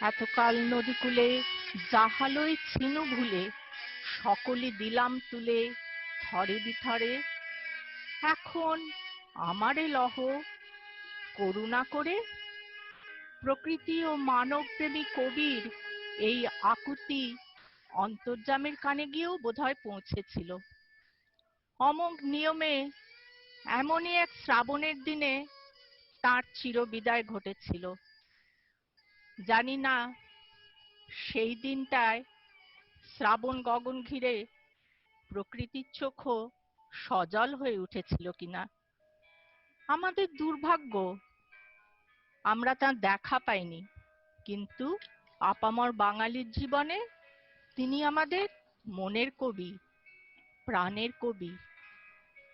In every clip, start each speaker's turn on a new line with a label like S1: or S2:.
S1: এতকাল নদীকূলে জাহালই ছিনু ভুলে, সকলি দিলাম তুলে থরে বিথরে। এখন আমারে লহ করুণা করে। প্রকৃতি ও মানবপ্রেমী কবির এই আকুতি অন্তর্যামীর কানে গিয়েও বোধহয় পৌঁছেছিল। অমোঘ নিয়মে এমনই এক শ্রাবণের দিনে তাঁর চিরবিদায় ঘটেছিল। জানি না সেই দিনটায় শ্রাবণ গগন ঘিরে প্রকৃতির চোখও সজল হয়ে উঠেছিল কিনা। আমাদের দুর্ভাগ্য, আমরা তাঁর দেখা পাইনি, কিন্তু আপামর বাঙালির জীবনে তিনি আমাদের মনের কবি, প্রাণের কবি,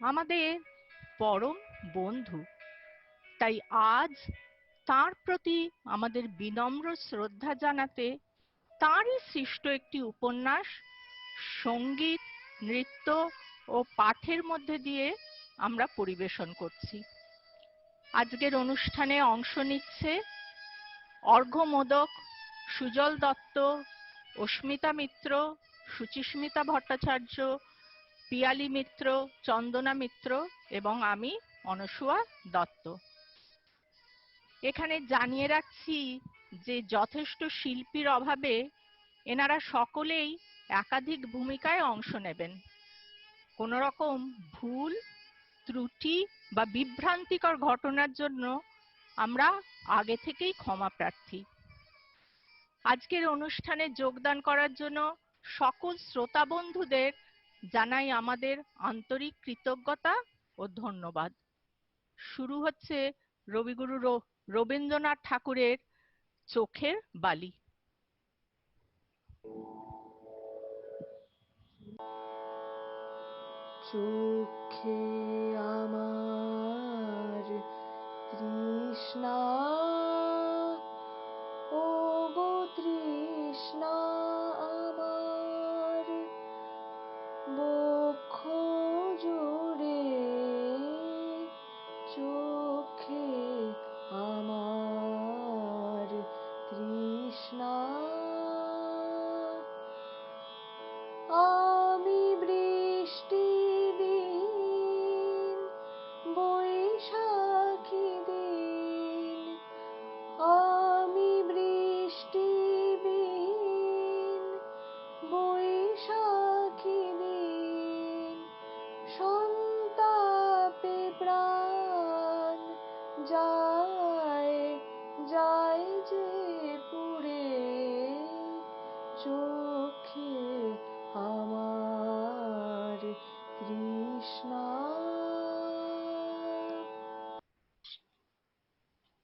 S1: আমাদের পরম বন্ধু। তাই আজ তাঁর প্রতি আমাদের বিনম্র শ্রদ্ধা জানাতে তাঁরই সৃষ্ট একটি উপন্যাস সঙ্গীত, নৃত্য ও পাঠের মধ্যে দিয়ে আমরা পরিবেশন করছি। আজকের অনুষ্ঠানে অংশ নিচ্ছে অর্ঘ্য মোদক, সুজল দত্ত, অস্মিতা মিত্র, সুচিস্মিতা ভট্টাচার্য, পিয়ালি মিত্র, চন্দনা মিত্র এবং আমি অনসূয়া দত্ত। এখানে জানিয়ে রাখছি যে যথেষ্ট শিল্পীর অভাবে এনারা সকলেই একাধিক ভূমিকায় অংশ নেবেন। কোনো রকম ভুল, ত্রুটি বা বিভ্রান্তিকর ঘটনার জন্য আমরা আগে থেকেই ক্ষমা প্রার্থী। আজকের অনুষ্ঠানে যোগদান করার জন্য সকল শ্রোতা বন্ধুদের জানাই আমাদের আন্তরিক কৃতজ্ঞতা ও ধন্যবাদ। শুরু হচ্ছে রবিগুরু রবীন্দ্রনাথ ঠাকুরের চোখের বালি।
S2: চোখে আমার তৃষ্ণা, ও গো তৃষ্ণা আমার, বক্ষ জুড়ে চোখে আমার তৃষ্ণা। আমি বৃষ্টি দিন, বৈশাখী দিন, আমি বৃষ্টি দিন, বৈশাখী দিন, সন্তাপে প্রাণ যায় যায় যে পুড়ে, চোখে আমার তৃষ্ণা।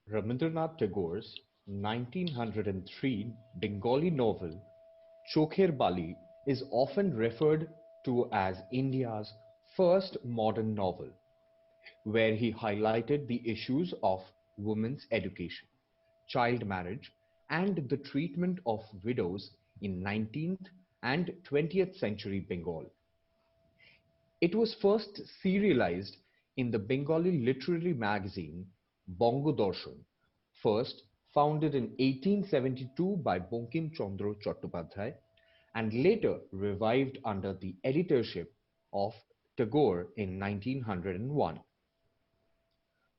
S3: Rabindranath Tagore's 1903 Bengali novel Chokher Bali is often referred to as India's first modern novel, where he highlighted the issues of women's education, child marriage, and the treatment of widows in 19th and 20th century Bengal. It was first serialized in the Bengali literary magazine Bongo Darshan, first founded in 1872 by Bankim Chandra Chattopadhyay and later revived under the editorship of Tagore in 1901.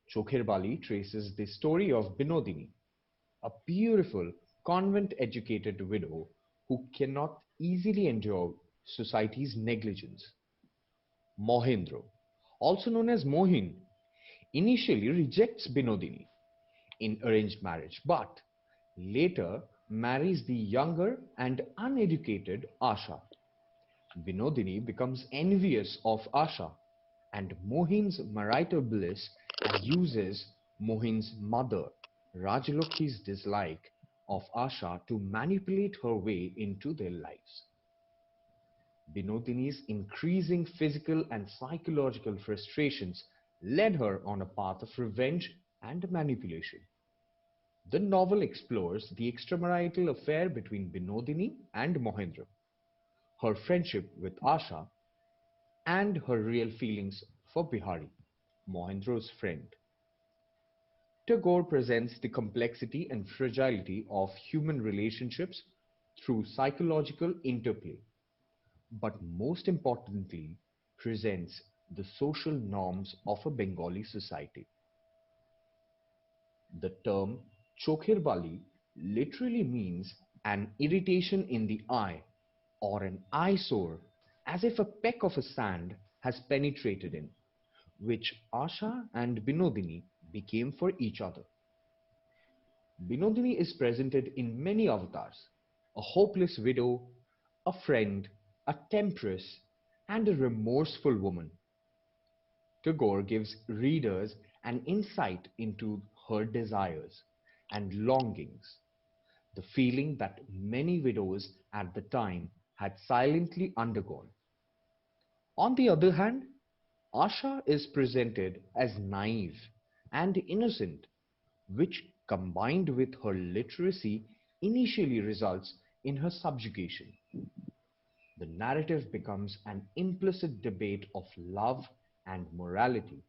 S3: Chokher Bali traces the story of Binodini, a beautiful convent-educated widow who cannot easily endure society's negligence. Mohendro, also known as Mohin, initially rejects Binodini in arranged marriage, but later marries the younger and uneducated Asha. Binodini becomes envious of Asha and Mohin's marital bliss and uses Mohin's mother, Rajalakshmi's dislike of Asha to manipulate her way into their lives. Binodini's increasing physical and psychological frustrations led her on a path of revenge and manipulation. The novel explores the extramarital affair between Binodini and Mohendra, her friendship with Asha, and her real feelings for Bihari, Mohendra's friend. Tagore presents the complexity and fragility of human relationships through psychological interplay, but most importantly, presents the social norms of a Bengali society. The term Chokher Bali literally means an irritation in the eye or an eyesore, as if a peck of sand has penetrated in, which Asha and Binodini became for each other. Binodini is presented in many avatars: a hopeless widow, a friend, a temptress, and a remorseful woman. Tagore gives readers an insight into her desires and longings, the feeling that many widows at the time had silently undergone. On the other hand, Asha is presented as naive and innocent, which combined with her literacy initially results in her subjugation. The narrative becomes an implicit debate of love and morality,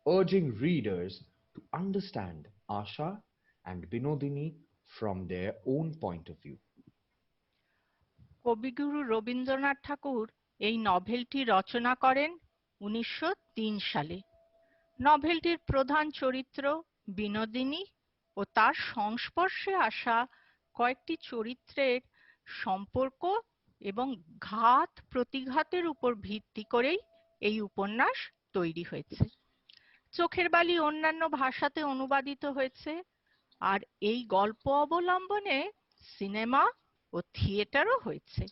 S3: urging readers to understand Asha and Binodini from their own point of view.
S1: কবিগুরু রবীন্দ্রনাথ ঠাকুর এই নভেলটি রচনা করেন 1903 সালে। নভেলটির প্রধান চরিত্র বিনোদিনী ও তার সংস্পর্শে আসা কয়েকটি চরিত্রের সম্পর্ক এবং ঘাত প্রতিঘাতের উপর ভিত্তি করেই এই উপন্যাস তৈরি হয়েছে। চোখের বালি অন্যান্য ভাষাতে অনুবাদিত হয়েছে, আর এই গল্প অবলম্বনে সিনেমা ও থিয়েটারও হয়েছে।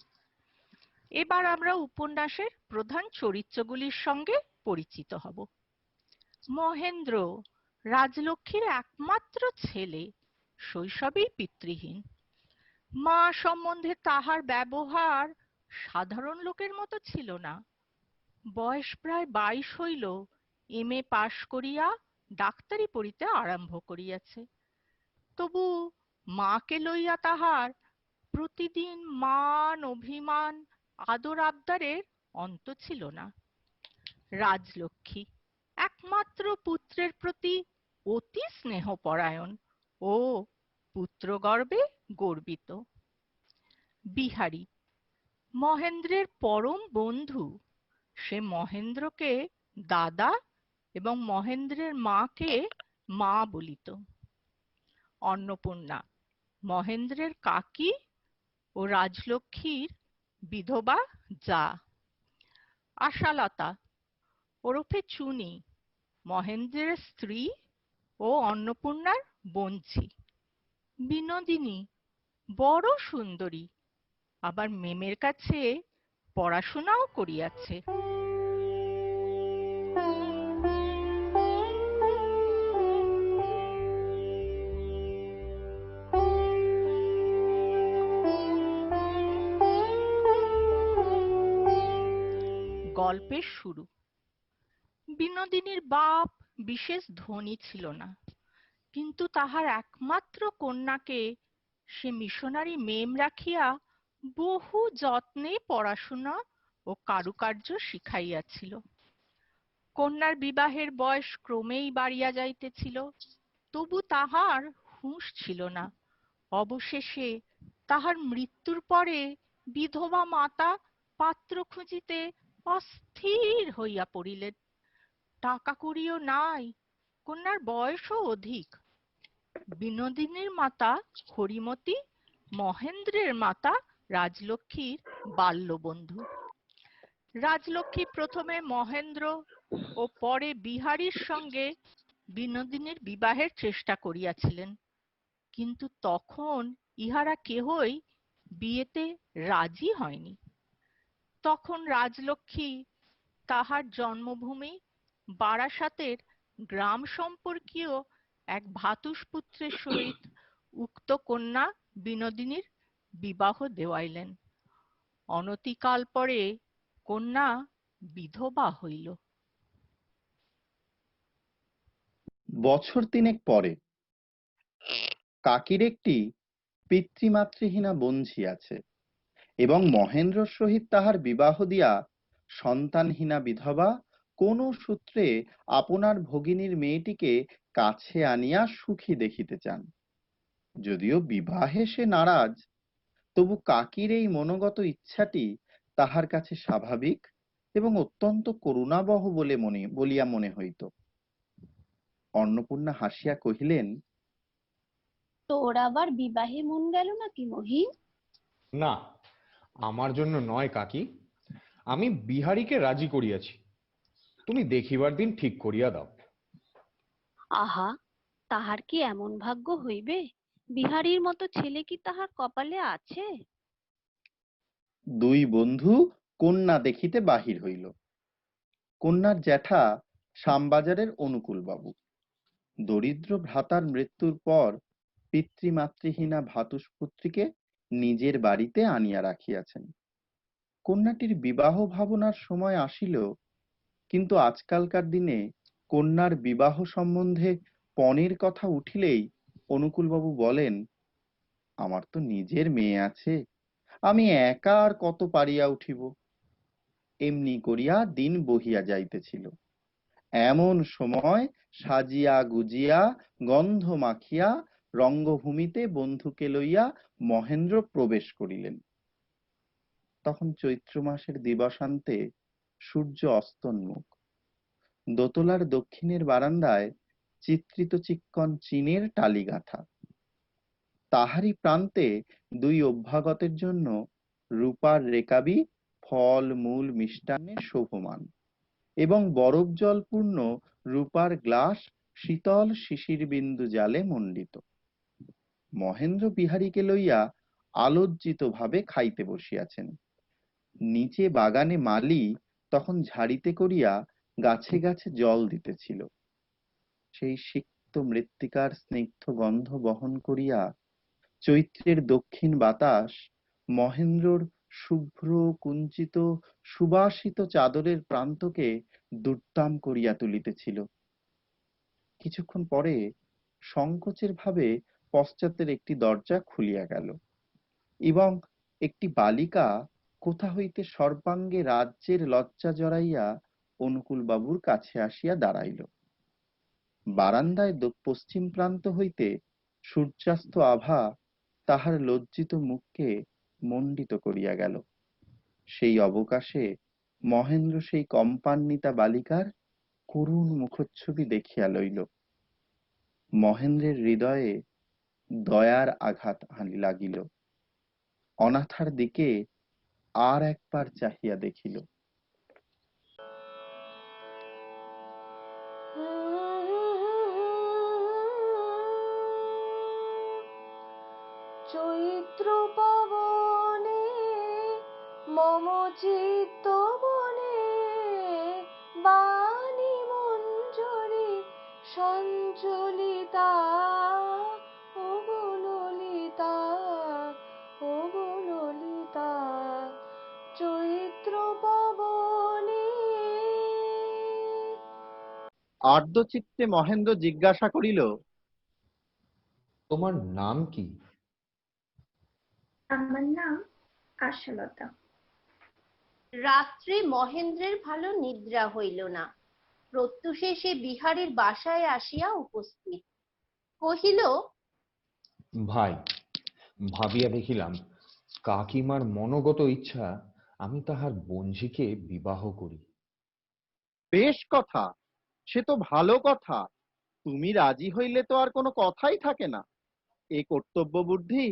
S1: এবার আমরা উপন্যাসের প্রধান চরিত্রগুলির সঙ্গে পরিচিত হব। মহেন্দ্র রাজলক্ষ্মীর একমাত্র ছেলে, শৈশবেই পিতৃহীন। মা সম্বন্ধে তাহার ব্যবহার সাধারণ লোকের মতো ছিল না। বয়স প্রায় 22 হইল, MA পাশ করিয়া ডাক্তারি পড়িতে আরম্ভ করিয়াছে। তবু মাকে লইয়া তাহার প্রতিদিন মান অভিমান আদর আবদারের অন্ত ছিল না। রাজলক্ষ্মী একমাত্র পুত্রের প্রতি অতি স্নেহপরায়ণ ও পুত্রগর্বে গর্বিত। বিহারী মহেন্দ্রের পরম বন্ধু, সে মহেন্দ্রকে দাদা এবং মহেন্দ্রের মাকে মা বলিত। অন্নপূর্ণা মহেন্দ্রের কাকি ও রাজলক্ষ্মীর বিধবা জা। আশালতা ওরফে চুনি মহেন্দ্রের স্ত্রী ও অন্নপূর্ণার বোনঝি। বিনোদিনী বড় সুন্দরী, আবার মেমের কাছে পড়াশোনাও করিয়াছে। গল্পের শুরু। বিনোদিনীর বাপ বিশেষ ধনী ছিল না, কিন্তু তাহার একমাত্র কন্যাকে সে মিশনারি মেম রাখিয়া বহু যত্নে পড়াশোনা ও কারুকার্য শিখাইয়াছিল। কন্যার বিবাহের বয়স ক্রমেই বাড়িয়া যাইতেছিল, তবু তাহার হুঁশ ছিল না। অবশেষে তাহার মৃত্যুর পরে বিধবা মাতা পাত্র খুঁজিতে অস্থির হইয়া পড়িলেন। টাকা কড়িও নাই, কন্যার বয়সও অধিক। বিনোদিনীর মাতা হরিমতি মহেন্দ্রের মাতা রাজলক্ষ্মীর বাল্যবন্ধু। রাজলক্ষ্মী প্রথমে মহেন্দ্র ও পরে বিহারীর সঙ্গে বিনোদিনীর বিবাহের চেষ্টা করিয়াছিলেন, কিন্তু তখন ইহারা কেহই বিয়েতে রাজি হয়নি। তখন রাজলক্ষ্মী তাহার জন্মভূমি বারাসাতের গ্রাম সম্পর্কীয় এক ভ্রাতুষ্পুত্রের সহিত উক্ত কন্যা বিনোদিনীর বিবাহ দেওয়াইলেন। অনতিকাল পরে কন্যা বিধবা হইল।
S4: বছর তিনেক পরে কাকির একটি পিতৃমাতৃহীনা বোনঝি আছে, এবং মহেন্দ্রর সহিত তাহার বিবাহ দিয়া সন্তানহীনা বিধবা কোন সূত্রে আপনার ভগিনীর মেয়েটিকে কাছে আনিয়া সুখী দেখিতে চান। যদিও বিবাহে সে নারাজ, তবু কাকীর এই মনোগত ইচ্ছাটি তাহার কাছে স্বাভাবিক এবং অত্যন্ত করুণাবহ বলিয়া মনে হইত। অন্নপূর্ণা হাসিয়া কহিলেন,
S5: তোর আবার বিবাহে মন গেল নাকি মহিন?
S3: না, আমার জন্য নয় কাকি, আমি বিহারীকে রাজি করিয়াছি, তুমি দেখিবার দিন ঠিক করিয়া দাও।
S5: আহা, তাহার কি এমন ভাগ্য হইবে? বিহারীর মতো ছেলে কি তাহার কপালে আছে?
S4: দুই বন্ধু কন্যা দেখিতে বাহির হইল। কন্যার জ্যাঠা শ্যামবাজারের অনুকূল বাবু দরিদ্র ভ্রাতার মৃত্যুর পর পিতৃমাতৃহীনা ভ্রাতুষ্পুত্রীকে নিজের বাড়িতে আনিয়া রাখিয়াছেন। কন্যাটির বিবাহ ভাবনার সময় আসিল, কিন্তু আজকালকার দিনে কন্যার বিবাহ সম্বন্ধে পণের কথা উঠিলেই অনুকূলবাবু বলেন, আমার তো নিজের মেয়ে আছে, আমি একা আর কত পারিয়া উঠিব। এমনি করিয়া দিন বহিয়া যাইতেছিল। এমন সময় সাজিয়া গুজিয়া গন্ধ মাখিয়া রঙ্গভূমিতে বন্ধুকে লইয়া মহেন্দ্র প্রবেশ করিলেন। তখন চৈত্র মাসের দিবসান্তে সূর্য অস্তোন্মুখ। দোতলার দক্ষিণের বারান্দায় চিত্রিত চিক্কণ চীনের টালি গাঁথা। তাহারই প্রান্তে দুই অভ্যাগতের জন্য রূপার রেকাবি ফল মূল মিষ্টান্নে শোভমান এবং বরফ জলপূর্ণ রূপার গ্লাস শীতল শিশির বিন্দু জালে মণ্ডিত। মহেন্দ্র বিহারীকে লইয়া আলজ্জিত ভাবে খাইতে বসিয়াছেন। নিচে বাগানে মালি তখন ঝাড়িতে করিয়া গাছে গাছে জল দিতেছিল। সেই সিক্ত মৃত্তিকার স্নিগ্ধ গন্ধ বহন করিয়া চৈত্রের দক্ষিণ বাতাস মহেন্দ্রর শুভ্র কুঞ্চিত সুবাসিত চাদরের প্রান্তকে দুর্দাম করিয়া তুলিতেছিল। কিছুক্ষণ পরে সংকোচের ভাবে পশ্চাতের একটি দরজা খুলিয়া গেল এবং একটি বালিকা কোথা হইতে সর্বাঙ্গে রাজ্যের লজ্জা জড়াইয়া অনুকূল বাবুর কাছে আসিয়া দাঁড়াইল। বারান্দায় পশ্চিম প্রান্ত হইতে সূর্যাস্ত আভা তাহার লজ্জিত মুখকে মণ্ডিত করিয়া গেল। সেই অবকাশে মহেন্দ্র সেই কম্পান্বিতা বালিকার করুণ মুখচ্ছবি দেখিয়া লইল। মহেন্দ্রের হৃদয়ে দয়ার আঘাত লাগিল। অনাথার দিকে আর একবার চাহিয়া দেখিল।
S2: চৈত্র পবনে মম চিত্ত বনে বাণী মঞ্জরি সঞ্চলিতা ও গো ললিতা, ও গো ললিতা, চৈত্র পবনে।
S4: আর্দ্রচিত্তে মহেন্দ্র জিজ্ঞাসা করিল,
S3: তোমার নাম কি?
S6: আমার নাম আশালতা।
S5: রাত্রে মহেন্দ্রের ভালো নিদ্রা হইল না। প্রত্যুষে সে বিহারীর বাসায় আসিয়া উপস্থিত। কহিল,
S3: ভাই, ভাবিয়া দেখিলাম কাকিমার মনোগত ইচ্ছা আমি তাহার বঞ্ঝিকে বিবাহ করি।
S4: বেশ কথা, সে তো ভালো কথা। তুমি রাজি হইলে তো আর কোনো কথাই থাকে না। এ কর্তব্য বুদ্ধি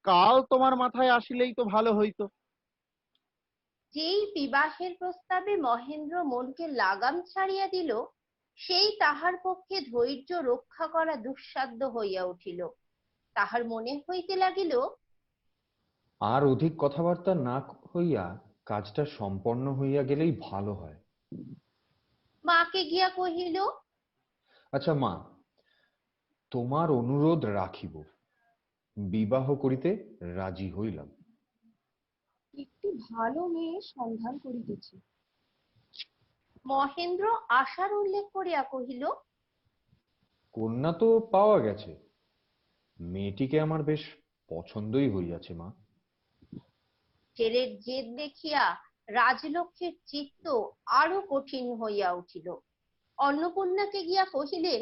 S4: কাল তোমার মাথায় আসিলেই তো ভালো হইতো।
S5: যেই বিবাহের প্রস্তাবে মহেন্দ্র মনকে লাগাম ছাড়িয়া দিল, সেই তাহার পক্ষে ধৈর্য রক্ষা করা দুঃসাধ্য হইয়া উঠিল। তাহার মনে হইতে লাগিল,
S3: আর অধিক কথাবার্তা না হইয়া কাজটা সম্পন্ন হইয়া গেলেই ভালো হয়।
S5: মাকে গিয়া কহিল,
S3: আচ্ছা মা, তোমার অনুরোধ রাখিব, বিবাহ করিতে রাজি হইলাম।
S2: একটি ভালো মেয়ের সন্ধান করিতেছি।
S5: মহেন্দ্র আশার উল্লেখ করিয়া কহিল,
S3: কন্যা তো পাওয়া গেছে, মেয়েটিকে আমার বেশ পছন্দই হইয়াছে মা।
S5: ছেলের জেদ দেখিয়া রাজলক্ষ্মীর চিত্ত আরো কঠিন হইয়া উঠিল। অন্নপূর্ণাকে গিয়া কহিলেন,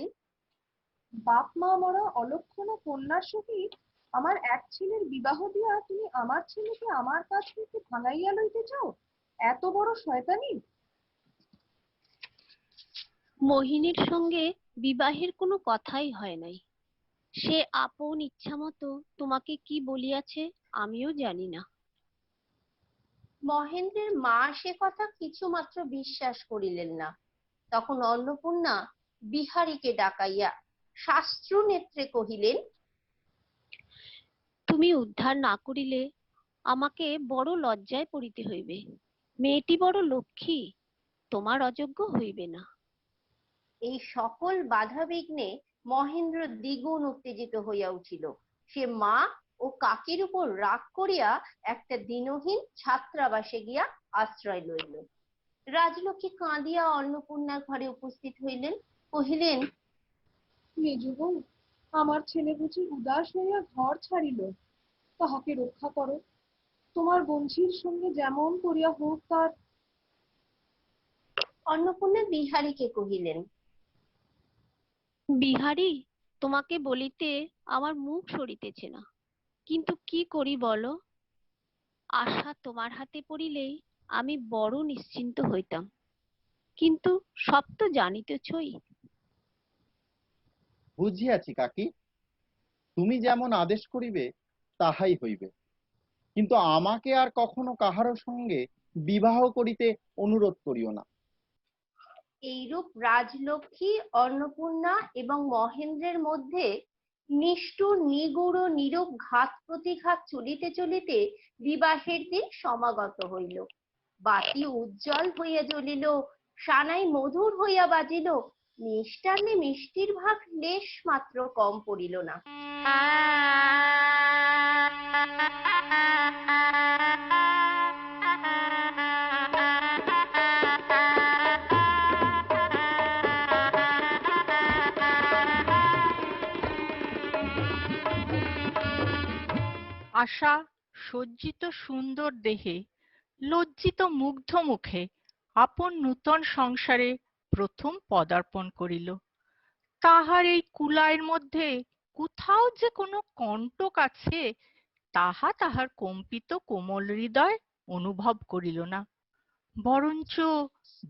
S2: বাপ মা মরা অলক্ষণা কন্যার সহিত আমার এক ছেলের বিবাহ দিয়া তুমি আমার ছেলেকে আমার কাছ হইতে ভাঙাইয়া লইতে চাও? এত বড় শয়তানি!
S7: মোহিনীর সঙ্গে বিবাহের কোনো কথাই হয় নাই। সে আপন ইচ্ছামতো তোমাকে কি বলিয়াছে আমিও জানি না।
S5: মহেন্দ্রের মা সে কথা কিছুমাত্র বিশ্বাস করিলেন না। তখন অন্নপূর্ণা বিহারীকে ডাকাইয়া শাস্ত্র নেত্রে কহিলেন,
S7: তুমি উদ্ধার না করিলে আমাকে বড় লজ্জায় পড়িতে হইবে। মেয়েটি বড় লক্ষ্মী, তোমার অযোগ্য হইবে না।
S5: এই সকল বাধা বিঘ্নে মহেন্দ্র দ্বিগুণ উত্তেজিত হইয়া উঠিল। সে মা ও কাকির উপর রাগ করিয়া একটা দিনহীন ছাত্রাবাসে গিয়া আশ্রয় লইল। রাজলক্ষ্মী কাঁদিয়া অন্নপূর্ণার ঘরে উপস্থিত হইলেন, কহিলেন,
S2: মেজবউ, আমার ছেলে বুঝি উদাস হইয়া ঘর ছাড়িল, তাহাকে রক্ষা করো। তোমার বংশীর সঙ্গে যেমন করিয়া হোক তার।
S5: অন্নপূর্ণা বিহারীকে কহিলেন,
S7: বিহারী, তোমাকে বলিতে আমার মুখ সরিতেছে না, কিন্তু কি করি বলো। আশা তোমার হাতে পড়িলেই আমি বড় নিশ্চিন্ত হইতাম, কিন্তু সব তো জানিতেছই।
S4: বুঝিয়াছি কাকি, তুমি যেমন আদেশ করিবে তাহাই হইবে, কিন্তু আমাকে আর কখনো কাহারো সঙ্গে বিবাহ করিতে অনুরোধ করিও না।
S5: এইরূপ রাজলক্ষ্মী, অন্নপূর্ণা এবং মহেন্দ্রের মধ্যে নিষ্ঠুর নিগূঢ় নীরব ঘাত প্রতিঘাত চলিতে চলিতে বিবাহের দিন সমাগত হইল। বাতি উজ্জ্বল হইয়া জ্বলিল, সানাই মধুর হইয়া বাজিল, মিষ্টান্নে মিষ্টির ভাগ লেশ মাত্র কম পড়িল না।
S1: আশা সজ্জিত সুন্দর দেহে, লজ্জিত মুগ্ধ মুখে আপন নূতন সংসারে প্রথম পদার্পণ করিল। তাহার এই কুলায়ের মধ্যে কোথাও যে কোনো কণ্টক আছে, তাহা তাহার কম্পিত কোমল হৃদয় অনুভব করিল না। বরঞ্চ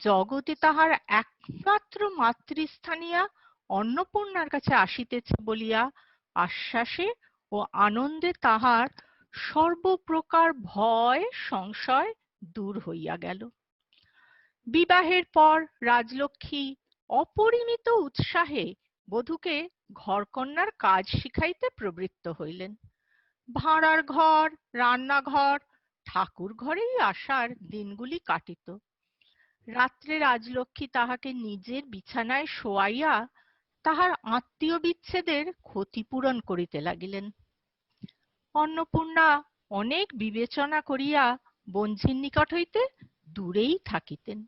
S1: জগতে তাহার একমাত্র মাতৃস্থানীয়া অন্নপূর্ণার কাছে আসিতেছে বলিয়া আশ্বাসে ও আনন্দে তাহার সর্বপ্রকার ভয় সংশয় দূর হইয়া গেল। বিবাহের পর রাজলক্ষ্মী অপরিমিত উৎসাহে বধূকে ঘরকন্নার কাজ শিখাইতে প্রবৃত্ত হইলেন। ভাঁড়ার ঘর, রান্নাঘর, ঠাকুর ঘরেই আশার দিনগুলি কাটিত। রাত্রে রাজলক্ষ্মী তাহাকে নিজের বিছানায় শোয়াইয়া তাহার আত্মীয় বিচ্ছেদের ক্ষতিপূরণ করিতে লাগিলেন। অন্নপূর্ণা অনেক বিবেচনা করিয়া বঞ্ঝির নিকট হইতে দূরেই থাকিতেন।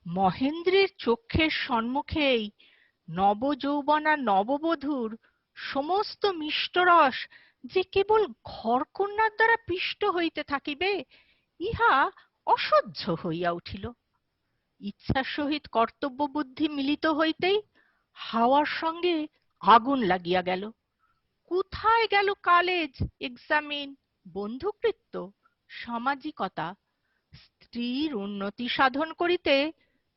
S1: মহেন্দ্রের চক্ষের সম্মুখেই নবযৌবনা নববধূর সমস্ত মিষ্টরস যে কেবল ঘরকন্নার দ্বারা পিষ্ট হইতে থাকিবে, ইহা অসহ্য হইয়া উঠিল। ইচ্ছার সহিত কর্তব্য বুদ্ধি মিলিত হইতেই হাওয়ার সঙ্গে আগুন লাগিয়া গেল। কোথায় গেল কালেজ, এক্সামিন, বন্ধুকৃত্য, সামাজিকতা? স্ত্রীর উন্নতি সাধন করিতে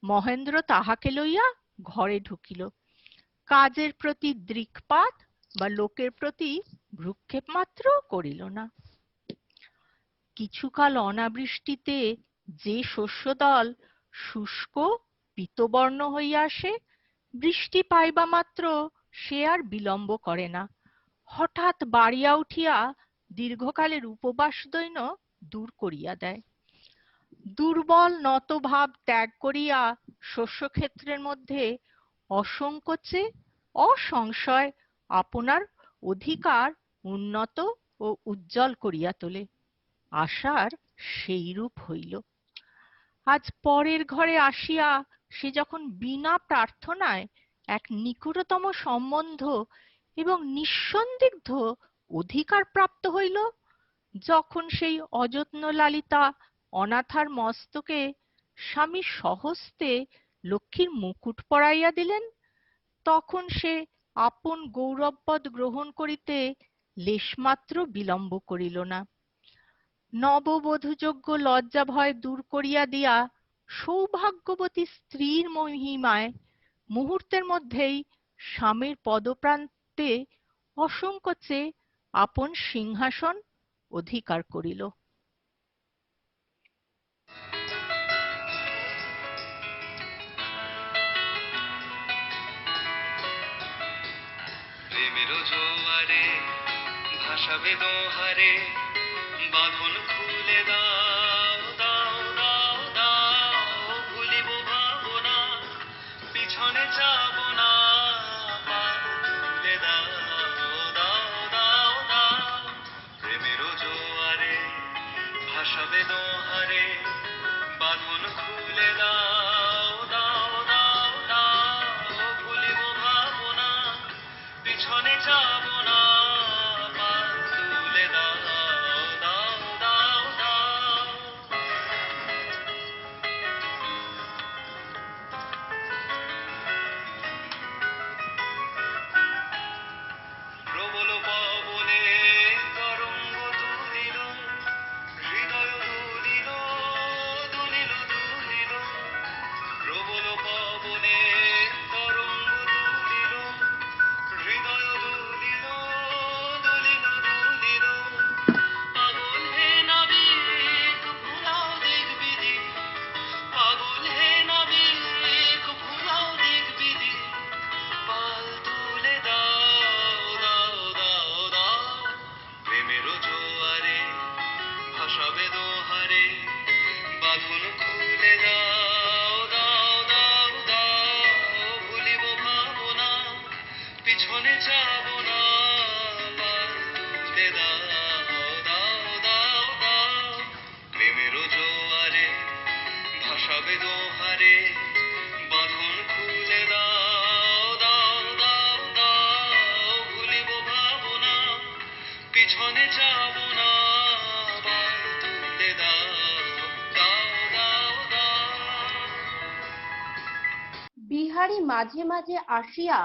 S1: মহেন্দ্র তাহাকে লইয়া ঘরে ঢুকিল। কাজের প্রতি দৃকপাত বা লোকের প্রতি ভ্রুক্ষেপ মাত্র করিল না। কিছুকাল অনাবৃষ্টিতে যে শস্যদল শুষ্ক পীতবর্ণ হইয়া আসে, বৃষ্টি পাইবা মাত্র সে আর বিলম্ব করে না, হঠাৎ বাড়িয়া উঠিয়া দীর্ঘকালের উপবাস দৈন্য দূর করিয়া দেয়। দুর্বল নত ভাব ত্যাগ করিয়া শস্যক্ষেত্রের মধ্যে অসংকোচে অসংশয় আপনার অধিকার উন্নত ও উজ্জ্বল করিয়া তোলে। আশার সেইরূপ হইল। আজ পরের ঘরে আসিয়া সে যখন বিনা প্রার্থনায় এক নিকটতম সম্বন্ধ এবং নিঃসন্দিগ্ধ অধিকার প্রাপ্ত হইল, যখন সেই অযত্ন লালিতা অনাথার মস্তকে স্বামী স্বহস্তে লক্ষ্মীর মুকুট পরাইয়া দিলেন, তখন সে আপন গৌরবপদ গ্রহণ করিতে লেশমাত্র বিলম্ব করিল না। নববধূযোগ্য লজ্জা ভয় দূর করিয়া দিয়া সৌভাগ্যবতী স্ত্রীর মহিমায় মুহূর্তের মধ্যেই স্বামীর পদপ্রান্তে অসংকোচে আপন সিংহাসন অধিকার করিল।
S8: প্রেমের জোয়ারে ভাসাবে দোহারে, বাঁধন খুলে দাও দাও দাও দাও, ভুলিব ভাবনা পিছনে যাব না, পা তুলে দাও দাও দাও দাও। প্রেমের জোয়ারে ভাসাবে দোহারে, বাঁধন খুলে দাও দাও দাও দাও, ভুলিব ভাবনা পিছনে যাব না, পা তুলে দাও দাও দাও দাও। প্রবল পবনে তরঙ্গ তুলিল, হৃদয় দুলিল দুলিল দুলিল। প্রবল পবনে তরঙ্গ তুলিল, হৃদয় দুলিল দুলিল দুলিল। পাগল হে নাবিক ভুলাও দিক বিধি, পাগল হে নাবিক ভুলাও দিক বিধি। পাল তুলে দাও দাও দাও দাও, প্রেমের জোয়ারে ভাসাবে দোহারে, বাঁধন খুলে দাও দাও দাও দাও, ভুলিব ভাবনা পিছনে যাব না, পাল তুলে দাও দাও দাও দাও। প্রেমের জোয়ারে ভাসাবে দোহারে, বাঁধন খুলে দাও দাও দাও দাও, ভুলিব ভাবনা পিছনে যাব না, পাল তুলে দাও দাও দাও দাও।
S5: বিহারী মাঝে মাঝে আসিয়া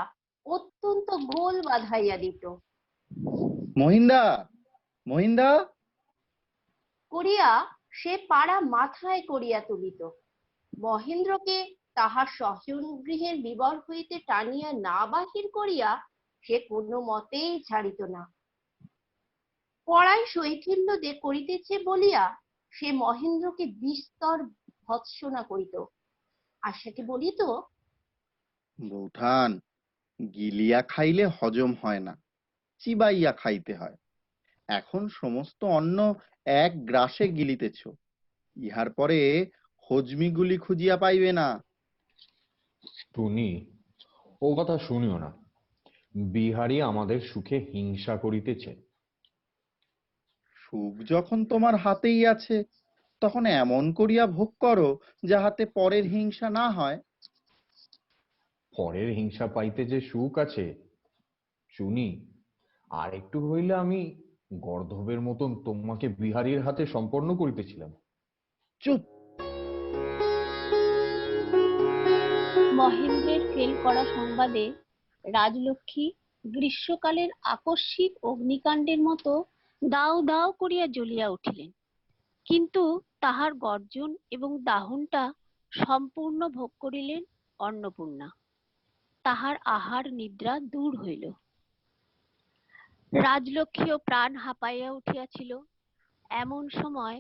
S5: অত্যন্ত গোল বাধাইয়া দিত
S4: মহিন্দা, মহিন্দা,
S5: করিয়া সে পাড়া মাথায় করিয়া তুলিত। মহেন্দ্রকে তাহার শয়নগৃহের বিবর হইতে টানিয়া না বাহির করিয়া সে কোনো মতেই ছাড়িত না। পড়াই শৈথিল্য করিতেছে বলিয়া সে মহেন্দ্রকে বিস্তর ভৎসনা করিত। আশাকে বলিত,
S4: বৌঠান, গিলিয়া খাইলে হজম হয় না, চিবাইয়া খাইতে হয়। এখন সমস্ত অন্ন এক গ্রাসে গিলিতেছ, ইহার পরে হজমিগুলি খুঁজিয়া পাইবে না।
S3: টুনি, ও কথা শুনিও না। বিহারী আমাদের সুখে হিংসা করিতেছে।
S4: সুখ যখন তোমার হাতেই আছে, তখন এমন করিয়া ভোগ করো যাহাতে পরের হিংসা না হয়।
S3: পরের হিংসা পাইতে যে সুখ আছে চুনি, আর একটু হইলে আমি গর্ধবের মতন তোমাকে বিহারীর হাতে সম্পন্ন করিতেছিলাম।
S4: চুপ!
S7: মহেন্দ্রের ফেল করা সংবাদে রাজলক্ষ্মী গ্রীষ্মকালের আকস্মিক অগ্নিকাণ্ডের মতো দাউ দাউ করিয়া জ্বলিয়া উঠিলেন। কিন্তু তাহার গর্জন এবং দাহনটা সম্পূর্ণ ভোগ করিলেন অন্নপূর্ণা। তাহার আহার নিদ্রা দূর হইল। রাজলক্ষ্মীও প্রাণ হাঁপাইয়া উঠিয়াছিল। এমন সময়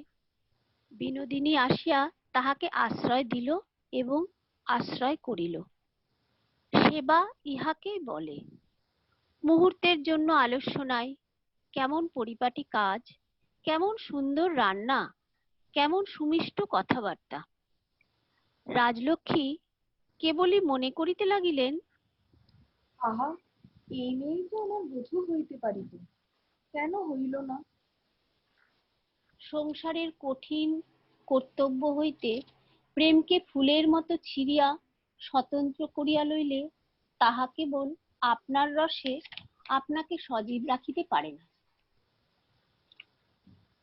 S7: বিনোদিনী আসিয়া তাহাকে আশ্রয় দিল এবং আশ্রয় করিল। সেবা ইহাকেই বলে। মুহূর্তের জন্য আলস্য নাই। কেমন পরিপাটি কাজ, কেমন সুন্দর রান্না, কেমন সুমিষ্ট কথাবার্তা। রাজলক্ষ্মী কেবলই মনে করিতে লাগিলেন,
S2: আহা, এই মেয়েই তো আমার বধূ হইতে পারিত, কেন হইল না?
S7: সংসারের কঠিন কর্তব্য হইতে প্রেমকে ফুলের মতো ছিঁড়িয়া স্বতন্ত্র করিয়া লইলে তাহা কেবল আপনার রসে আপনাকে সজীব রাখিতে পারে না,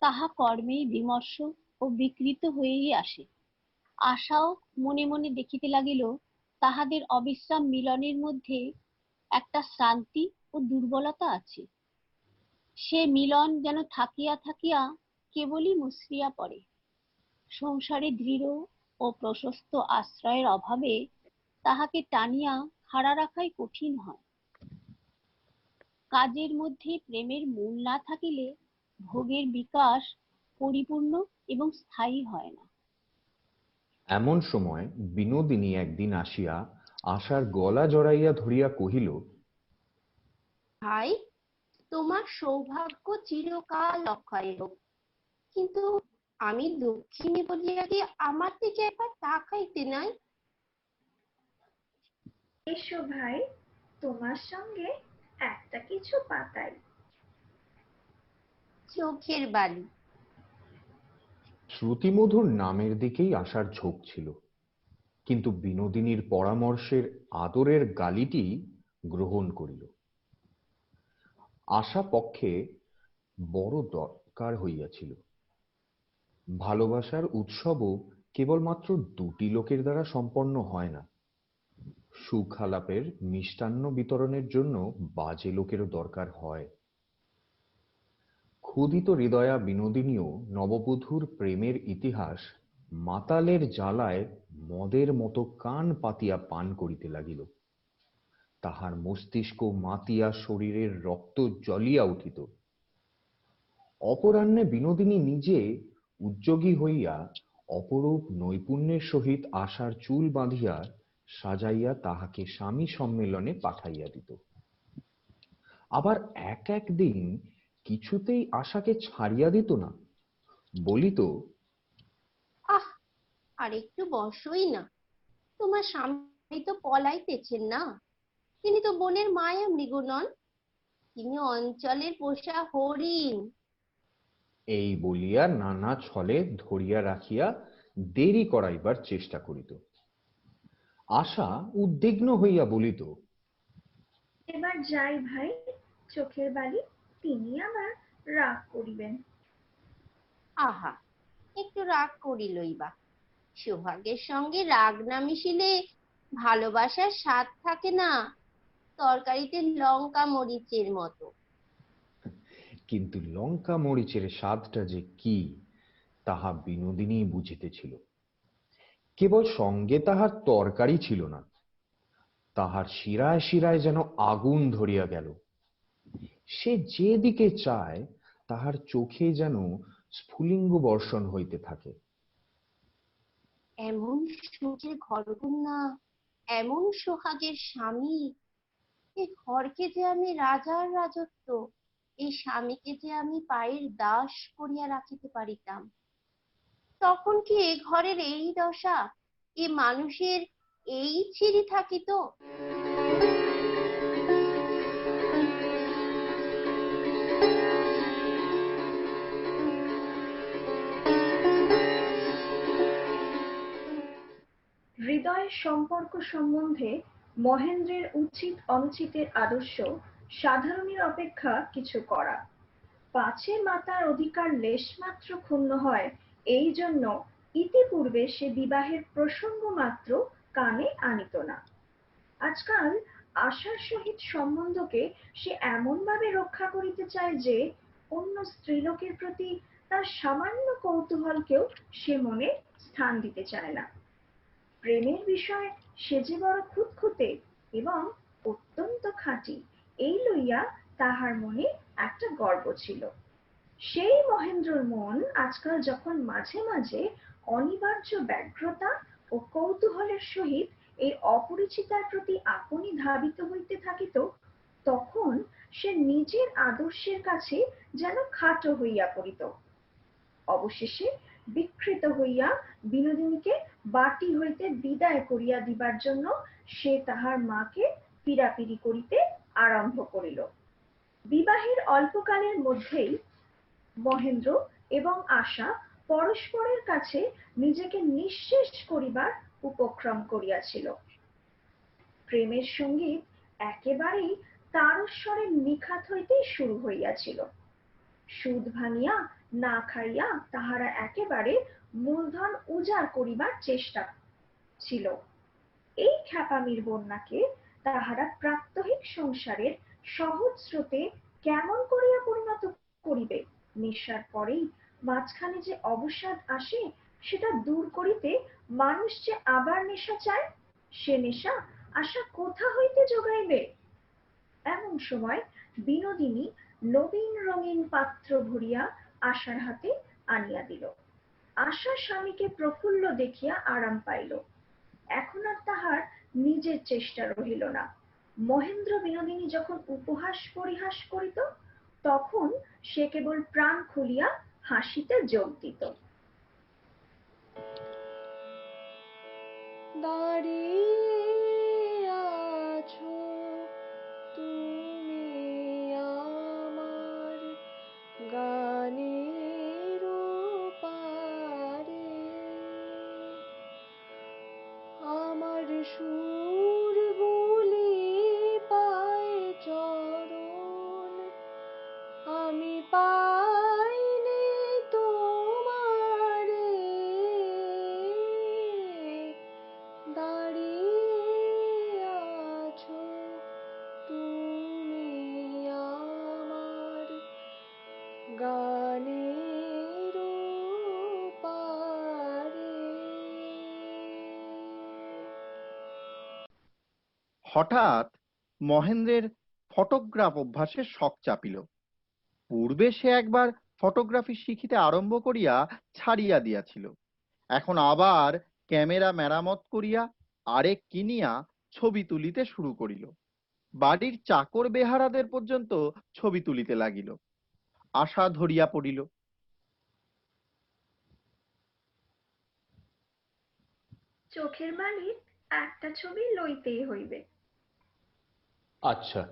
S7: তাহা কর্মেই বিমর্ষ ও বিকৃত হয়েই আসে। আশাও মনে মনে দেখিতে লাগিল তাহাদের অবিশ্রাম মিলনের মধ্যে একটা শ্রান্তি ও দুর্বলতা আছে। সে মিলন যেন থাকিয়া থাকিয়া কেবলই মুচড়িয়া পড়ে। সংসারে দৃঢ় ও প্রশস্ত আশ্রয়ের অভাবে তাহাকে টানিয়া খাড়া রাখাই কঠিন হয়। কাজের মধ্যে প্রেমের মূল না থাকিলে ভোগের বিকাশ পরিপূর্ণ এবং স্থায়ী হয় না।
S3: এমন সময় বিনোদিনী একদিন আসিয়া আশার গলা জড়াইয়া ধরিয়া কহিল,
S5: ভাই, তোমার সৌভাগ্য চিরকাল অক্ষয় হোক, কিন্তু আমি দক্ষিণী বলিয়া কি আমার দিকে একবার তাকাইতে নাই?
S6: এসো ভাই, তোমার সঙ্গে একটা কিছু পাতাই।
S5: চোখের বালি।
S3: শ্রুতিমধুর নামের দিকেই আশার ঝোঁক ছিল, কিন্তু বিনোদিনীর পরামর্শের আদরের গালিটি গ্রহণ করিল। আশা পক্ষে বড় দরকার হইয়াছিল। ভালোবাসার উৎসবও কেবলমাত্র দুটি লোকের দ্বারা সম্পন্ন হয় না। সুখ আলাপের মিষ্টান্ন বিতরণের জন্য বাজে লোকেরও দরকার হয়। ক্ষুধিত হৃদয়া বিনোদিনীও নববধূর প্রেমের ইতিহাস মাতালের জ্বালায় মদের মতো কান পাতিয়া পান করিতে লাগিল। তাহার মস্তিষ্ক মাতিয়া শরীরের রক্ত জ্বলিয়া উঠিত। অপরাহ্নে বিনোদিনী নিজে উদ্যোগী হইয়া অপরূপ নৈপুণ্যের সহিত আশার চুল বাঁধিয়া সাজাইয়া তাহাকে স্বামী সম্মেলনে পাঠাইয়া দিত। আবার এক এক দিন কিছুতেই আশাকে ছাড়িয়া দিত না, বলিত,
S5: আহ, আর একটু বসোই না, তোমার স্বামী তো পলাইতেছেন না, তিনি তো বনের মায়া মৃগ নন, তিনি অঞ্চলের পোষা হরিণ।
S3: এই বলিয়া নানা ছলে ধরিয়া রাখিয়া দেরি করাইবার চেষ্টা করিত। আশা উদ্বিগ্ন হইয়া বলিত,
S6: এবার যাই ভাই, চোখের বালি, তিনি আবার রাগ করিবেন।
S5: আহা, একটু রাগ করিলই বা, সোহাগের সঙ্গে রাগ না মিশিলে ভালোবাসার স্বাদ থাকে না, তরকারিতে লঙ্কা মরিচের মতো।
S3: কিন্তু লঙ্কা মরিচের স্বাদটা যে কি তাহা বিনোদিনী বুঝিতেছিল। কেবল সঙ্গে তাহার তরকারি ছিল না, তাহার শিরায় শিরায় যেন আগুন ধরিয়া গেল। সে যেদিকে চায় তাহার চোখে যেন স্ফুলিঙ্গ বর্ষণ হইতে থাকে।
S5: এমন সুখের ঘরকন্যা, এমন সোহাগের স্বামী, এই ঘরকে যে আমি রাজার রাজত্ব, এই স্বামীকে যে আমি পায়ের দাস করিয়া রাখিতে পারিতাম, তখন কি এ ঘরের এই দশা, এ মানুষের এই ছিরি থাকিত?
S6: হৃদয়ের সম্পর্ক সম্বন্ধে মহেন্দ্রের উচিত অনুচিতের আদর্শ সাধারণের অপেক্ষা কিছু করা। পাছে মাতার অধিকার লেশমাত্র ক্ষুণ্ণ হয়, এই জন্য ইতিপূর্বে সে বিবাহের প্রসঙ্গ মাত্র কানে আনিত না। আজকাল আশার সহিত সম্বন্ধকে সে এমন ভাবে রক্ষা করিতে চায় যে অন্য স্ত্রীলোকের প্রতি তার সামান্য কৌতূহলকেও সে মনে স্থান দিতে চায় না। প্রেমের বিষয় সে যে বড় খুঁতখুঁতে এবং অত্যন্ত খাঁটি, এই লইয়া তাহার মনে একটা গর্ব ছিল। সেই মহেন্দ্রর মন আজকাল যখন মাঝে মাঝে অনিবার্য ব্যগ্রতা ও কৌতূহলের সহিত এই অপরিচিতার প্রতি আপনি ধাবিত হইতে থাকিত, তখন সে নিজের আদর্শের কাছে যেন খাটো হইয়া পড়িত। অবশেষে বিকৃত হইয়া বিনোদিনীকে বাটি হইতে বিদায় করিয়া দিবার জন্য সে তাহার মাকে পীড়াপিড়ি করিতে আরম্ভ করিল। বিবাহের অল্পকালের মধ্যেই মহেন্দ্র এবং আশা পরস্পরের কাছে নিজেকে নিঃশেষ করিবার উপক্রম করিয়াছিল। প্রেমের সঙ্গীত একেবারেই তারস্বরের নিখাত হইতেই শুরু হইয়াছিল। সুদ ভাঙিয়া না খাইয়া তাহারা একেবারে মূলধন উজাড় করিবার চেষ্টা ছিল। এই খ্যাপামির বন্যাকে তাহারা প্রাত্যহিক সংসারের সহজ স্রোতে কেমন করিয়া পরিণত করিবে। নেশার পরেই মাঝখানে যে অবসাদ আসে সেটা দূর করিতে মানুষ যে আবার নেশা চায়, সে নেশা আশা কোথা হইতে যোগাইবে। এমন সময় বিনোদিনী নবীন রঙিন পাত্র ভরিয়া আশার হাতে আনিয়া দিল। আশা স্বামীকে প্রফুল্ল দেখিয়া আরাম পাইল। এখন আর তাহার নিজের চেষ্টা রহিল না। মহেন্দ্র বিনোদিনী যখন উপহাস পরিহাস করিত তখন সে কেবল প্রাণ খুলিয়া হাসিতে যোগ দিত।
S9: দাঁড়িয়ে আছো তুমি আমার গানের পারে, আমার সুর বলি পায় চরণ, আমি পাইনি তোমারে। দাঁড়িয়ে আছো তুমি আমার গানের পারে।
S4: হঠাৎ মহেন্দ্রের ফটোগ্রাফ অভ্যাসের শখ চাপিল। পূর্বে সে একবার ফটোগ্রাফি শিখিতে আরম্ভ করিয়া ছাড়িয়া দিয়াছিল, এখন আবার ক্যামেরা মেরামত করিয়া আরেক কিনিয়া ছবি তুলিতে শুরু করিল। বাড়ির চাকর বেহারাদের পর্যন্ত ছবি তুলিতে লাগিল। আশা ধরিয়া পড়িল।
S6: চোখের মালিক একটা ছবি লইতেই হইবে।
S3: আচ্ছা।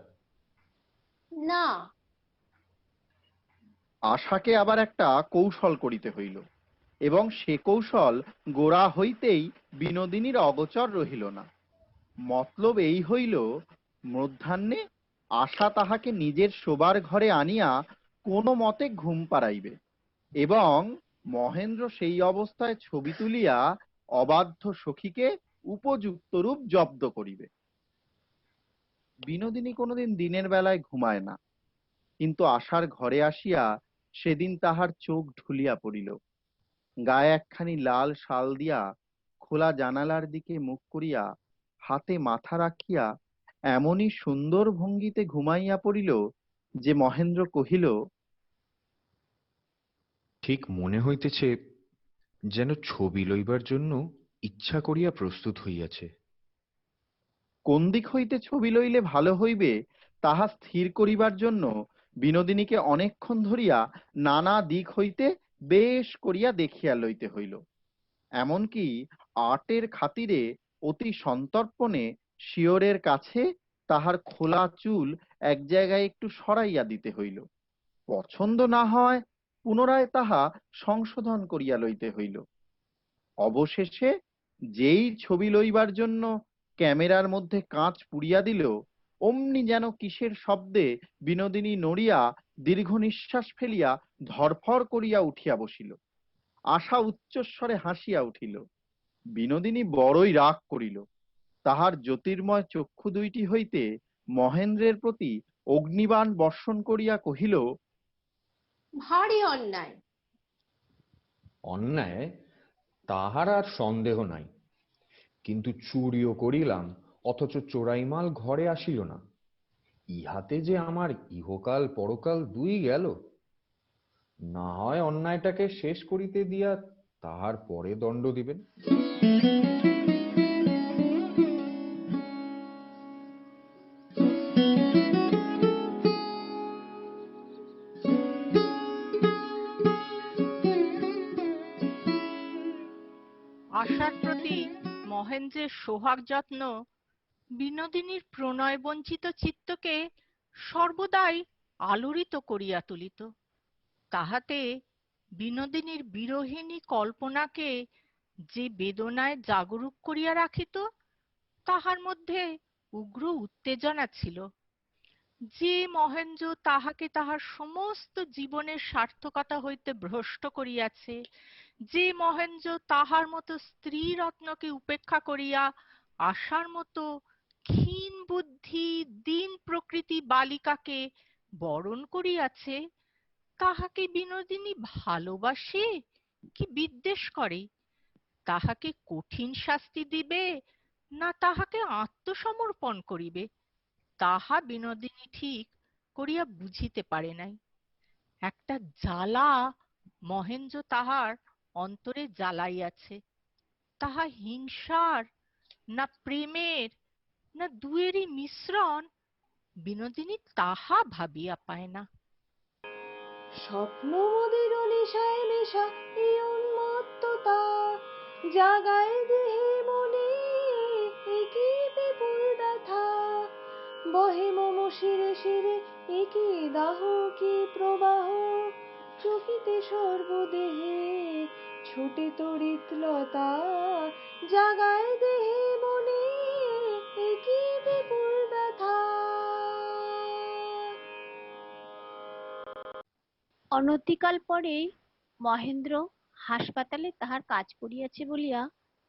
S5: না,
S4: আশাকে আবার একটা কৌশল করিতে হইল, এবং সে কৌশল গোড়া হইতেই বিনোদিনীর অগোচর রহিল না। মতলব এই হইল, মধ্যাহ্নে আশা তাহাকে নিজের শোবার ঘরে আনিয়া কোনো মতে ঘুম পাড়াইবে, এবং মহেন্দ্র সেই অবস্থায় ছবি তুলিয়া অবাধ্য সখীকে উপযুক্ত রূপ জব্দ করিবে। বিনোদিনী কোনোদিন দিনের বেলায় ঘুমায় না, কিন্তু আশার ঘরে আসিয়া সেদিন তাহার চোখ ঢুলিয়া পড়িল। গায়ে একখানি লাল শাল দিয়া খোলা জানালার দিকে মুখ করিয়া হাতে মাথা রাখিয়া এমনই সুন্দর ভঙ্গিতে ঘুমাইয়া পড়িল যে মহেন্দ্র কহিল,
S3: ঠিক মনে হইতেছে যেন ছবি লইবার জন্য ইচ্ছা করিয়া প্রস্তুত হইয়াছে।
S4: কোন দিক হইতে ছবি লইলে ভালো হইবে তাহা স্থির করিবার জন্য বিনোদিনীকে অনেকক্ষণ ধরিয়া নানা দিক হইতে বেশ করিয়া দেখিয়া লইতে হইল। এমনকি আর্টের খাতিরে অতি সন্তর্পণে শিয়রের কাছে তাহার খোলা চুল এক জায়গায় একটু সরাইয়া দিতে হইল। পছন্দ না হয় পুনরায় তাহা সংশোধন করিয়া লইতে হইল। অবশেষে যেই ছবি লইবার জন্য ক্যামেরার মধ্যে কাঁচ পুড়িয়া দিল, অমনি যেন কিসের শব্দে বিনোদিনী নড়িয়া দীর্ঘ নিঃশ্বাস ফেলিয়া ধরফর করিয়া উঠিয়া বসিল। আশা উচ্চস্বরে হাসিয়া উঠিল। বিনোদিনী বড়ই রাগ করিল। তাহার জ্যোতির্ময় চক্ষু দুইটি হইতে মহেন্দ্রের প্রতি অগ্নিবাণ বর্ষণ করিয়া কহিল,
S5: ভারী অন্যায়।
S3: অন্যায় তাহার আর সন্দেহ নাই, কিন্তু চুরিও করিলাম, অথচ চোরাইমাল ঘরে আসিল না। ইহাতে যে আমার ইহকাল পরকাল দুই গেল। না হয় অন্যায়টাকে শেষ করিতে দিয়া তাহার পরে দণ্ড দিবেন।
S1: আশার প্রতি মহেন্দ্রের সোহাগ যত্ন বিনোদিনীর প্রণয় বঞ্চিত চিত্তকে সর্বদাই আলোড়িত করিয়া তুলিত। তাহাতে বিনোদিনীর বিরহিণী কল্পনাকে যে বেদনায় জাগরূক করিয়া রাখিত, তাহার মধ্যে উগ্র উত্তেজনা ছিল। যে মহেন্দ্র তাহাকে তাহার সমস্ত জীবনের সার্থকতা হইতে ভ্রষ্ট করিয়াছে, যে মহেন্দ্র তাহার মতো স্ত্রী রত্নকে উপেক্ষা করিয়া আশার মতো ক্ষীণ বুদ্ধি দীন প্রকৃতি বালিকাকে বরণ করিয়াছে, তাহাকে বিনোদিনী ভালোবাসে কি বিদ্বেষ করে? তাহাকে কঠিন শাস্তি দিবে না তাহাকে আত্মসমর্পণ করিবে, তাহা বিনোদিনী ঠিক করিয়া বুঝিতে পারে নাই। একটা জ্বালা মহেন্দ্র তাহার অন্তরে জ্বালাইয়াছে, তাহা হিংসার না প্রেমের না দুয়েরই মিশ্রণ, বিনোদিনী তাহা ভাবিয়া পায় না।
S9: স্বপ্ন মোদের নিশায় মেশা এই উন্মত্ততা জাগায় দেহে মনে একই বিপুল ব্যথা, বহে মম শিরে শিরে একই দাহ কি প্রবাহ, চকিতে সর্বদেহে ছুটে তড়িৎলতা, জাগায় দেহে মনে একই বিপুল ব্যথা।
S7: অনতিকাল পরেই মহেন্দ্র হাসপাতালে তাহার কাজ পড়িয়াছে বলিয়া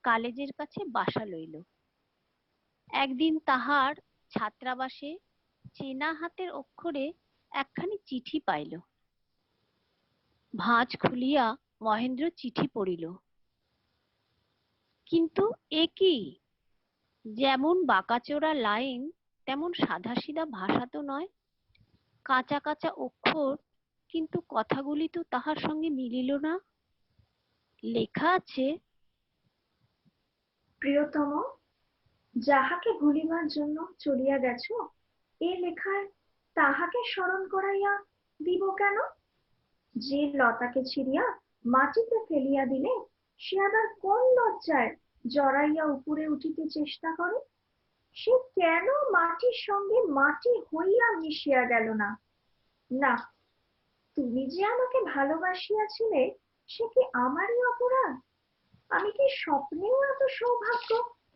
S7: কালেজের কাছে বাসা লইল। একদিন তাহার ছাত্রাবাসে চেনা হাতের অক্ষরে একখানি চিঠি পাইল। ভাঁজ খুলিয়া মহেন্দ্র চিঠি পড়িল, কিন্তু এ কি? যেমন বাঁকাচোরা লাইন তেমন সাধাসিধা ভাষা তো নয়, কাঁচা কাঁচা অক্ষর, কিন্তু কথাগুলি তো তাহার সঙ্গে মিলিল না। লেখা আছে,
S6: প্রিয়তম, যাহাকে ভুলিবার জন্য চলিয়া গেছ, এ লেখায় তাহাকে স্মরণ করাইয়া দিব কেন? যে লতাকে ছিঁড়িয়া মাটিতে ফেলিয়া দিলে সে আবার কোন লজ্জায় জড়াইয়া উপরে উঠিতে চেষ্টা করে? সে কেন মাটির সঙ্গে মাটি হইয়া মিশিয়া গেল না? না, তুমি যে আমাকে ভালোবাসিয়াছিলে সে কি আমারই অপরাধ? আমি কি স্বপ্নেও এত সৌভাগ্য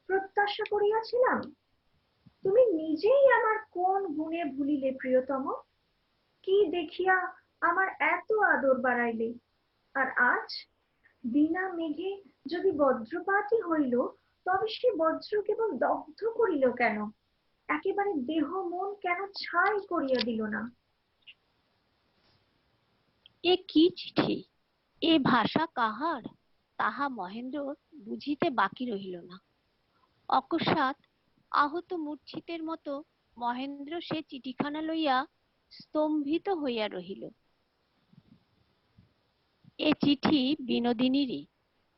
S6: প্রত্যাশা করিয়াছিলাম? তুমি নিজেই আমার কোন গুণে ভুলিলে প্রিয়তম? কি দেখিয়া আমার এত আদর বাড়াইলে? আর আজ বিনা মেঘে যদি বজ্রপাতই হইল, তবে সে বজ্র কেবল দগ্ধ করিল কেন? একেবারে দেহ মন কেন ছাই করিয়া দিল না?
S7: এ কি চিঠি? এ ভাষা কাহার? তাহা মহেন্দ্র বুঝিতে বাকি রহিল না। অকস্মাৎ আহত মূর্ছিতের মতো মহেন্দ্র সে চিঠিখানা লইয়া স্তম্ভিত হইয়া রহিল। এ চিঠি বিনোদিনীরই।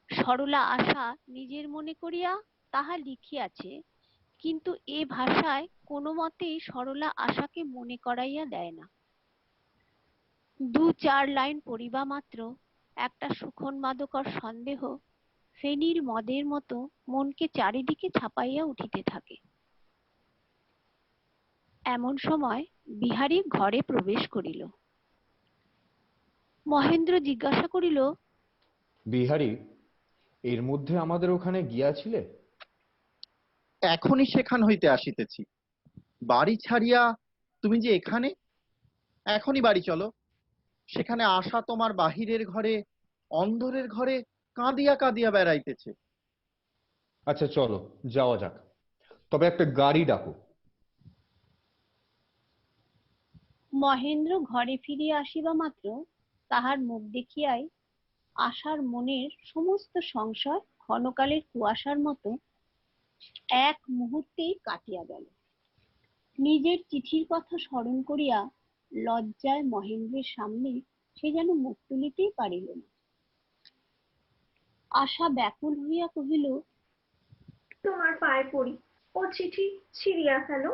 S7: সরলা আশা নিজের মনে করিয়া তাহা লিখিয়াছে, কিন্তু এ ভাষায় কোনো মতেই সরলা আশাকে মনে করাইয়া দেয় না। দু চার লাইন পড়িবা মাত্র একটা সুখোন্মাদকর সন্দেহ ফেনীর মদের মতো মনকে চারিদিকে ছাপাইয়া উঠিতে থাকে। এমন সময় বিহারী ঘরে প্রবেশ করিল। মহেন্দ্র জিজ্ঞাসা করিল,
S3: বিহারী, এর মধ্যে আমাদের ওখানে গিয়াছিলে?
S4: এখনই সেখান হইতে আসিতেছি। বাড়ি ছাড়িয়া তুমি যে এখানে? এখনই বাড়ি চলো। সেখানে আশা তোমার বাহিরের ঘরে অন্ধরের ঘরে কাঁদিয়া কাঁদিয়া বেড়াইতেছে।
S3: আচ্ছা চলো, যাওয়া যাক। তবে একটা গাড়ি ডাকো।
S7: মহেন্দ্র ঘরে ফিরিয়া আসিবা মাত্র তাহার মুখ দেখিয়াই আশার মনের সমস্ত সংশয় ক্ষণকালের কুয়াশার মতো এক মুহূর্তেই কাটিয়া গেল। নিজের চিঠির কথা স্মরণ করিয়া লজ্জায় মহেন্দ্রের সামনে সে যেন মুখ তুলিতেই পারিল না। আশা ব্যাকুল হইয়া কহিল,
S6: তোমার পায়ে পড়ি, ও চিঠি ছিঁড়িয়া ফেলো।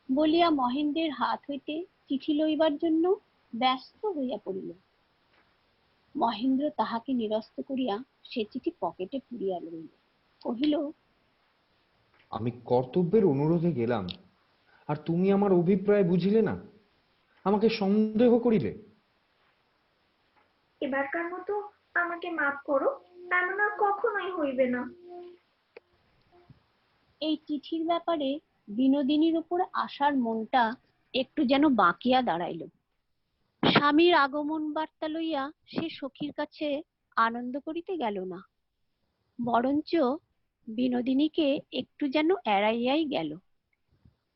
S7: বলিয়া মহেন্দ্রের হাত হইতে চিঠি লইবার জন্য ব্যস্ত হইয়া পড়িল। মহেন্দ্র তাহাকে নিরস্ত করিয়া সে চিঠি পকেটে পুরিয়া লইল। কহিল,
S3: আমি কর্তব্যের অনুরোধে গেলাম, আর তুমি আমার অভিপ্রায় বুঝিলে না, আমাকে সন্দেহ করিলে।
S6: এবারকার মতো আমাকে মাফ করো, এমন আর কখনোই হইবে না।
S7: এই চিঠির ব্যাপারে বিনোদিনীর উপর আশার মনটা একটু যেন বাঁকিয়া দাঁড়াইল। স্বামীর আগমন বার্তা লইয়া সে সখীর কাছে আনন্দ করিতে গেল না, বরঞ্চ বিনোদিনীকে একটু যেন এড়াইয়াই গেল।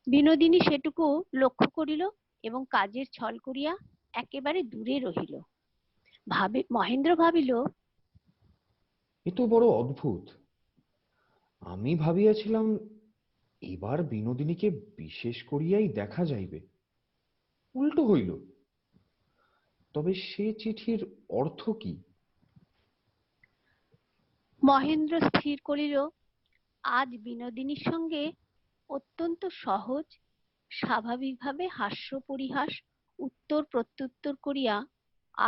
S7: বিনোদিনী সেটুকু লক্ষ্য করিল এবং কাজের ছল করিয়া একেবারে দূরে রহিল। মহেন্দ্র ভাবিল,
S3: এ তো বড় অদ্ভুত। আমি ভাবিয়াছিলাম এবার বিনোদিনীকে বিশেষ করিয়াই দেখা যাইবে, উল্টো হইল। তবে সে চিঠির অর্থ কি?
S7: মহেন্দ্র স্থির করিল আজ বিনোদিনীর সঙ্গে অত্যন্ত সহজ স্বাভাবিকভাবে হাস্য পরিহাস উত্তর প্রত্যুত্তর করিয়া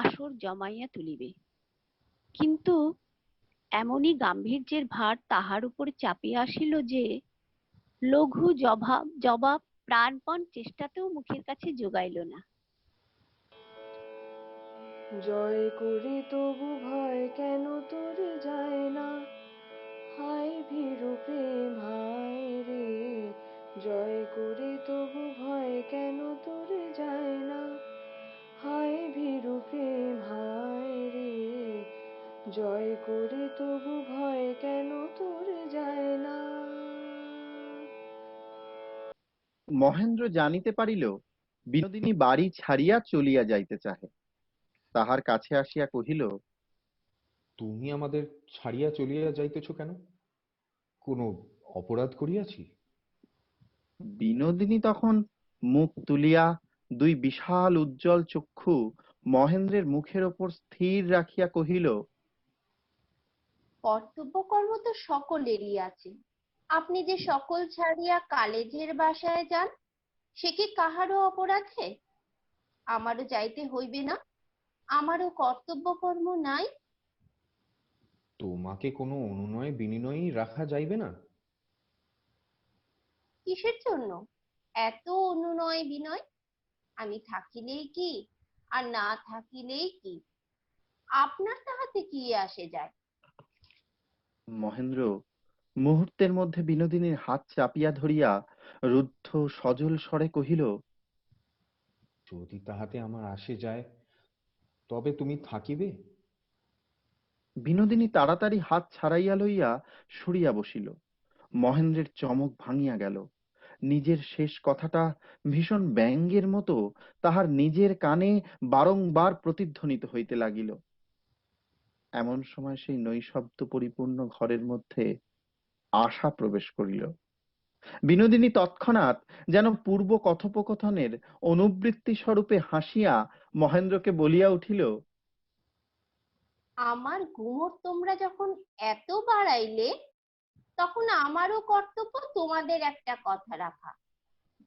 S7: আসর জমাইয়া তুলিবে। কিন্তু এমনই গাম্ভীর্যের ভার তাহার উপর চাপিয়া আসিল যে লঘু জবাব প্রাণপণ চেষ্টাতেও মুখের কাছে জোগাইল না।
S9: জয় করে তবু ভয় কেন তোর যায় না, হায় ভীরু প্রেম হায় রে। জয় করে তবু ভয় কেন তোর যায় না, হায় ভীরু প্রেম হায় রে। জয় করে তবু ভয় কেন তোর যায় না।
S4: মহেন্দ্র জানিতে পারিল বিনোদিনী বাড়ি ছাড়িয়া চলিয়া যাইতে চাহে। তাহার কাছে আসিয়া কহিল,
S3: তুমি আমাদের ছাড়িয়া চলিয়া যাইতেছ কেন? কোনো অপরাধ করিয়াছি?
S4: বিনোদিনী তখন মুখ তুলিয়া দুই বিশাল উজ্জ্বল চক্ষু মহেন্দ্রের মুখের ওপর স্থির রাখিয়া কহিল,
S5: কর্তব্য কর্ম তো সকলেরই আছে। আপনি যে সকল ছাড়িয়া কালেজের বাসায় যান, সে কি কাহারও অপরাধে? আমারও যাইতে হইবে না? আমারও কর্তব্য কর্ম নাই?
S3: তোমাকে কোনো অনুনয় বিনিময়ই রাখা যাইবে না?
S5: কিসের জন্য এত অনুনয় বিনয়? আমি থাকিলেই কি আর না থাকিলেই কি, আপনার তাহাতে কি আসে যায়?
S4: মহেন্দ্র মুহূর্তের মধ্যে বিনোদিনীর হাত চাপিয়া ধরিয়া রুদ্ধ সজল স্বরে কহিল,
S3: যদি তাহাতে আমার আসে যায় তবে তুমি থাকিবে?
S4: বিনোদিনী তাড়াতাড়ি হাত ছাড়াইয়া লইয়া সরিয়া বসিল। মহেন্দ্রের চমক ভাঙিয়া গেল। নিজের শেষ কথাটা ভীষণ ব্যঙ্গের মতো তাহার নিজের কানে বারংবার প্রতিধ্বনিত হইতে লাগিল। এমন সময় সেই নৈশব্দ পরিপূর্ণ ঘরের মধ্যে আশা প্রবেশ করিল। বিনোদিনী তৎক্ষণাৎ যেন পূর্ব কথোপকথনের অনুবৃত্তি স্বরূপে হাসিয়া মহেন্দ্রকে বলিয়া উঠিল,
S5: আমার গুমর তোমরা যখন এত বাড়াইলে, তখন আমারও কর্তব্য তোমাদের একটা কথা রাখা।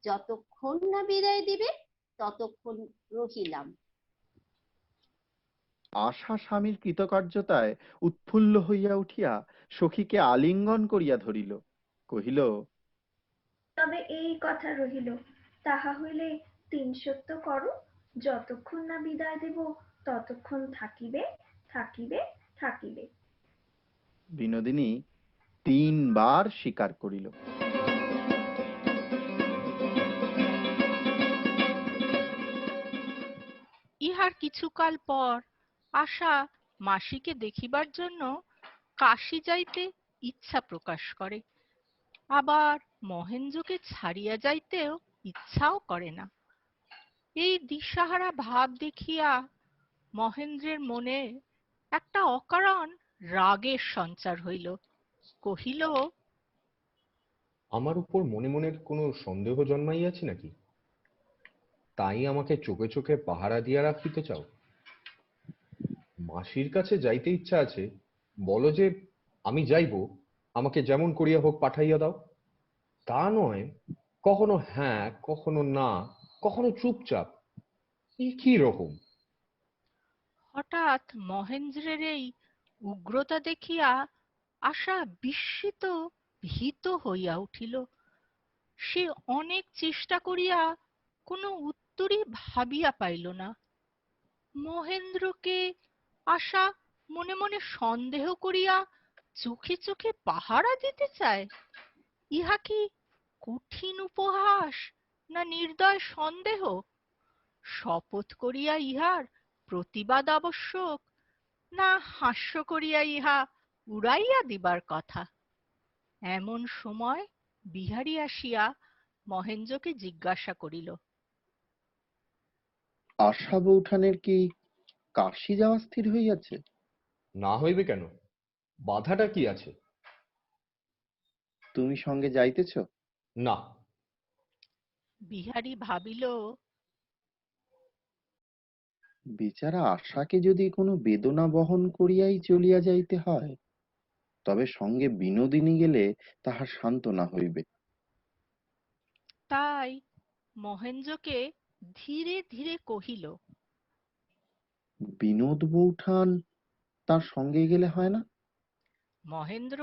S5: যতক্ষণ না বিদায় দিবে ততক্ষণ রহিলাম।
S4: আশা স্বামীর কৃতকার্যতায় উৎফুল্ল হইয়া উঠিয়া সখীকে আলিঙ্গন করিয়া ধরিল, কহিল,
S6: তবে এই কথা রহিল, তাহা হইলে ৩ সত্য করো, যতক্ষণ না বিদায় দেব ততক্ষণ থাকিবে থাকিবে থাকিবে।
S4: বিনোদিনী ৩ বার স্বীকার করিল।
S1: ইহার কিছুকাল পর আশা মাসিকে দেখিবার জন্য কাশী যাইতে ইচ্ছা প্রকাশ করে, আবার মহেন্দ্রকে ছাড়িয়া যাইতেও ইচ্ছাও করে না। এই দিশাহারা ভাব দেখিয়া মহেন্দ্রের মনে একটা অকারণ রাগের সঞ্চার হইল। কহিল,
S3: আমার উপর মনে মনের কোনো সন্দেহ জন্মাইয়াছে নাকি? তাই আমাকে চোখে চোখে পাহারা দিয়া রাখিতে চাও? মাসির কাছে যাইতে ইচ্ছা আছে, বলো যে আমি যাইব, আমাকে যেমন করিয়া হোক পাঠাইয়া দাও। তা নয় কখনো হ্যাঁ কখনো না, কখনো চুপচাপ। এ কি রকম?
S1: হঠাৎ মহেন্দ্রের এই উগ্রতা দেখিয়া আশা বিস্মিত ভীত হইয়া উঠিল। সে অনেক চেষ্টা করিয়া কোনো উত্তরই ভাবিয়া পাইল না। মহেন্দ্রকে আশা মনে মনে সন্দেহ করিয়া চোখে চোখে পাহারা দিতে চায়। ইহা কি কঠিন উপহাস না নির্দয় সন্দেহ? শপথ করিয়া ইহার প্রতিবাদ আবশ্যক, না হাস্য করিয়া ইহা উড়াইয়া দিবার কথা? এমন সময় বিহারী আসিয়া মহেন্দ্রকে জিজ্ঞাসা করিল,
S4: আশা বৌঠানের কি কাশী যাওয়া স্থির হইয়াছে?
S3: না হইবে কেন? বাধাটা কি আছে?
S4: তুমি সঙ্গে যাইতেছ?
S3: না।
S1: বিহারী ভাবিল,
S4: বেচারা আশাকে যদি কোনো বেদনা বহন করিয়াই চলিয়া যাইতে হয়, তবে সঙ্গে বিনোদিনী গেলে তাহার সান্ত্বনা হইবে।
S1: তাই মহেন্দ্রকে ধীরে ধীরে কহিল,
S4: বিনোদ বৌঠান তার সঙ্গে গেলে হয় না?
S1: মহেন্দ্র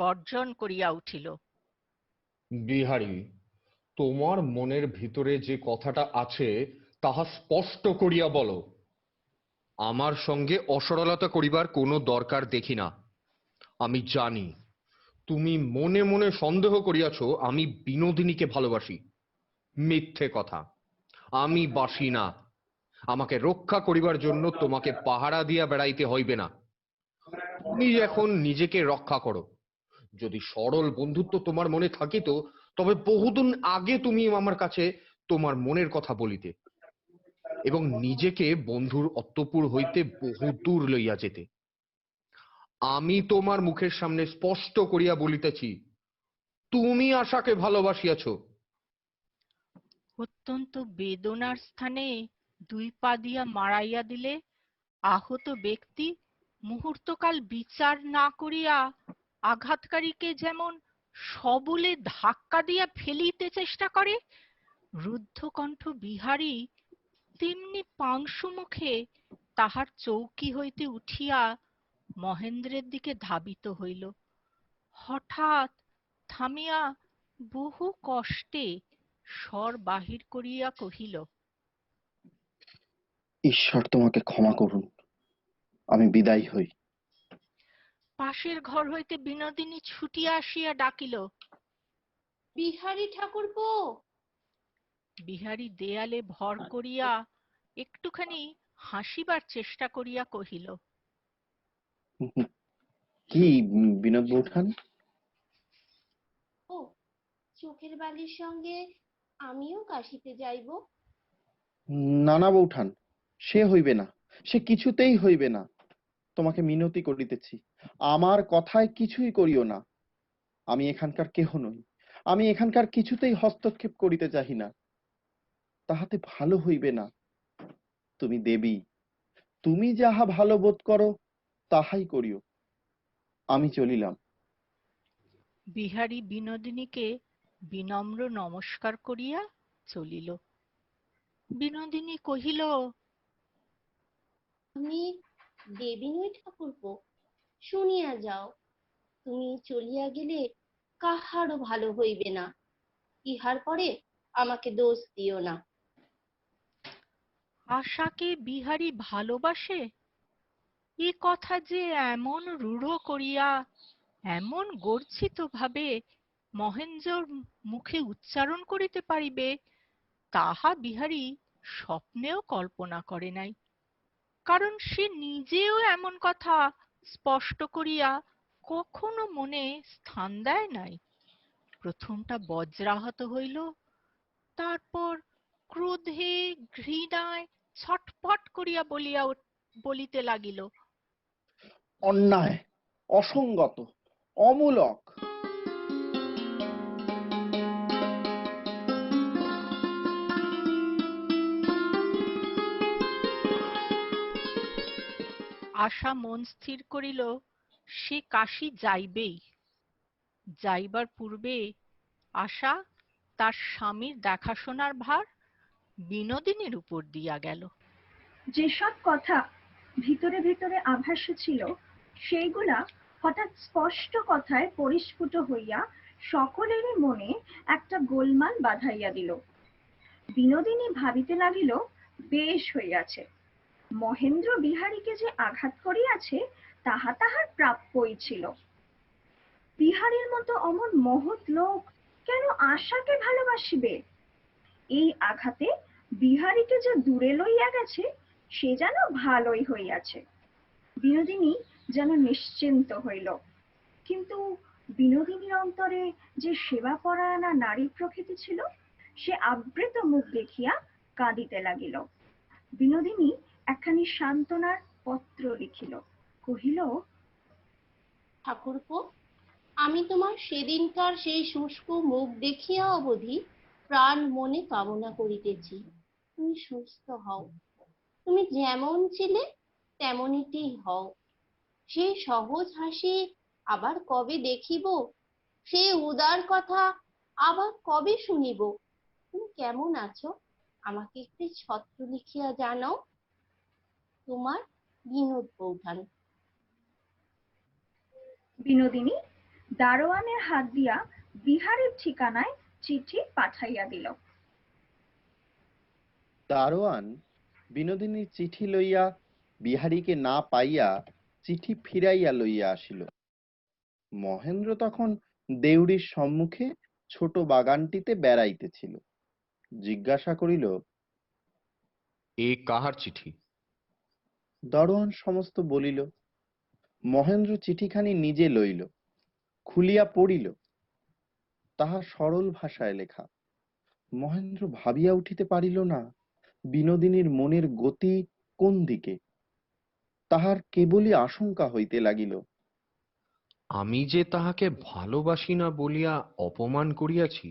S1: গর্জন করিয়া উঠিল,
S3: বিহারী, তোমার মনের ভিতরে যে কথাটা আছে তাহা স্পষ্ট করিয়া বলো। আমার সঙ্গে অসরলতা করিবার কোনো দরকার দেখি না। আমি জানি তুমি মনে মনে সন্দেহ করিয়াছ আমি বিনোদিনীকে ভালোবাসি। মিথ্যে কথা, আমি বাসি না। আমাকে রক্ষা করিবার জন্য তোমাকে পাহারা দিয়া বেড়াইতে হইবে না। তুমি এখন নিজেকে রক্ষা করো। যদি সরল বন্ধুত্ব তোমার মনে থাকিত, তবে বহুদিন আগে তুমি আমার কাছে তোমার মনের কথা বলিতে এবং নিজেকে বন্ধুর অন্তঃপুর হইতে বহু দূর লইয়া যেতে। আমি তোমার মুখের সামনে স্পষ্ট করিয়া বলিতেছি, তুমি আশাকে ভালোবাসিয়াছ।
S1: অত্যন্ত বেদনার স্থানে 2 পা দিয়া মারাইয়া দিলে আহত ব্যক্তি মুহূর্তকাল বিচার না করিয়া আঘাতকারীকে যেমন সবলে ধাক্কা দিয়া ফেলিতে চেষ্টা করে, রুদ্ধকণ্ঠ বিহারী তেমনি পাংশু মুখে তাহার চৌকি হইতে উঠিয়া মহেন্দ্রের দিকে ধাবিত হইল। হঠাৎ থামিয়া বহু কষ্টে স্বর বাহির করিয়া কহিল,
S4: ঈশ্বর তোমাকে ক্ষমা করুন, আমি বিদায় হই।
S1: পাশের ঘর হইতে বিনোদিনী ছুটিয়া আসিয়া ডাকিল,
S5: বিহারী ঠাকুরপো।
S1: বিহারী দেয়ালে ভর করিয়া একটুখানি হাসিবার চেষ্টা করিয়া কহিল,
S4: কি বিনোদ বৌঠান?
S5: ও, চোখের বালির সঙ্গে আমিও কাশিতে যাইব।
S4: না না বৌঠান, সে হইবে না, সে কিছুতেই হইবে না। তোমাকে মিনতি করিতেছি, আমার কথায় কিছুই করিও না। আমি এখানকার কেহ নই, আমি এখানকার কিছুতেই হস্তক্ষেপ করিতে চাহি না, তাহাতে ভালো হইবে না। তুমি দেবী, তুমি যাহা ভালো বোধ করো তাহাই করিও, আমি চলিলাম।
S1: বিহারী বিনোদিনীকে বিনম্র নমস্কার করিয়া চলিল। বিনোদিনী কহিল,
S5: আমি দেবী নই ঠাকুরপো, শুনিয়া যাও। তুমি চলিয়া গেলে কাহারও ভালো হইবে না। ইহার পরে আমাকে দোষ দিও না।
S1: আশাকে বিহারী ভালোবাসে, এ কথা যে এমন রূঢ় করিয়া এমন গর্জিত ভাবে মহেন্দ্রর মুখে উচ্চারণ করিতে পারিবে, তাহা বিহারী স্বপ্নেও কল্পনা করে নাই। কারণ সে নিজেও এমন কথা স্পষ্ট করিয়া কখনো মনে স্থান দেয় নাই। প্রথমটা বজ্রাহত হইল, তারপর ক্রোধে ঘৃণায় ছটফট করিয়া বলিতে লাগিল,
S4: অন্যায়, অসঙ্গত, অমূলক।
S1: আশা মন স্থির করিল সে কাশী যাইবেই। যাইবার পূর্বে আশা তার স্বামীর দেখাশোনার ভার বিনোদিনীর উপর দিয়া গেল।
S6: যেসব কথা ভিতরে ভিতরে আভাসে ছিল, সেইগুলা হঠাৎ স্পষ্ট কথায় পরিস্ফুট হইয়া সকলেরই মনে একটা গোলমাল বাঁধাইয়া দিল। বিনোদিনী ভাবিতে লাগিল, বেশ হইয়াছে, মহেন্দ্র বিহারীকে যে আঘাত করিয়াছে তাহা তাহার প্রাপ্যই ছিল। বিহারীর মতো অমন মহৎ লোক কেন আশাকে ভালোবাসিবে? এই আঘাতে বিহারীকে যে দূরে লইয়া গেছে সে যেন ভালোই হইয়াছে। বিনোদিনী যেন নিশ্চিন্ত হইল, কিন্তু বিনোদিনীর অন্তরে যে সেবাপরায়ণা নারী প্রকৃতি ছিল, সে আবৃত মুখ দেখিয়া কাঁদিতে লাগিল। বিনোদিনী একখানি সান্ত্বনার পত্র লিখিল, কহিল,
S5: ঠাকুরপো, আমি তোমার সেদিনকার সেই শুষ্ক মুখ দেখিয়া অবধি প্রাণ মনে কামনা করিতেছি তুমি সুস্থ হও। তুমি যেমন ছিলে তেমনিটি হও। সেই সহজ হাসি আবার কবে দেখিব? সেই উদার কথা আবার কবে শুনিব? তুমি কেমন আছো আমাকে একটি ছত্র লিখিয়া জানাও। তোমার বিনোদ বৌঠান।
S6: বিনোদিনী দারোয়ানের হাত দিয়া বিহারীর ঠিকানায় চিঠি পাঠাইয়া দিল।
S4: দারোয়ান বিনোদিনীর চিঠি লইয়া বিহারীকে না পাইয়া চিঠি ফিরাইয়া লইয়া আসিল। মহেন্দ্র তখন দেউড়ির সম্মুখে ছোট বাগানটিতে বেড়াইতেছিল। জিজ্ঞাসা করিল,
S3: এ কাহার চিঠি?
S4: দারোয়ান সমস্ত বলিল। মহেন্দ্র চিঠিখানি নিজে লইল, খুলিয়া পড়িল। তাহা সরল ভাষায় লেখা। মহেন্দ্র ভাবিয়া উঠিতে পারিল না বিনোদিনীর মনের গতি কোন দিকে। তাহার কেবলই আশঙ্কা হইতে লাগিল।
S3: আমি যে তাহাকে ভালোবাসি না বলিয়া অপমান করিয়াছি,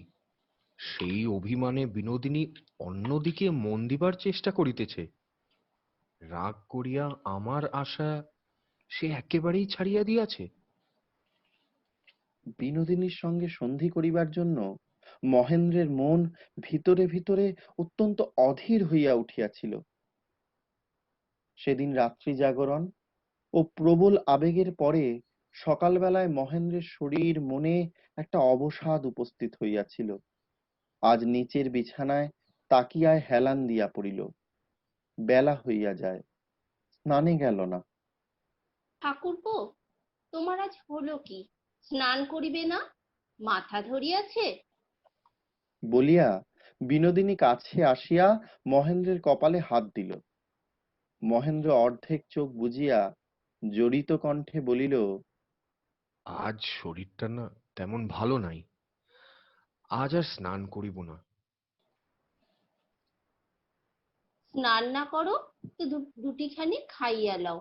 S3: সেই অভিমানে বিনোদিনী অন্যদিকে মন দিবার চেষ্টা করিতেছে। রাগ করিয়া আমার আশা সে একেবারেই ছাড়িয়া দিয়াছে।
S4: বিনোদিনীর সঙ্গে সন্ধি করিবার জন্য মহেন্দ্রের মন ভিতরে ভিতরে অত্যন্ত অধীর হইয়া উঠিয়াছিল। সেদিন রাত্রি জাগরণ ও প্রবল আবেগের পরে সকালবেলায় মহেন্দ্রের শরীর মনে একটা অবসাদ উপস্থিত হইয়াছিল। আজ নিচের বিছানায় তাকিয়ায় হেলান দিয়া পড়িল। বেলা হইয়া যায়, স্নানে গেল না।
S5: ঠাকুরপো, তোমার আজ হলো কি? স্নান করিবে না? মাথা ধরিয়াছে?
S4: বলিয়া বিনোদিনী কাছে আসিয়া মহেন্দ্রের কপালে হাত দিল। মহেন্দ্র অর্ধেক চোখ বুজিয়া জড়িত কণ্ঠে বলিল,
S3: আজ শরীরটা না তেমন ভালো নাই, আজ আর স্নান করিব না।
S5: স্নান না করো তো দুটিখানি খাইয়া লও।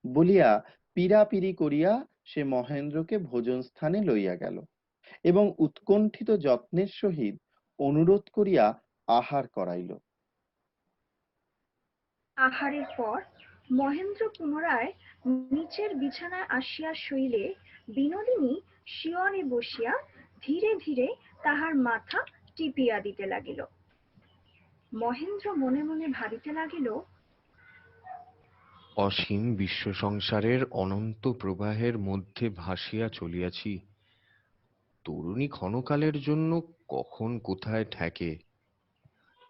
S4: বলিয়া পীড়াপিড়ি করিয়া সে মহেন্দ্রকে ভোজন স্থানে লইয়া গেল এবং উৎকণ্ঠিত যত্নের সহিত অনুরোধ করিয়া আহার করাইল।
S6: আহারের পর মহেন্দ্র পুনরায় নিচের বিছানায় আসিয়া শুইলে বিনোদিনী শিয়রে বসিয়া ধীরে ধীরে তাহার মাথা টিপিয়া দিতে লাগিল। মহেন্দ্র মনে মনে ভাবিতে লাগিল,
S3: অসীম বিশ্ব সংসারের অনন্ত প্রবাহের মধ্যে ভাসিয়া চলিয়াছি। তরুণী ক্ষণকালের জন্য কখন কোথায় ঠেকে,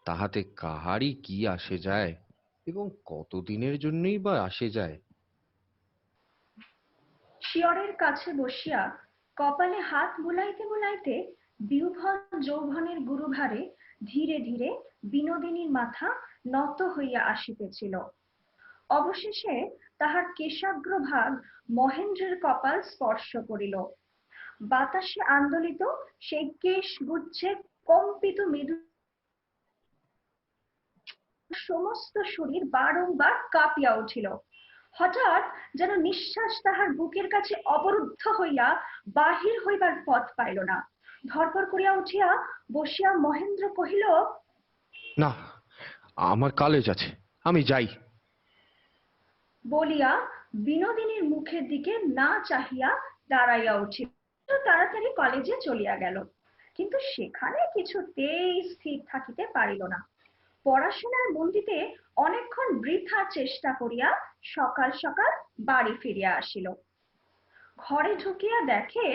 S3: তাহাতে কাহারই কি আসে যায় এবং কতদিনের জন্যই বা আসে যায়।
S6: শিয়রের কাছে বসিয়া কপালে হাত বুলাইতে বুলাইতে বিউভন যৌবনের গুরুভারে ধীরে ধীরে বিনোদিনীর মাথা নত হইয়া আসিতেছিল। অবশেষে তাহার কেশাগ্রভাগ মহেন্দ্রের কপাল স্পর্শ করিল। বাতাসে আন্দোলিত সেই কেশগুচ্ছে কম্পিত মৃদু সমস্ত শরীর বারংবার কাঁপিয়া উঠিল। হঠাৎ যেন নিঃশ্বাস তাহার বুকের কাছে অবরুদ্ধ হইয়া বাহির হইবার পথ পাইল না। ধরপর করিয়া উঠিয়া বসিয়া মহেন্দ্র কহিল,
S3: না, আমার কালেজ আছে, আমি যাই।
S6: বলিয়া বিনোদিনীর মুখের দিকে না চাহিয়া দাঁড়াইয়া উঠিল। তাড়াতাড়ি কলেজে চলিয়া গেল, কিন্তু সেখানে কিছুতেই স্থির থাকিতে পারিল না। পড়াশোনায় মন দিতে অনেকক্ষণ বৃথা চেষ্টা করিয়া সকাল সকাল বাড়ি ফিরিয়া আসিল। ঘরে ঢুকিয়া দেখে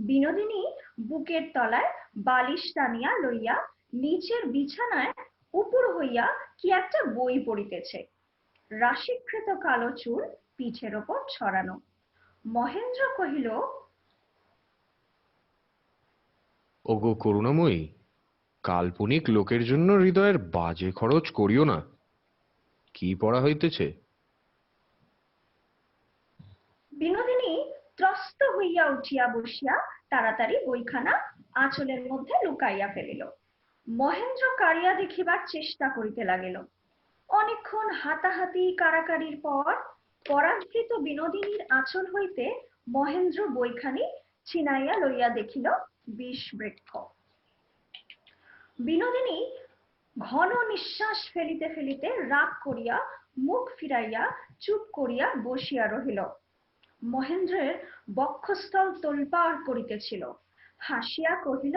S6: বিনোদিনী বুকের তলায় বালিশ টানিয়া লইয়া নিচের বিছানায় উপুড় হইয়া কি একটা বই পড়িতেছে। রাশিকৃত কালো চুল পিঠের ওপর ছড়ানো। মহেন্দ্র কহিল,
S3: ওগো করুণাময়ী, কাল্পনিক লোকের জন্য হৃদয়ের বাজে খরচ করিও না। কি পড়া হইতেছে?
S6: বিনোদিনী ত্রস্ত হইয়া উঠিয়া বসিয়া তাড়াতাড়ি বইখানা আঁচলের মধ্যে লুকাইয়া ফেলিল। মহেন্দ্র কাড়িয়া দেখিবার চেষ্টা করিতে লাগিল। অনেকক্ষণ হাতাহাতি কাড়াকাড়ির পর পরাভূত বিনোদিনীর আঁচল হইতে মহেন্দ্র বইখানি ছিনাইয়া লইয়া দেখিল বিষবৃক্ষ। বিনোদিনী ঘন নিঃশ্বাস ফেলিতে ফেলিতে রাগ করিয়া মুখ ফিরাইয়া চুপ করিয়া বসিয়া রহিল। মহেন্দ্রের বক্ষস্থল তোলপাড় করিতেছিল। হাসিয়া কহিল,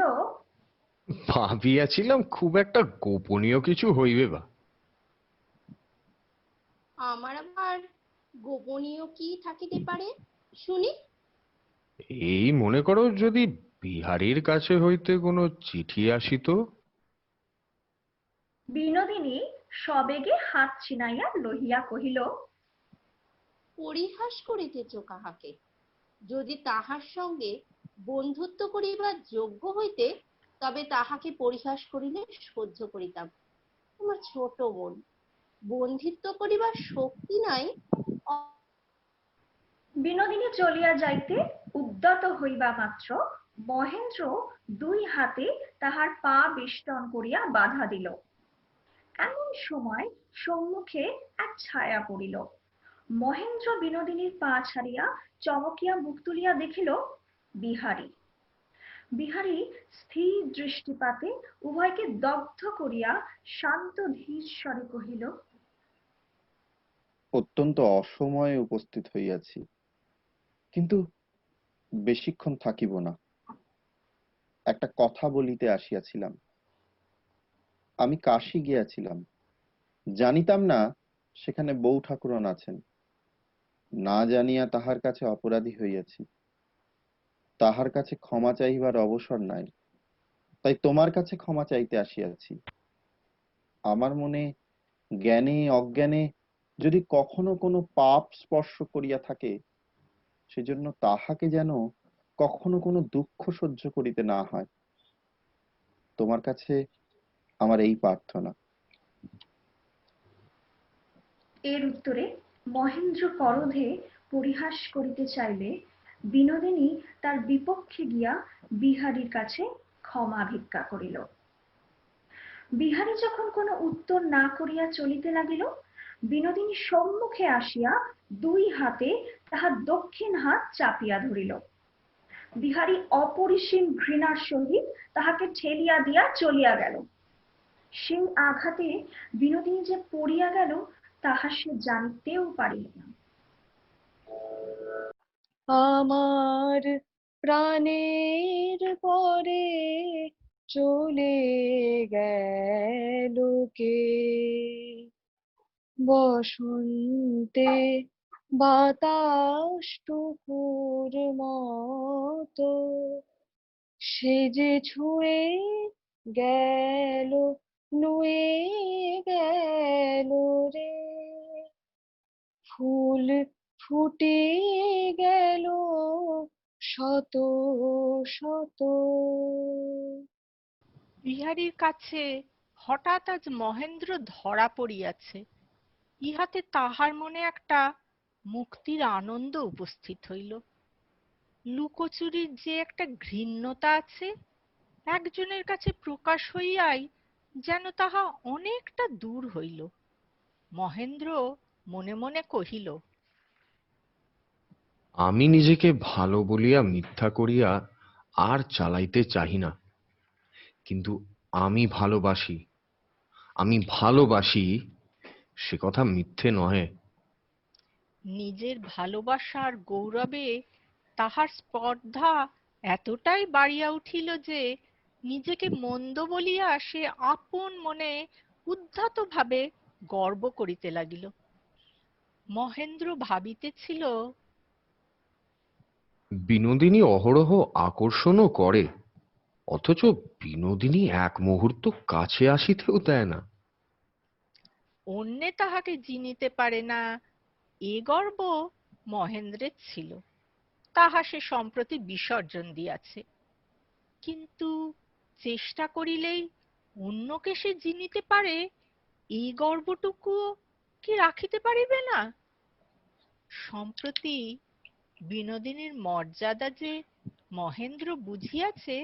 S3: ভাবিয়াছিলাম খুব একটা গোপনীয় কিছু হইবে বা।
S5: আমার আবার গোপনীয় কি থাকিতে পারে শুনি?
S3: এই মনে করো যদি বিহারীর কাছে হইতে কোনো চিঠি আসিত।
S6: বিনোদিনী সবেগে হাত ছিনাইয়া লইয়া কহিল,
S5: পরিহাস করিতেছ কাহাকে? যদি তাহার সঙ্গে বন্ধুত্ব করিবার যোগ্য হইতে তবে তাহাকে পরিহাস করিলে সহ্য করিতাম। তোমার ছোট বোন, বন্ধিত্ব করিবার শক্তি নাই।
S6: বিনোদিনী চলিয়া যাইতে উদ্যত হইবা মাত্র মহেন্দ্র দুই হাতে তাহার পা বেষ্টন করিয়া বাধা দিল। এমন সময় সম্মুখে এক ছায়া পড়িল। মহেন্দ্র বিনোদিনীর পা ছাড়িয়া চমকিয়া মুখ তুলিয়া দেখিল বিহারী। বিহারী স্থির দৃষ্টিপাতে উভয়কে দগ্ধ করিয়া শান্ত ধীর স্বরে কহিল,
S4: অত্যন্ত অসময়ে উপস্থিত হইয়াছি, কিন্তু বেশিক্ষণ থাকিব না। একটা কথা বলিতে আসিয়াছিলাম। আমি কাশী গিয়াছিলাম, জানিতাম না সেখানে বউ ঠাকুরন আছেন। না জানিয়া তাহার কাছে অপরাধী হইয়াছি। তাহার কাছে ক্ষমা চাইবার অবসর নাই, তাই তোমার কাছে ক্ষমা চাইতে আসিয়াছি। আমার মনে জ্ঞানে অজ্ঞানে যদি কখনো কোনো পাপ স্পর্শ করিয়া থাকে, সেজন্য তাহাকে যেন কখনো কোনো দুঃখ সহ্য করিতে না হয়। তোমার কাছে আমার এই প্রার্থনা।
S6: এর উত্তরে মহেন্দ্র করধে পরিহাস করিতে চাইলে বিনোদিনী তার বিপক্ষে গিয়া বিহারীর কাছে ক্ষমা ভিক্ষা করিল। বিহারী যখন কোনো উত্তর না করিয়া চলিতে লাগিল, বিনোদিনী সম্মুখে আসিয়া দুই হাতে তাহার দক্ষিণ হাত চাপিয়া ধরিল। বিহারী অপরিসীম ঘৃণার সহিত তাহাকে ঠেলিয়া দিয়া চলিয়া গেল। সেই আঘাতে বিনোদিনী যে পড়িয়া গেল তাহা সে জানিতেও পারিল না।
S9: আমার প্রাণের পরে চলে গেল কে, বসন্তে বাতাসটুকুর মতো সে যে ছুঁয়ে গেল, নুয়ে গেল রে। ফুল ফুটে গেল শত শত।
S1: বিহারীর কাছে হঠাৎ আজ মহেন্দ্র ধরা পড়িয়াছে, ইহাতে তাহার মনে একটা মুক্তির আনন্দ উপস্থিত হইল। লুকোচুরির যে একটা ঘৃণ্যতা আছে, একজনের কাছে প্রকাশ হইয়াই যেন তাহা অনেকটা দূর হইল। মহেন্দ্র মনে মনে কহিল,
S3: আমি নিজেকে ভালো বলিয়া মিথ্যা করিয়া আর চালাইতে চাহি না, কিন্তু আমি ভালোবাসি, আমি ভালোবাসি, সে কথা মিথ্যে নহে।
S1: নিজের ভালোবাসার গৌরবে তাহার স্পর্ধা এতটাই বাড়িয়া উঠিল যে নিজেকে মন্দ বলিয়া সে আপন মনে উদ্ধত ভাবে গর্ব করিতে লাগিল। মহেন্দ্র ভাবিতেছিল,
S3: বিনোদিনী অহরহ আকর্ষণও করে, অথচ বিনোদিনী এক মুহূর্ত কাছে আসিতেও দেয় না।
S1: অন্যে তাহাকে চিনিতে পারে না, এ গর্ব মহেন্দ্রের ছিল, তাহা সে সম্প্রতি বিসর্জন দিয়াছে। কিন্তু চেষ্টা করিলেই অন্যকে সে চিনিতে পারে, এই গর্বটুকুও কি রাখিতে পারিবে না? সম্প্রতি বিনোদিনীর মর্যাদা যে মহেন্দ্র বুঝিয়াছে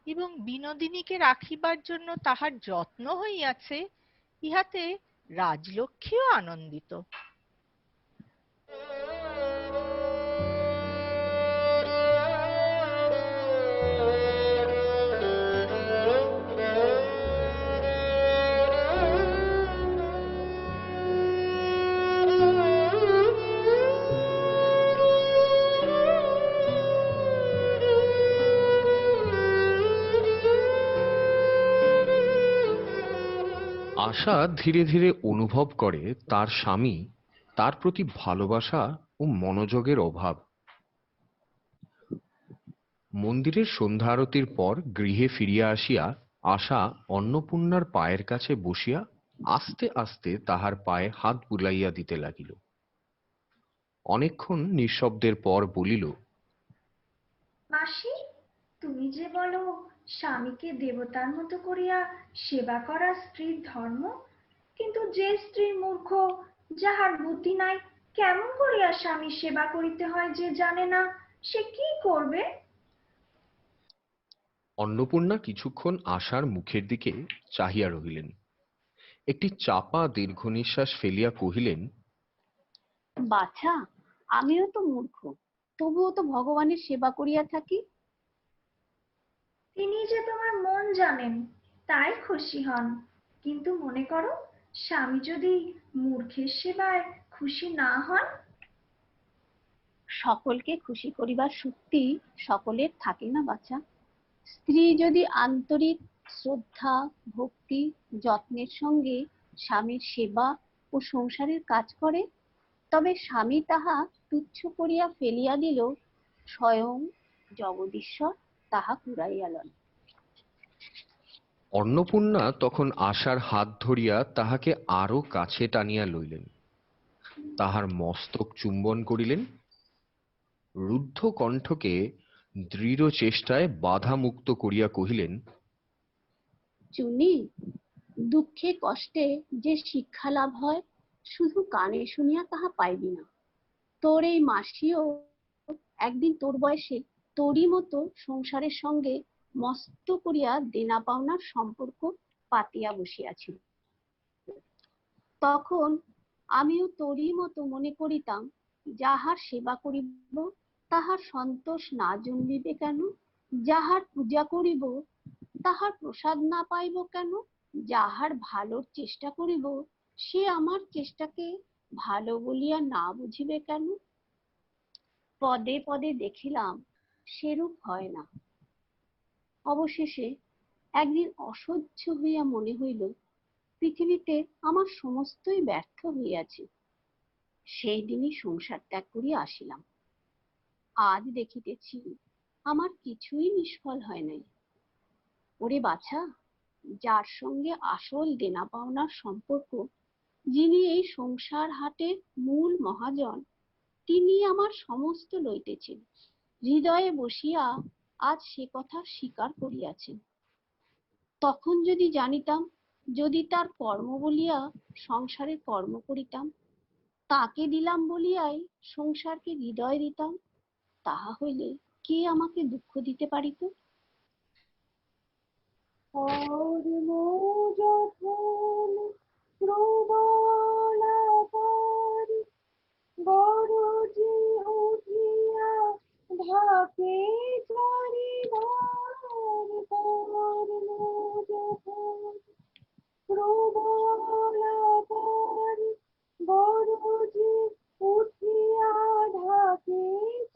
S1: এবং বিনোদিনীকে রাখিবার জন্য তাহার যত্ন হইয়াছে, ইহাতে রাজলক্ষ্মীও আনন্দিত।
S3: আশা ধীরে ধীরে অনুভব করে তার স্বামী তার প্রতি ভালোবাসা ও মনোযোগের অভাব। মন্দিরের সন্ধ্যা আরতির পর গৃহে ফিরিয়া আসিয়া আশা অন্নপূর্ণার পায়ের কাছে বসিয়া আস্তে আস্তে তাহার পায়ে হাত বুলাইয়া দিতে লাগিল। অনেকক্ষণ নিঃশব্দের পর বলিল,
S6: মাসি, তুমি যে বলো স্বামীকে দেবতার মতো করিয়া সেবা করা স্ত্রীর ধর্ম, কিন্তু যে স্ত্রী মূর্খ, যাহার বুদ্ধি নাই, কেমন করিয়া স্বামীর সেবা করিতে হয় যে জানে না, সে কি করবে?
S3: অন্নপূর্ণা কিছুক্ষণ আশার মুখের দিকে চাহিয়া রহিলেন। একটি চাপা দীর্ঘ নিঃশ্বাস ফেলিয়া কহিলেন,
S7: বাছা, আমিও তো মূর্খ, তবুও তো ভগবানের সেবা করিয়া থাকি।
S6: তিনি যে তোমার মন জানেন, তাই খুশি হন। কিন্তু মনে করো, স্বামী যদি মূর্খের সেবায় খুশি না হন?
S7: সকলকে খুশি করিবার শক্তি সকলের থাকে না বাছা। স্ত্রী যদি আন্তরিক শ্রদ্ধা, ভক্তি, যত্নের সঙ্গে স্বামীর সেবা ও সংসারের কাজ করে, তবে স্বামী তাহা তুচ্ছ করিয়া ফেলিয়া দিল, স্বয়ং জগদীশ্বর তাহা কুড়াইয়া লন।
S3: অন্নপূর্ণা তখন আশার হাত ধরিয়া তাহাকে আরো কাছে টানিয়া লইলেন, তাহার মস্তক চুম্বন করিলেন, রুদ্ধ কণ্ঠকে দৃঢ় চেষ্টায় বাধা মুক্ত করিয়া কহিলেন,
S7: চুনি, দুঃখে কষ্টে যে শিক্ষা লাভ হয়, শুধু কানে শুনিয়া তাহা পাইবি না। তোর এই মাসিও একদিন তোর বয়সে তোরই মতো সংসারের সঙ্গে মস্ত করিয়া দেনা পাওনার সম্পর্ক পাতিয়া বসিয়াছিল। তখন আমিও তোরই মতো মনে করিতাম, যাহার সেবা করিব তাহার সন্তোষ না জন্মিবে কেন? যাহার পূজা করিব তাহার প্রসাদ না পাইব কেন? যাহার ভালোর চেষ্টা করিব সে আমার চেষ্টাকে ভালো বলিয়া না বুঝিবে কেন? পদে পদে দেখিলাম সেরূপ হয় না। অবশেষে একদিন অসহ্য হইয়া মনে হইল, পৃথিবীতে আমার সমস্তই ব্যর্থ হইয়াছে। সেই দিনই সংসার ত্যাগ করিয়া আসিলাম। আজ দেখিতেছি আমার কিছুই নিষ্ফল হয় নাই। ওরে বাছা, যার সঙ্গে আসল দেনা পাওনার সম্পর্ক, যিনি এই সংসার হাটের মূল মহাজন, তিনি আমার সমস্ত লইতেছেন, হৃদয়ে বসিয়া আজ সে কথা স্বীকার করিয়াছেন। তখন যদি জানিতাম, যদি তার কর্ম বলিয়া সংসারে কর্ম করিতাম, তাকে দিলাম বলিয়াই সংসারকে হৃদয় দিতাম, তাহা হইলে কে আমাকে দুঃখ দিতে পারিত?
S2: কর্ম যখন প্রবলাকারী, গরজে উঠিয়া ঢাকে চারিধার। কর্ম যখন প্রবলাকারী, গরজে উঠিয়া ঢাকে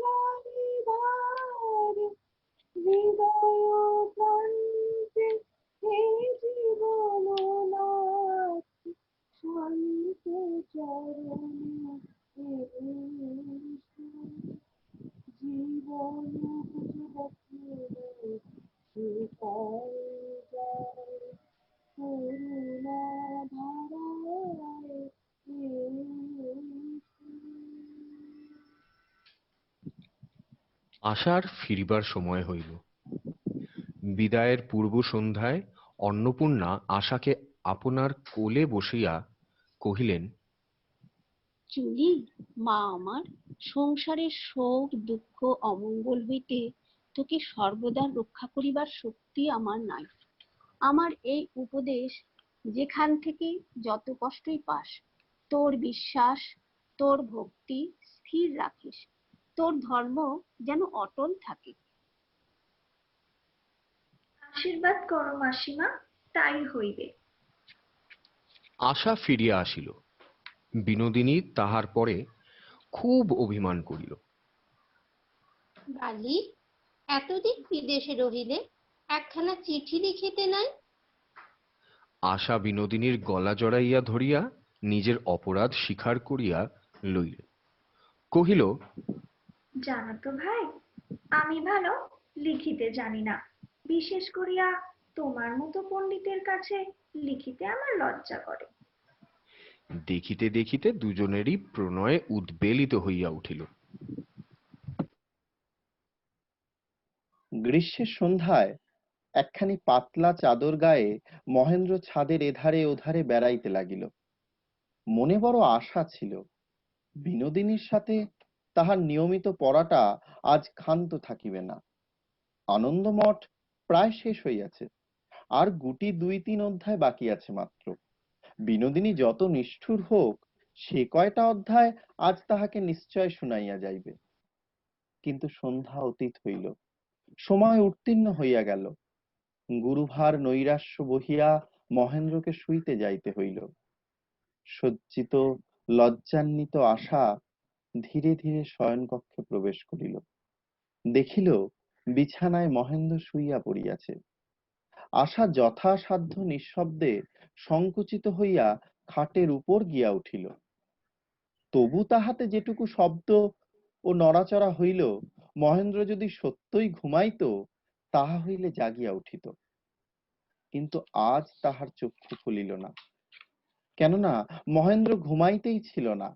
S2: চারিধার। হৃদয় প্রান্তে হে জীবননাথ, শান্ত চরণে এসো। জীবন জগতের শিকায় যায়, করুণা ধারায় এসো।
S3: আশার ফিরিবার সময় হইল। বিদায়ের পূর্ব সন্ধ্যায় অন্নপূর্ণা আশাকে আপনার কোলে বসিয়া কহিলেন,
S7: চুনি, মা আমার, সংসারের শোক দুঃখ অমঙ্গল হইতে তোকে সর্বদা রক্ষা করিবার শক্তি আমার নাই। আমার এই উপদেশ যেখান থেকে যত কষ্টই পাস, তোর বিশ্বাস, তোর ভক্তি স্থির রাখিস, তোর ধর্ম যেন অটল থাকে।
S6: আশীর্বাদ করো মাসিমা, তাই হইবে।
S3: আশা ফিরিয়া আসিল। বিনোদিনী তাহার পরে খুব অভিমান করিল।
S5: বালি, এতদিন বিদেশে রহিলে, একখানা চিঠি লিখিতে নাই?
S3: আশা বিনোদিনীর গলা জড়াইয়া ধরিয়া নিজের অপরাধ স্বীকার করিয়া লইল। কহিল,
S6: জানো তো ভাই, আমি ভালো লিখিতে জানি না, বিশেষ করিয়া তোমার মতো পণ্ডিতের কাছে লিখিতে আমার লজ্জা করে।
S3: দেখিতে দেখিতে দুজনেরই প্রণয়ে উদ্বেলিত হইয়া উঠিল।
S4: গ্রীষ্মের সন্ধ্যায় একখানি পাতলা চাদর গায়ে মহেন্দ্র ছাদের এধারে ওধারে বেড়াইতে লাগিল। মনে বড় আশা ছিল, বিনোদিনীর সাথে তাহার নিয়মিত পড়াটা আজ ক্ষান্ত থাকিবে না। আনন্দমঠ প্রায় শেষ হইয়াছে, আর গুটি ২-৩ অধ্যায় বাকি আছে মাত্র। বিনোদিনী যত নিষ্ঠুর হোক, সে কয়টা অধ্যায় আজ তাহাকে নিশ্চয় শুনাইয়া যাইবে। কিন্তু সন্ধ্যা অতীত হইল, সময় উত্তীর্ণ হইয়া গেল। গুরুভার নৈরাশ্য বহিয়া মহেন্দ্রকে শুইতে যাইতে হইল। সজ্জিত লজ্জান্বিত আশা ধীরে ধীরে শয়নকক্ষে প্রবেশ করিল। দেখিল বিছানায় মহেন্দ্র শুইয়া পড়িয়াছে। আশা যথাসাধ্য নিঃশব্দে সংকুচিত হইয়া খাটের উপর গিয়া উঠিল। তবু তাহাতে যেটুকু শব্দ ও নড়াচড়া হইল, মহেন্দ্র যদি সত্যই ঘুমাইত, তাহা হইলে জাগিয়া উঠিত। কিন্তু আজ তাহার চক্ষু খুলিল না, কেননা মহেন্দ্র ঘুমাইতেই ছিল না।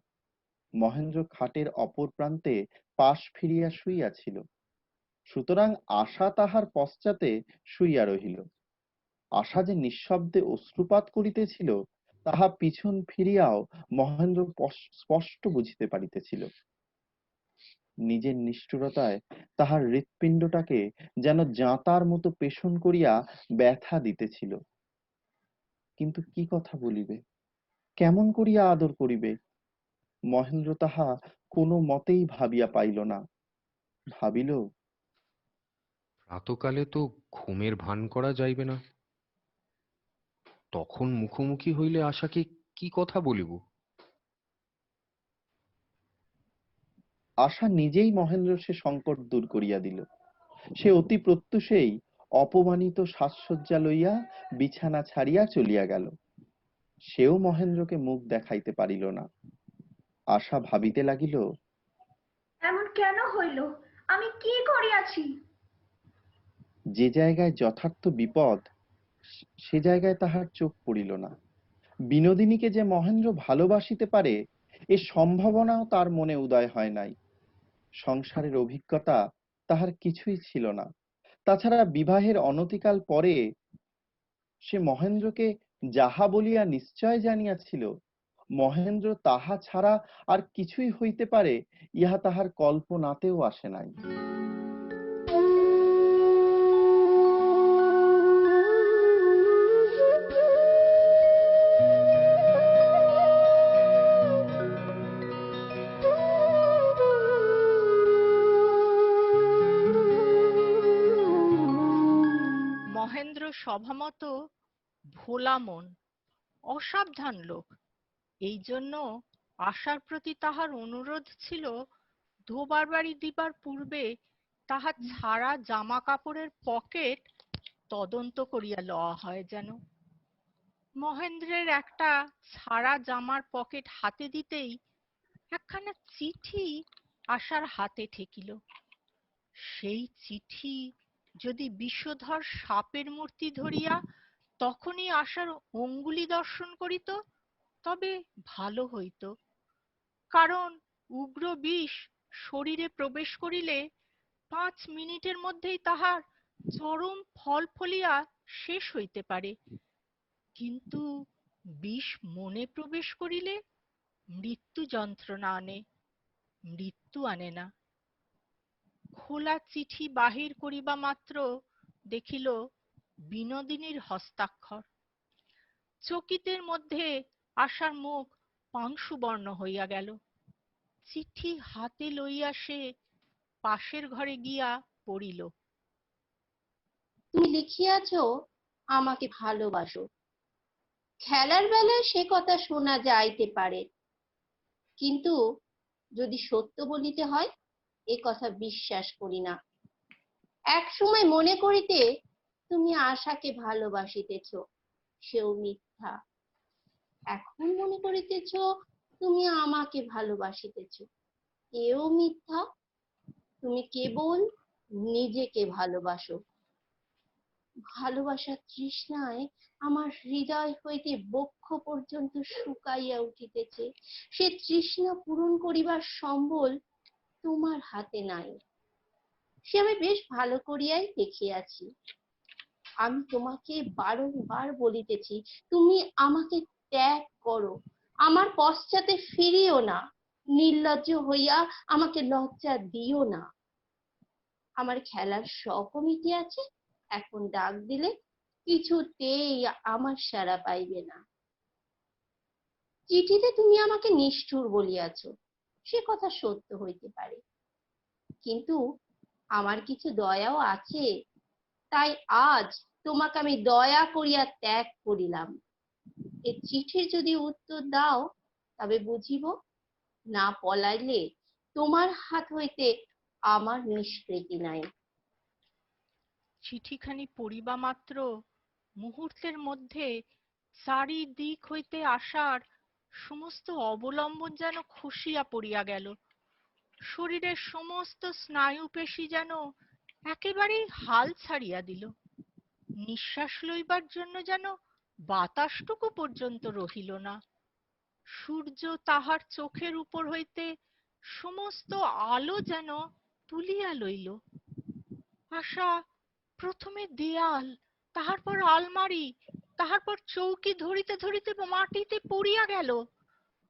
S4: মহেন্দ্র খাটের অপর প্রান্তে পাশ ফিরিয়া শুইয়াছিল, সুতরাং আশা তাহার পশ্চাতে শুইয়া রহিল। আশা যে নিঃশব্দে অশ্রুপাত করিতেছিল, তাহা পিছন ফিরিয়াও মহেন্দ্র স্পষ্ট বুঝিতে পারিতেছিল। নিজের নিষ্ঠুরতায় তাহার হৃৎপিণ্ডটাকে যেন জাঁতার মতো পেষণ করিয়া ব্যথা দিতেছিল। কিন্তু কি কথা বলিবে, কেমন করিয়া আদর করিবে, মহেন্দ্র তাহা কোনো মতেই ভাবিয়া পাইল না। ভাবিল,
S3: প্রাতকালে তো ঘুমের ভান করা যাইবে না, তখন মুখোমুখি হইলে আশাকে কি কথা বলিব।
S4: আশা নিজেই মহেন্দ্র সে সংকট দূর করিয়া দিল। সে অতি প্রত্যুষেই অপমানিত সাজসজ্জা লইয়া বিছানা ছাড়িয়া চলিয়া গেল। সেও মহেন্দ্রকে মুখ দেখাইতে পারিল না। আশা ভাবিতে লাগিল,
S6: এমন কেন হইল? আমি কি করিয়াছি?
S4: যে জায়গায় যথার্থ বিপদ, সে জায়গায় তাহার চোখ পড়িল না। বিনোদিনীকে যে মহেন্দ্র ভালোবাসিতে পারে, এ সম্ভাবনাও তার মনে উদয় হয় নাই। সংসারের অভিজ্ঞতা তাহার কিছুই ছিল না। তাছাড়া বিবাহের অনতিকাল পরে সে মহেন্দ্রকে যাহা বলিয়া নিশ্চয় জানিয়াছিল, মহেন্দ্র তাহা ছাড়া আর কিছুই হইতে পারে, ইহা তাহার কল্পনাতেও আসে নাই।
S1: মহেন্দ্র স্বভাবত ভোলা মন, অসাবধান লোক। এই জন্য আশার প্রতি তাহার অনুরোধ ছিল, ধোবার বাড়ি দিবার পূর্বে তাহার ছাড়া জামা কাপড়ের পকেট তদন্ত করিয়া লওয়া হয় যেন। মহেন্দ্রের একটা ছাড়া জামার পকেট হাতে দিতেই একখানা চিঠি আশার হাতে ঠেকিল। সেই চিঠি যদি বিষধর সাপের মূর্তি ধরিয়া তখনই আশার অঙ্গুলি দর্শন করিত, তবে ভালো হইত। কারণ উগ্র বিষ শরীরে প্রবেশ করিলে ৫ মিনিটের মধ্যেই তাহার চরম ফল ফলিয়া শেষ হইতে পারে। কিন্তু বিষ মনে প্রবেশ করিলে মৃত্যু যন্ত্রণা আনে, মৃত্যু আনে না। খোলা চিঠি বাহির করিবা মাত্র দেখিল বিনোদিনীর হস্তাক্ষর। চকিতের মধ্যে আশার মুখ পাংশুবর্ণ হইয়া গেল। চিঠি হাতে লইয়া সে পাশের ঘরে গিয়া পড়িল।
S5: তুমি লিখিয়াছ আমাকে ভালোবাসো। খেলার বেলায় সে কথা শোনা যাইতে পারে, কিন্তু যদি সত্য বলিতে হয় এ কথা বিশ্বাস করি না। এক সময় মনে করিতে তুমি আশাকে ভালোবাসিতেছ, সেও মিথ্যা। এখন মনে করিতেছ তুমি আমাকে ভালোবাসিতেছ, এও মিথ্যা। তুমি কেবল নিজেকে ভালোবাসো। ভালোবাসার তৃষ্ণায় আমার হৃদয় হইতে বক্ষ পর্যন্ত শুকাইয়া উঠিতেছে। সে তৃষ্ণা পূরণ করিবার সম্বল তোমার হাতে নাই, সে আমি বেশ ভালো করিয়াই দেখিয়াছি। আমি তোমাকে বারংবার বলিতেছি তুমি আমাকে ত্যাগ করো, আমার পশ্চাতে ফিরিও না, নির্লজ্জ হইয়া আমাকে লজ্জা দিও না। আমার খেলার শখও মিটিয়াছে, এখন ডাক দিলে কিছুতেই আমার সাড়া পাইবে না। চিঠিতে তুমি আমাকে নিষ্ঠুর বলিয়াছ, সে কথা সত্য হইতে পারে, কিন্তু আমার কিছু দয়াও আছে, তাই আজ তোমাকে আমি দয়া করিয়া ত্যাগ করিলাম। এ চিঠির যদি উত্তর দাও তবে বুঝিব, না পলাইলে তোমার হাত হইতে আমার নিষ্কৃতি নাই।
S1: চিঠিখানি পড়িবা মাত্র মুহূর্তের মধ্যে চারিদিক হইতে আসার সমস্ত অবলম্বন যেন খসিয়া পড়িয়া গেল। শরীরের সমস্ত স্নায়ুপেশি যেন একেবারেই হাল ছাড়িয়া দিল। নিঃশ্বাস লইবার জন্য যেন বাতাসটুকু পর্যন্ত রহিল না। সূর্য তাহার চোখের উপর হইতে সমস্ত আলো যেন তুলিয়া লইল। আশা প্রথমে দেয়াল, তাহার পর আলমারি, তাহার পর চৌকি ধরিতে ধরিতে মাটিতে পড়িয়া গেল।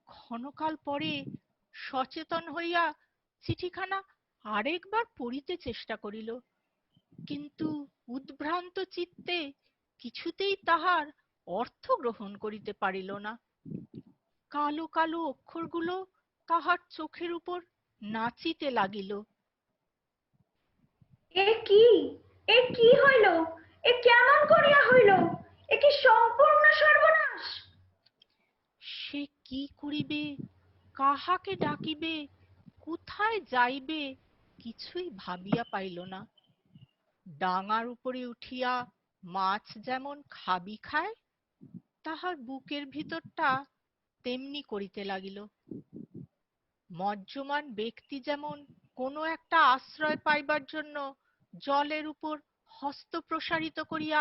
S1: ক্ষণকাল পরে সচেতন হইয়া চিঠিখানা আরেকবার পড়িতে চেষ্টা করিল, কিন্তু উদ্ভ্রান্ত চিত্তে কিছুতেই তাহার অর্থ গ্রহণ করিতে পারিল না। কালো কালো অক্ষরগুলো তাহার চোখের উপর নাচিতে লাগিল।
S6: এ কি, এ কি হইল, এ কেমন করিয়া হইল, এ কি সম্পূর্ণ সর্বনাশ।
S1: সে কি করিবে, কাহাকে ডাকিবে, কোথায় যাইবে, কিছুই ভাবিয়া পাইল না। ডাঙার উপরে উঠিয়া মাছ যেমন খাবি খায়, তাহার বুকের ভিতরটা তেমনি করিতে লাগিল। মজ্জমান ব্যক্তি যেমন কোনো একটা আশ্রয় পাইবার জন্য জলের উপর হস্ত প্রসারিত করিয়া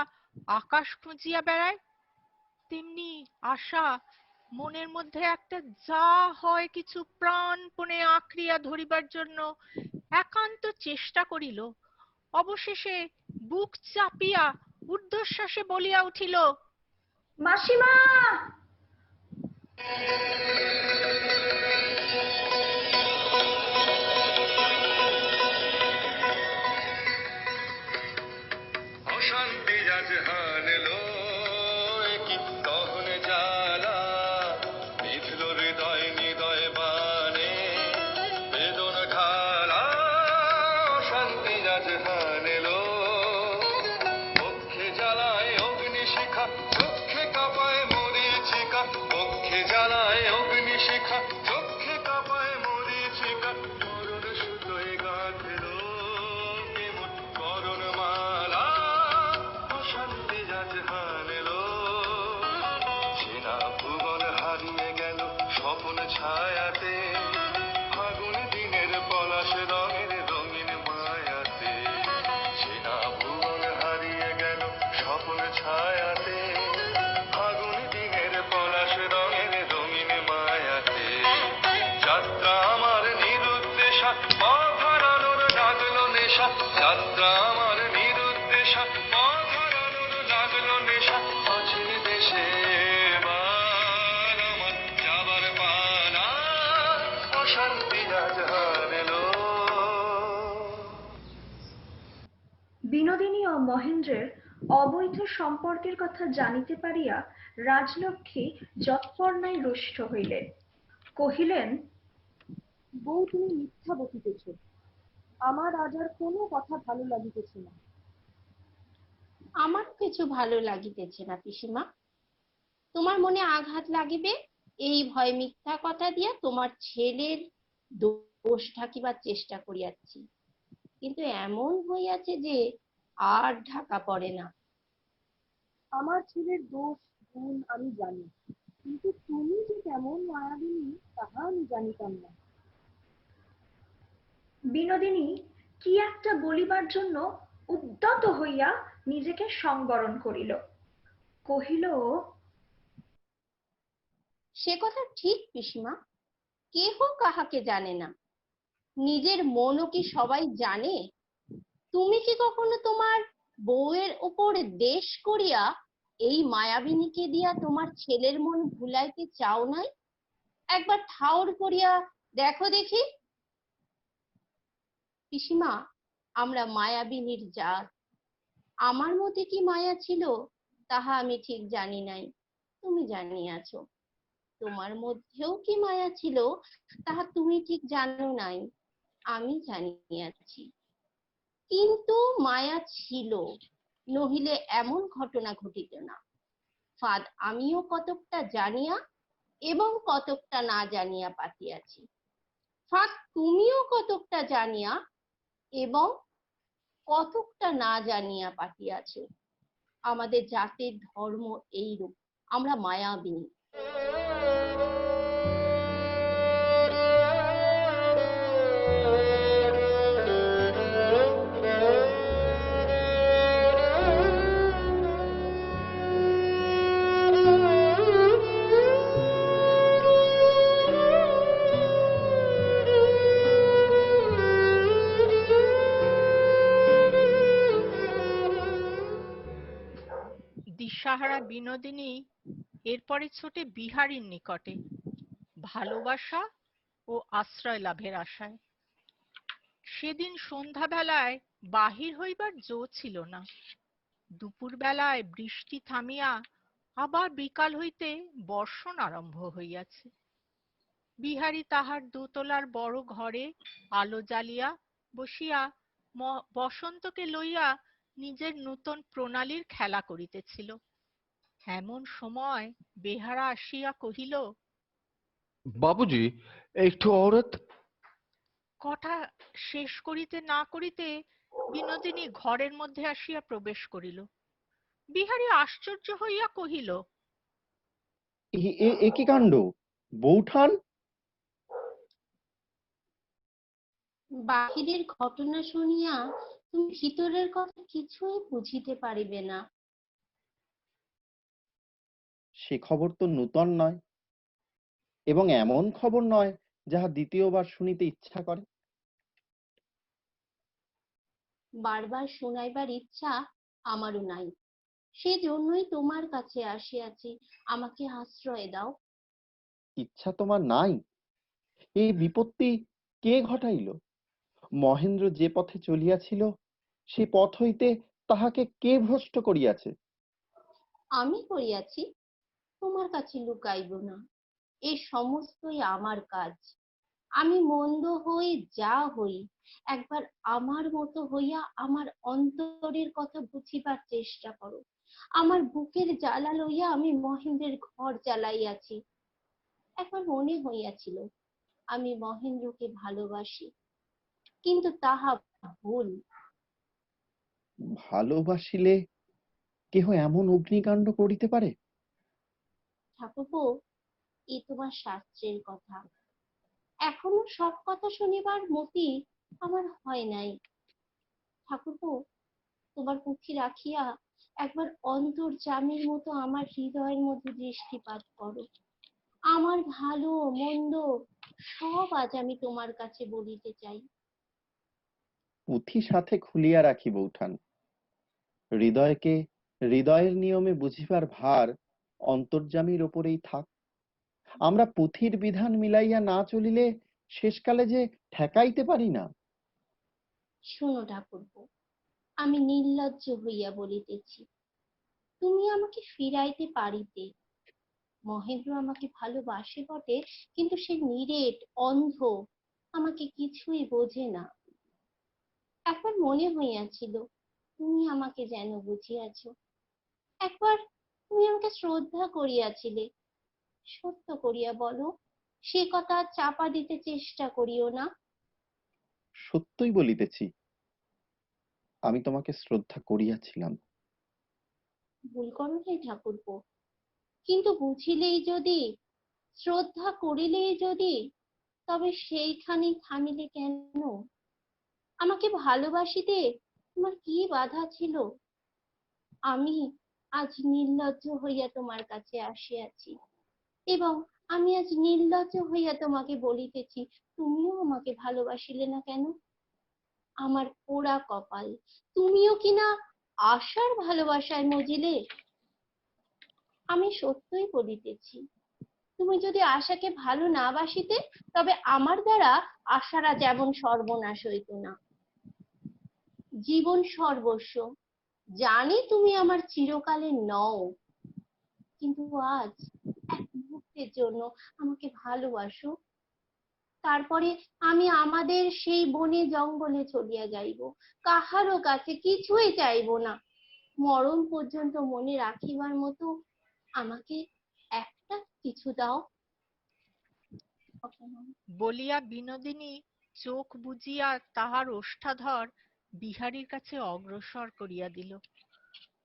S1: আকাশ খুঁজিয়া বেড়ায়, তেমনি আশা মনের মধ্যে একটা যা হয় কিছু প্রাণপণে আঁকড়িয়া ধরিবার জন্য একান্ত চেষ্টা করিল। অবশেষে বুক চাপিয়া ঊর্ধ্বশ্বাসে বলিয়া উঠিল,
S6: মাসিমা।
S8: অশান্তি আজ হানলো, কি দহন জ্বালা বিঁধল হৃদয় নিদয় বানে, বেদন খালা। অশান্তি আজ হানলো, বক্ষে জ্বালায় অগ্নিশিখা, চক্ষে কাঁপায় মরীচিকা। বক্ষে জ্বালায় অগ্নিশিখা, চক্ষে কাঁপায় মরীচিকা। করুণ সুতোয় গাঁথল কেমন করুণ মালা। অশান্তি আজ হানলো, চেনা ভুবন হারিয়ে গেল স্বপন ছায়াতে। ফাগুন দিনের পলাশ রঙের রঙিন মায়াতে। চেনা ভুবন হারিয়ে গেল স্বপন ছায়াতে। ফাগুন দিনের পলাশ রঙের রঙিন মায়াতে। যাত্রা আমার নিরুদ্দেশা, পথ হারানোর লাগলো নেশা। যাত্রা আমার নিরুদ্দেশা, পথ হারানোর লাগলো নেশা। অচিন দেশে এবার আমার যাবার পালা।
S6: বিনোদিনী ও মহেন্দ্রের অবৈধ সম্পর্কের কথা জানিতে পারিয়া রাজলক্ষ্মী যৎপরনাই রুষ্ট হইলেন, কহিলেন,
S2: বউ, তুমি মিথ্যা বকিতেছ। আমার আজ আর কোনো কথা ভালো লাগিতেছে না।
S5: আমার কিছু ভালো লাগিতেছে না পিসিমা। তোমার মনে আঘাত লাগিবে এই ভয় মিথ্যা কথা দিয়া তোমার ছেলের দোষ ঢাকিবার চেষ্টা করিয়াছি, কিন্তু এমন হইয়াছে যে আর ঢাকা পড়ে না।
S2: আমার ছেলের দোষ গুণ আমি জানি, কিন্তু তুমি যে কেমন মায়াবিনী তাহা আমি জানিতাম না।
S6: বিনোদিনী কি একটা বলিবার জন্য উদ্যত হইয়া নিজেকে সংবরণ করিল, কহিল,
S5: সে কথা ঠিক পিসিমা, কেহ কাহাকে জানে না, নিজের মনও কি সবাই জানে? তুমি কি কখনো তোমার বউয়ের উপর দেশ করিয়া এই মায়াবিনীকে দিয়া তোমার ছেলের মন ভুলাইতে চাও নাই? একবার ঠাউর করিয়া দেখো দেখি। পিসিমা, আমরা মায়াবিনীর জাত। আমার মধ্যে কি মায়া ছিল তাহা আমি ঠিক জানি নাই, তুমি জানিয়াছ। তোমার মধ্যেও কি মায়া ছিল তাহা তুমি ঠিক জানো নাই, আমি জানিয়াছি। কিন্তু মায়া ছিল, নহিলে এমন ঘটনা ঘটিত না। ফাঁদ আমিও কতকটা জানিয়া এবং কতকটা না জানিয়া পাতিয়াছি। ফাঁদ তুমিও কতকটা জানিয়া এবং কতকটা না জানিয়া পাঠিয়াছ। আমাদের জাতের ধর্ম এইরূপ, আমরা মায়াবিনী।
S1: দিশাহারা বিনোদিনী এরপরে ছোটে বিহারীর নিকটে, ভালোবাসা ও আশ্রয় লাভের আশায়। সেদিন সন্ধ্যাবেলায় বাহির হইবার জো ছিল না। দুপুর বেলায় বৃষ্টি থামিয়া আবার বিকাল হইতে বর্ষণ আরম্ভ হইয়াছে। বিহারী তাহার দোতলার বড় ঘরে আলো জ্বালিয়া বসিয়া বসন্তকে লইয়া নিজের নূতন প্রণালীর খেলা করিতেছিল। এমন সময় বেহারা আসিয়া কহিল,
S3: बाबूजी, एक ठो औरत।
S1: কথা শেষ করিতে না করিতে বিনোদিনী ঘরের মধ্যে আসিয়া প্রবেশ করিল। বিহারী আশ্চর্য হইয়া কহিল,
S4: এ কি কাণ্ড, বৌঠান!
S5: বাহিরের ঘটনা শুনিয়া তুমি ভিতরের কথা কিছুই বুঝিতে পারিবে না।
S4: সে খবর তো নূতন নয়, এবং এমন খবর নয় যাহা দ্বিতীয়বার শুনিতে ইচ্ছা করে।
S5: বারবার শুনাইবার ইচ্ছা আমারও নাই, সেজন্যই তোমার কাছে আসিয়াছি, আমাকে আশ্রয় দাও।
S4: ইচ্ছা তোমার নাই? এই বিপত্তি কে ঘটাইল? মহেন্দ্র যে পথে চলিয়াছিল সে পথ হইতে তাহাকে কে ভ্রষ্ট করিয়াছে?
S5: আমি করিয়াছি, তোমার কাছে লুকাইব না। এই সমস্তই আমার কাজ। আমি মন্দ হই যা হই, একবার আমার মতো হইয়া আমার অন্তরের কথা বুঝিবার চেষ্টা করো। আমার বুকের জ্বালা লইয়া আমি মহেন্দ্রের ঘর জ্বালাইয়াছি। একবার মনে হইয়াছিল আমি মহেন্দ্রকে ভালোবাসি, কিন্তু তাহা ভুল।
S4: ভালোবাসিলে কেহ এমন অগ্নিকাণ্ড করিতে পারে?
S5: ঠাকুরপো, এ তোমার শাস্ত্রের কথা, এখনো সব কথা শুনিবার মতি আমার হয় নাই। ঠাকুরপো, তোমার পুঁথি রাখিয়া একবার অন্তর্যামীর মতো আমার হৃদয়ের মধ্যে দৃষ্টিপাত করো। আমার ভালো মন্দ সব আজ আমি তোমার কাছে বলিতে চাই।
S4: পুঁথি সাথে খুলিয়া রাখি বৌঠান। হৃদয়কে হৃদয়ের নিয়মে বুঝিবার ভার অন্তর্যামীর ওপরেই থাক। আমরা পুঁথির বিধান মিলাইয়া না চলিলে শেষকালে যে ঠেকাইতে পারি না।
S5: শোনো ঠাকুরপো, আমি নির্লজ্জ হইয়া বলিতেছি, তুমি আমাকে ফিরাইতে পারিতে। মহেন্দ্র আমাকে ভালোবাসে বটে, কিন্তু সে নিরেট, অন্ধ, আমাকে কিছুই বোঝে না। একবার মনে হইয়াছিল তুমি আমাকে যেন বুঝিয়াছ, একবার তুমি আমাকে শ্রদ্ধা করিয়াছিলে। সত্য করিয়া বলো, সে কথা চাপা দিতে চেষ্টা করিও না।
S4: সত্যই বলিতেছি, আমি তোমাকে শ্রদ্ধা করিয়াছিলাম।
S5: ভুল করো নাই ঠাকুরপো, কিন্তু বুঝিলেই যদি, শ্রদ্ধা করিলেই যদি, তবে সেইখানেই থামিলে কেন? আমাকে ভালোবাসিতে তোমার কি বাধা ছিল? আমি আজ নির্লজ্জ হইয়া তোমার কাছে আসিয়াছি, এবং আমি আজ নির্লজ্জ হইয়া তোমাকে বলিতেছি, তুমিও আমাকে ভালোবাসিলে না কেন? আমার পোড়া কপাল, তুমিও কিনা আশার ভালোবাসায় মজিলে? আমি সত্যই বলিতেছি, তুমি যদি আশাকে ভালো না বাসিতে, তবে আমার দ্বারা আশারা যেমন সর্বনাশ হইত না। জীবন সর্বস্ব, জানি তুমি আমার চিরকালে নও, কিন্তু আজ এক মুহূর্তের জন্য আমাকে ভালোবাসো, তারপরে আমি আমাদের সেই বনে জঙ্গলে চলিয়া যাইব, কাহারও কাছে কিছুই চাইব না। মরণ পর্যন্ত মনে রাখিবার মতো আমাকে একটা কিছু দাও।
S1: বলিয়া বিনোদিনী চোখ বুজিয়া তাহার ওষ্ঠাধর বিহারীর কাছে অগ্রসর করিয়া দিল।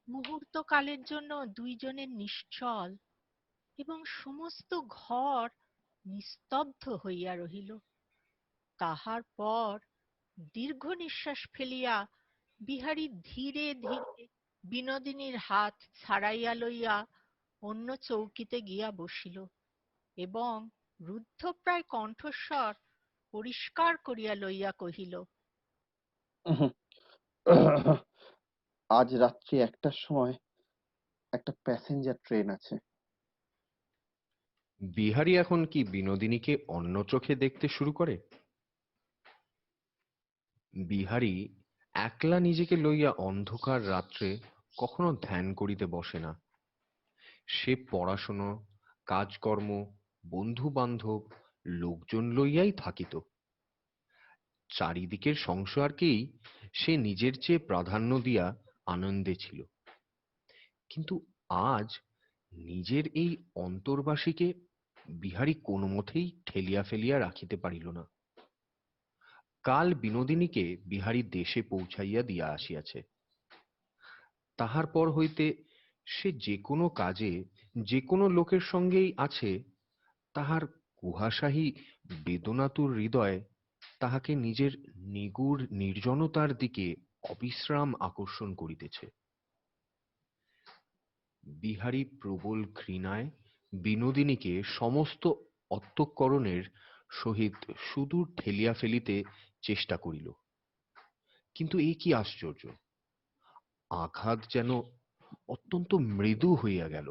S1: মুহূর্তকালের জন্য দুইজনের নিশ্চল, এবং সমস্ত ঘর নিস্তব্ধ হইয়া রহিল। তাহার পর দীর্ঘ নিঃশ্বাস ফেলিয়া বিহারী ধীরে ধীরে বিনোদিনীর হাত ছাড়াইয়া লইয়া অন্য চৌকিতে গিয়া বসিল, এবং রুদ্ধপ্রায় কণ্ঠস্বর পরিষ্কার করিয়া লইয়া কহিল,
S4: আজ রাত্রি 1টার সময় একটা প্যাসেঞ্জার ট্রেন আছে।
S3: বিহারী এখন কি বিনোদিনীকে অন্য চোখে দেখতে শুরু করে? বিহারী একলা নিজেকে লইয়া অন্ধকার রাত্রে কখনো ধ্যান করিতে বসে না। সে পড়াশুনো, কাজকর্ম, বন্ধু বান্ধব, লোকজন লইয়াই থাকিত। চারিদিকের সংসারকেই সে নিজের চেয়ে প্রাধান্য দিয়া আনন্দে ছিল। কিন্তু আজ নিজের এই অন্তর্বাসীকে বিহারী কোনো মতেই ঠেলিয়া ফেলিয়া রাখিতে পারিল না। কাল বিনোদিনীকে বিহারী দেশে পৌঁছাইয়া দিয়া আসিয়াছে। তাহার পর হইতে সে যে কোনো কাজে যে কোনো লোকের সঙ্গেই আছে, তাহার কুহাসাহী বেদনাতুর হৃদয় তাহাকে নিজের নিগুড় নির্জনতার দিকে অবিশ্রাম আকর্ষণ করিতেছে। বিহারী প্রবল ঘৃণায় বিনোদিনীকে সমস্ত অন্তঃকরণের সহিত সুদূর ঠেলিয়া ফেলিতে চেষ্টা করিল, কিন্তু এ কি আশ্চর্য! আঘাত যেন অত্যন্ত মৃদু হইয়া গেল,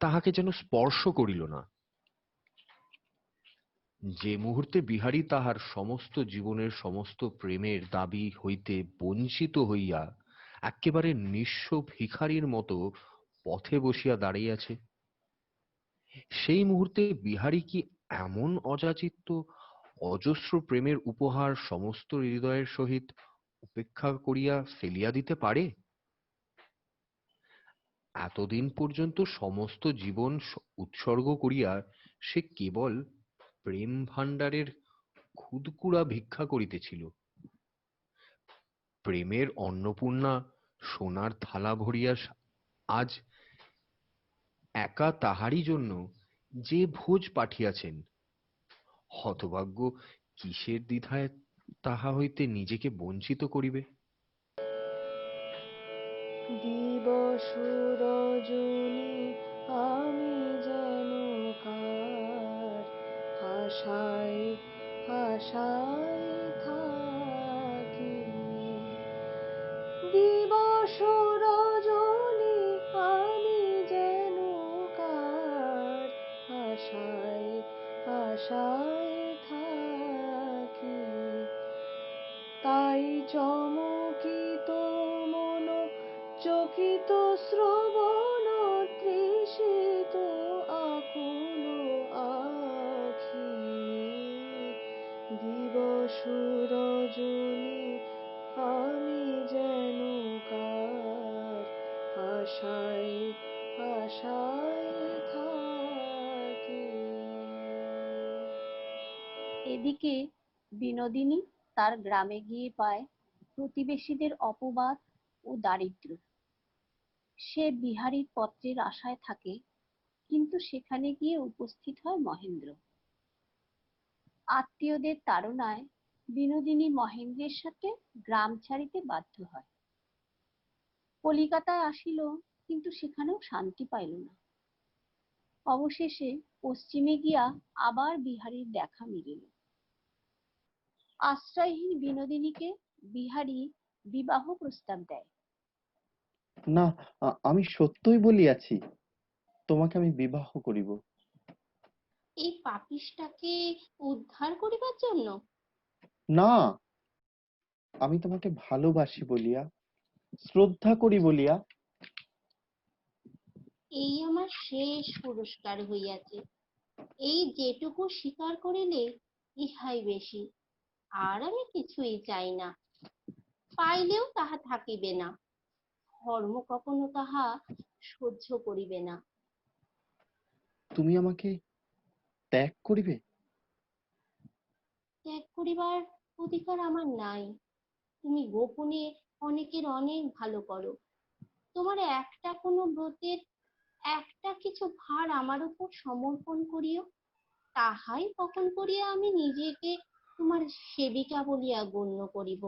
S3: তাহাকে যেন স্পর্শ করিল না। যে মুহূর্তে বিহারী তাহার সমস্ত জীবনের সমস্ত প্রেমের দাবি হইতে বঞ্চিত হইয়া একেবারে নিঃস্ব ভিখারীর মতো পথে বসিয়া দাঁড়াইয়াছে, সেই মুহূর্তে বিহারী কি এমন অযাচিত অজস্র প্রেমের উপহার সমস্ত হৃদয়ের সহিত উপেক্ষা করিয়া ফেলিয়া দিতে পারে? এতদিন পর্যন্ত সমস্ত জীবন উৎসর্গ করিয়া সে কেবল প্রেম ভাণ্ডারের খুদকুড়া ভিক্ষা করিতেছিল। প্রেমের অন্নপূর্ণা সোনার থালা ভরিয়া আজ একা তাহারই জন্য যে ভোজ পাঠিয়াছেন, হতভাগ্য কিসের দ্বিধায় তাহা হইতে নিজেকে বঞ্চিত করিবে?
S9: দিবস রজনী আমি যেন কার, আশায় আশায় থাকি। দিবস রজনী আমি যেন কার, আশায় আশায় থাকি। তাই চমকি চকিত শ্রবণ তৃষিত আকুল আখি দিবস রজনী আমি যেন কার আশায় আশায় থাকি।
S7: এদিকে বিনোদিনী তার গ্রামে গিয়ে পায় প্রতিবেশীদের অপবাদ ও দারিদ্র্য। সে বিহারীর পত্রের আশায় থাকে, কিন্তু সেখানে গিয়ে উপস্থিত হয় মহেন্দ্র। আত্মীয়দের তাড়নায় বিনোদিনী মহেন্দ্রের সাথে গ্রাম ছাড়িতে বাধ্য হয়। কলিকাতায় আসিল, কিন্তু সেখানেও শান্তি পাইল না। অবশেষে পশ্চিমে গিয়া আবার বিহারীর দেখা মিলিল। আশ্রয়হীন বিনোদিনীকে বিহারী বিবাহ প্রস্তাব দেয়।
S4: না, আমি সত্যই বলিয়াছি, তোমাকে আমি বিবাহ করিব।
S5: এই পাপিষ্টাকে উদ্ধার করিবার জন্য?
S4: না, আমি তোমাকে ভালোবাসি বলিয়া, শ্রদ্ধা করি বলিয়া।
S5: এই আমার শেষ পুরস্কার হইয়াছে। এই যেটুকু স্বীকার করিলে ইহাই বেশি। আর আমি কিছুই চাই না, পাইলেও তাহা থাকিবে না। ধর্ম কখনো তাহা সহ্য করিবে না।
S4: তুমি আমাকে ত্যাগ করিবে?
S5: ত্যাগ করিবার অধিকার আমার নাই। তুমি গোপনে অনেকের অনেক ভালো করো। তোমার একটা কোনো ব্রতের একটা কিছু ভার আমার উপর সমর্পণ করিও, তাহাই কখন করিয়া আমি নিজেকে তোমার সেবিকা বলিয়া গণ্য করিব।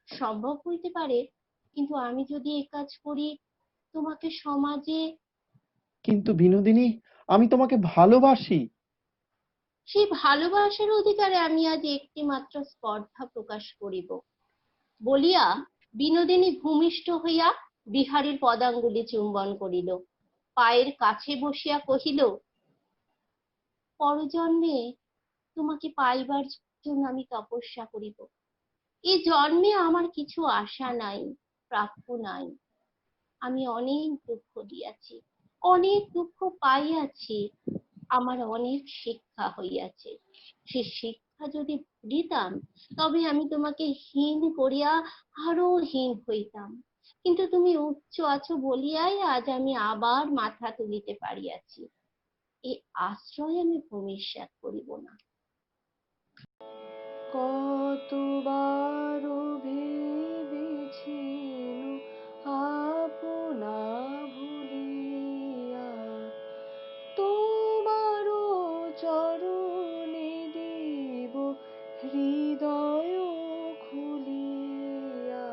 S5: সম্ভব হইতে পারে, কিন্তু আমি যদি এ কাজ করি তোমাকে সমাজে।
S4: কিন্তু বিনোদিনী, আমি তোমাকে ভালোবাসি।
S5: সেই ভালোবাসার অধিকারে আমি আজ একটি মাত্র স্পর্ধা প্রকাশ করিব বলিয়া বিনোদিনী ভূমিষ্ঠ হইয়া বিহারীর পদাঙ্গুলি চুম্বন করিল। পায়ের কাছে বসিয়া কহিল, পরজন্মে তোমাকে পাইবার জন্য আমি তপস্যা করিব। এই জন্মে আমার কিছু আশা নাই, প্রাপ্য নাই। আমি অনেক দুঃখ দিয়াছি, অনেক দুঃখ পাইয়াছি, আমার অনেক শিক্ষা হইয়াছে। সে শিক্ষা যদি ভুলিতাম, তবে আমি তোমাকে হীন করিয়া আরো হীন হইতাম। কিন্তু তুমি উচ্চ আছো বলিয়াই আজ আমি আবার মাথা তুলিতে পারিয়াছি। এই আশ্রয় আমি ভূমিষ্যাৎ করিব না।
S9: কতবার ভেবেছি আপনা ভুলিয়া তোমারও চরণে দিব হৃদয় খুলিয়া।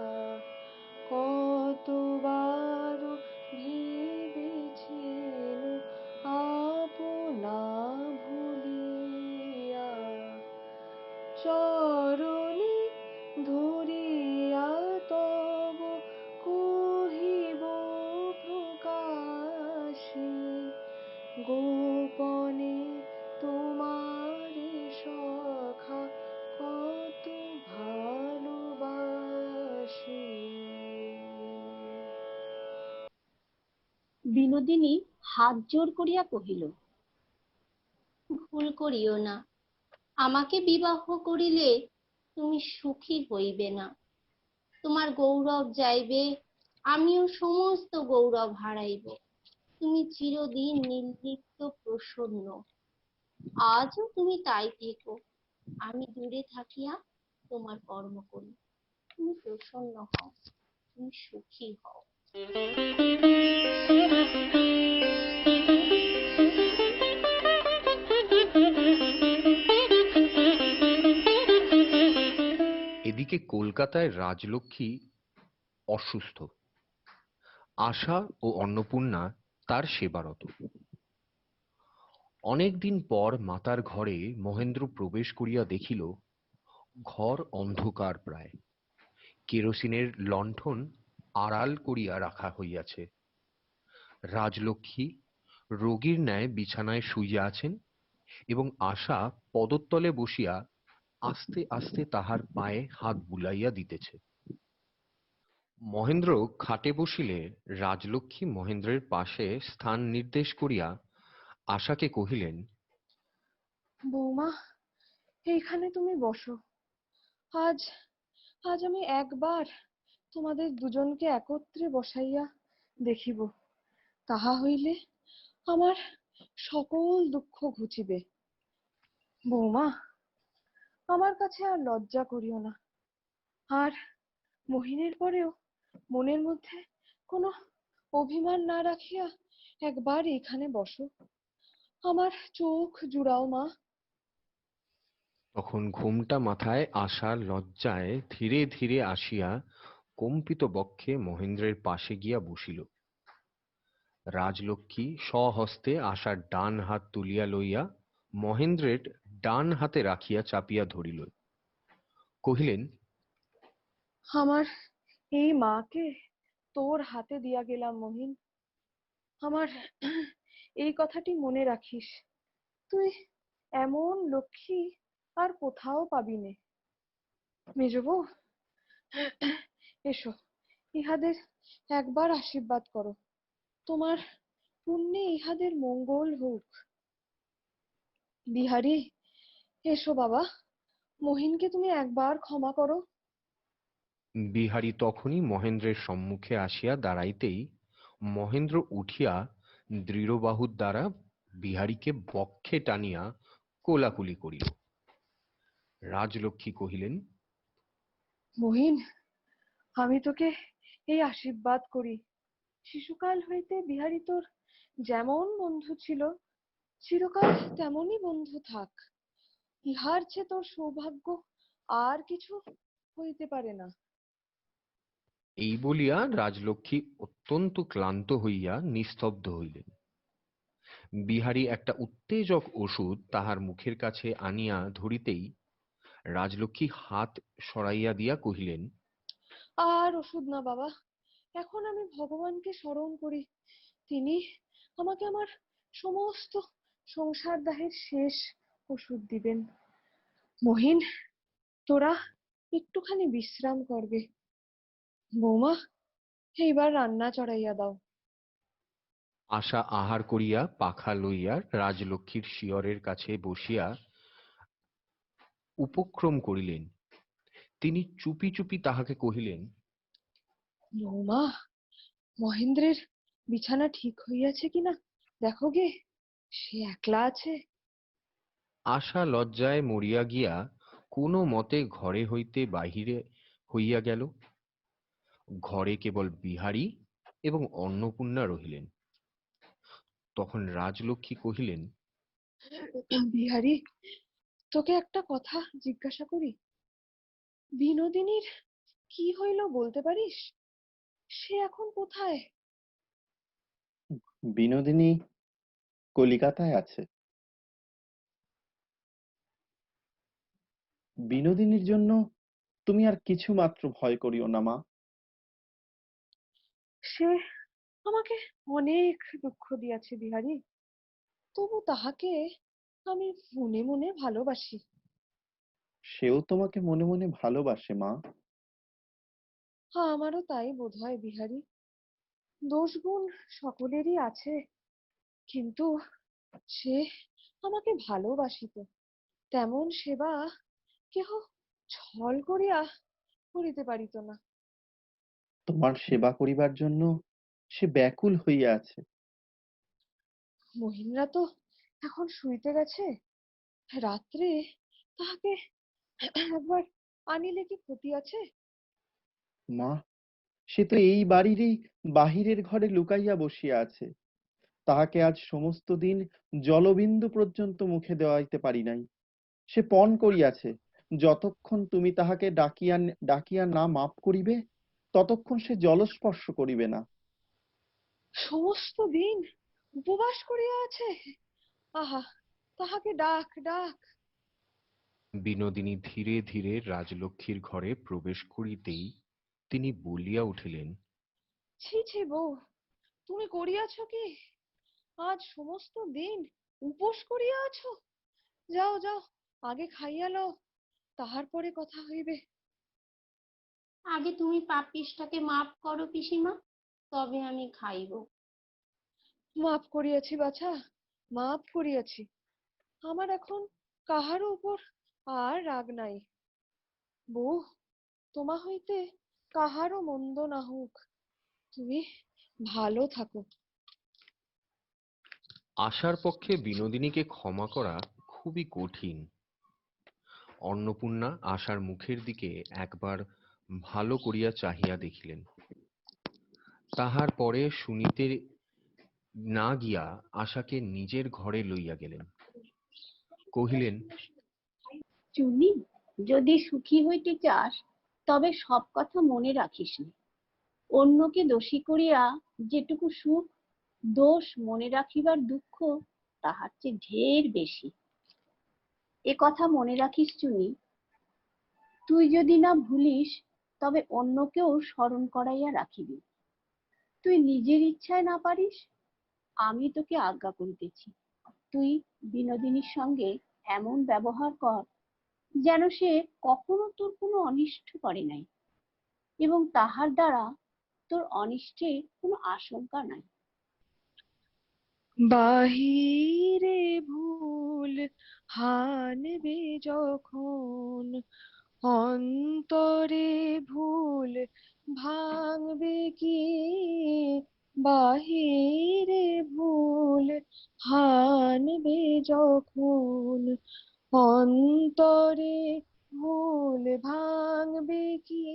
S9: কতবার ভেবেছি আপনা ভুলিয়া চরণে ধরিয়া তব কহিব প্রকাশে গোপনে তোমারে সখা কত ভালোবাসি।
S7: বিনোদিনী হাত জোর করিয়া কহিল,
S5: ভুল করিও না। আমাকে বিবাহ করিলে তুমি সুখী হইবে না। তোমার গৌরব যাইবে, আমিও সমস্ত গৌরব হারাইব। তুমি চিরদিন নির্লিপ্ত প্রসন্ন। আজও তুমি তাই থেকো, আমি দূরে থাকিয়া তোমার কর্ম করি। তুমি প্রসন্ন হও, তুমি সুখী হও।
S3: এদিকে কলকাতায় রাজলক্ষ্মী অসুস্থ। আশা ও অন্নপূর্ণা তার সেবারত। অনেকদিন পর মাতার ঘরে মহেন্দ্র প্রবেশ করিয়া দেখিল ঘর অন্ধকার প্রায়। কেরোসিনের লণ্ঠন আড়াল করিয়া রাখা হইয়াছে। রাজলক্ষ্মী রোগীর ন্যায় বিছানায় শুইয়া আছেন এবং আশা পদতলে বসিয়া আস্তে আস্তে তাহার পায়ে হাত বুলাইয়া দিতেছে। মহেন্দ্র খাটে বসিলে রাজলক্ষ্মী মহেন্দ্রের পাশে স্থান নির্দেশ করিয়া আশাকে কহিলেন,
S2: বৌমা, এইখানে তুমি বসো। আজ আজ আমি একবার তোমাদের দুজনকে একত্রে বসাইয়া দেখিব, তাহা হইলে আমার সকল দুঃখ ঘুচিবে। বৌমা, আমার কাছে আর লজ্জা করিও না, আর মহিনের পরেও মনের মধ্যে কোনো অভিমান না রাখিয়া একবার এখানে বসো, আমার চোখ জুড়াও মা।
S3: তখন ঘুমটা মাথায় আশা লজ্জায় ধীরে ধীরে আসিয়া কম্পিত বক্ষে মহেন্দ্রের পাশে গিয়া বসিল। রাজলক্ষ্মী স্বহস্তে আশার ডান হাত তুলিয়া লইয়া মহেন্দ্রের ডান হাতে রাখিয়া চাপিয়া ধরিল, কহিলেন,
S2: আমার এই মাকে তোর হাতে দিয়া গেলাম মহিন, আমার এই কথাটি মনে রাখিস। তুই এমন লক্ষ্মী আর কোথাও পাবি নে। মেজবউ, এসো, ইহাদের একবার আশীর্বাদ করো, তোমার পুণ্যে ইহাদের মঙ্গল হোক। বিহারী, এসো বাবা, মহিনকে তুমি একবার ক্ষমা করো।
S3: বিহারী তখনই মহেন্দ্রের সম্মুখে আসিয়া দাঁড়াইতেই মহেন্দ্র উঠিয়া দৃঢ়বাহুর দ্বারা বিহারীকে বক্ষে টানিয়া কোলাকুলি করিল। রাজলক্ষ্মী কহিলেন,
S2: মহিন, আমি তোকে এই আশীর্বাদ করি, শিশুকাল হইতে বিহারী তোর যেমন বন্ধু ছিল, চিরকাল তেমনই বন্ধু থাক। ইহার চেয়ে তোর সৌভাগ্য আর কিছু হইতে পারে না।
S3: এই বলিয়া রাজলক্ষ্মী অত্যন্ত ক্লান্ত হইয়া নিস্তব্ধ হইলেন। বিহারী একটা উত্তেজক ওষুধ তাহার মুখের কাছে আনিয়া ধরিতেই রাজলক্ষ্মী হাত সরাইয়া দিয়া কহিলেন,
S2: আর ওষুধ না বাবা, এখন আমি ভগবানকে স্মরণ করি, তিনি আমাকে আমার সমস্ত সংসার দাহের শেষ ওষুধ দিবেন। মহিন, তোরা একটুখানি বিশ্রাম করবে। বৌমা, এইবার রান্না চড়াইয়া দাও।
S3: আশা আহার করিয়া পাখা লইয়া রাজলক্ষ্মীর শিয়রের কাছে বসিয়া উপক্রম করিলেন। তিনি চুপি চুপি তাহাকে কহিলেন,
S2: বৌমা, মহেন্দ্রের বিছানা ঠিক হইয়াছে কিনা দেখো গে, সে একলা আছে।
S3: আশা লজ্জায় মরিয়া গিয়া কোনো মতে ঘরে হইতে বাহিরে হইয়া গেল। ঘরে কেবল বিহারী এবং অন্নপূর্ণা রহিলেন। তখন রাজলক্ষ্মী কহিলেন,
S2: বিহারী, তোকে একটা কথা জিজ্ঞাসা করি, বিনোদিনীর কি হইল বলতে পারিস? সে এখন কোথায়?
S4: বিনোদিনী কলিকাতায় আছে। বিনোদিনীর জন্য তুমি আর কিছু মাত্র ভয় করিও না মা।
S2: সে আমাকে অনেক দুঃখ দিয়াছে বিহারী, তবু তাহাকে আমি মনে মনে ভালোবাসি।
S4: সেও তোমাকে মনে মনে ভালোবাসে মা।
S2: আমারও তাই বোধ হয় বিহারী। দোষ গুণ সকলেরই আছে, কিন্তু সে আমাকে ভালোবাসিত, তেমন সেবা কেহ ছল করিয়া করিতে পারিত না।
S4: তোমার সেবা করিবার জন্য সে ব্যাকুল হইয়া আছে।
S2: মহিনরা তো এখন শুইতে গেছে, রাত্রে তাহাকে একবার আনিলে কি ক্ষতি আছে?
S4: মা, সে তো এই বাড়িরই বাহিরের ঘরে লুকাইয়া বসিয়া আছে। তাহাকে আজ সমস্ত দিন জলবিন্দু পর্যন্ত মুখে দেওয়াইতে পারি নাই। সে পণ করিয়াছে, যতক্ষণ তুমি তাহাকে ডাকিয়া ডাকিয়া না মাপ করিবে ততক্ষণ সে জলস্পর্শ করিবে না।
S2: সমস্ত দিন উপবাস করিয়া আছে? আহা, তাহাকে ডাক ডাক।
S3: বিনোদিনী ধীরে ধীরে রাজলক্ষ্মীর ঘরে প্রবেশ করিতেই তিনি বলিয়া উঠিলেন,
S2: ছি ছি বউ, তুমি করিয়াছ কি? আজ সমস্ত দিন উপোস করিয়া আছো? যাও যাও, আগে খাইয়া লও, তাহার পরে কথা হইবে।
S5: আগে তুমি পাপিষ্টাকে মাপ করো পিসিমা, তবে আমি খাইব।
S2: মাফ করিয়াছি বাছা, মাফ করিয়াছি। আমার এখন কাহারও উপর আর রাগ নাই। বউ, তোমা হইতে কাহারও মন্দ না হোক, তুমি ভালো থাকো।
S3: আশার পক্ষে বিনোদিনীকে ক্ষমা করা খুবই কঠিন। অন্নপূর্ণা আশার মুখের দিকে একবার ভালো করিয়া চাহিয়া দেখিলেন। তাহার পরে শুনিতে না গিয়া আশাকে নিজের ঘরে লইয়া গেলেন। কহিলেন,
S7: চুনি, যদি সুখী হইতে চাস তবে সব কথা মনে রাখিস নে। অন্যকে দোষী করিয়া যেটুকু সুখ, দোষ মনে রাখিবার দুঃখ তাহার চেয়ে ঢের বেশি। এ কথা মনে রাখিস চুনি। তুই যদি না ভুলিস তবে অন্যকেও স্মরণ করাইয়া রাখিবি। তুই নিজের ইচ্ছায় না পারিস, আমি তোকে আজ্ঞা করিতেছি, তুই বিনোদিনীর সঙ্গে এমন ব্যবহার কর যেন সে কখনো তোর কোনো অনিষ্ট করে নাই, এবং তাহার দ্বারা তোর অনিষ্টের কোনো আশঙ্কা নাই।
S2: বাহিরে ভুল হানবে যখন, অন্তরে ভুল ভাঙবে কি? বাহিরে ভুল হানবে যখন, অন্তরে ভুল ভাঙবে কি?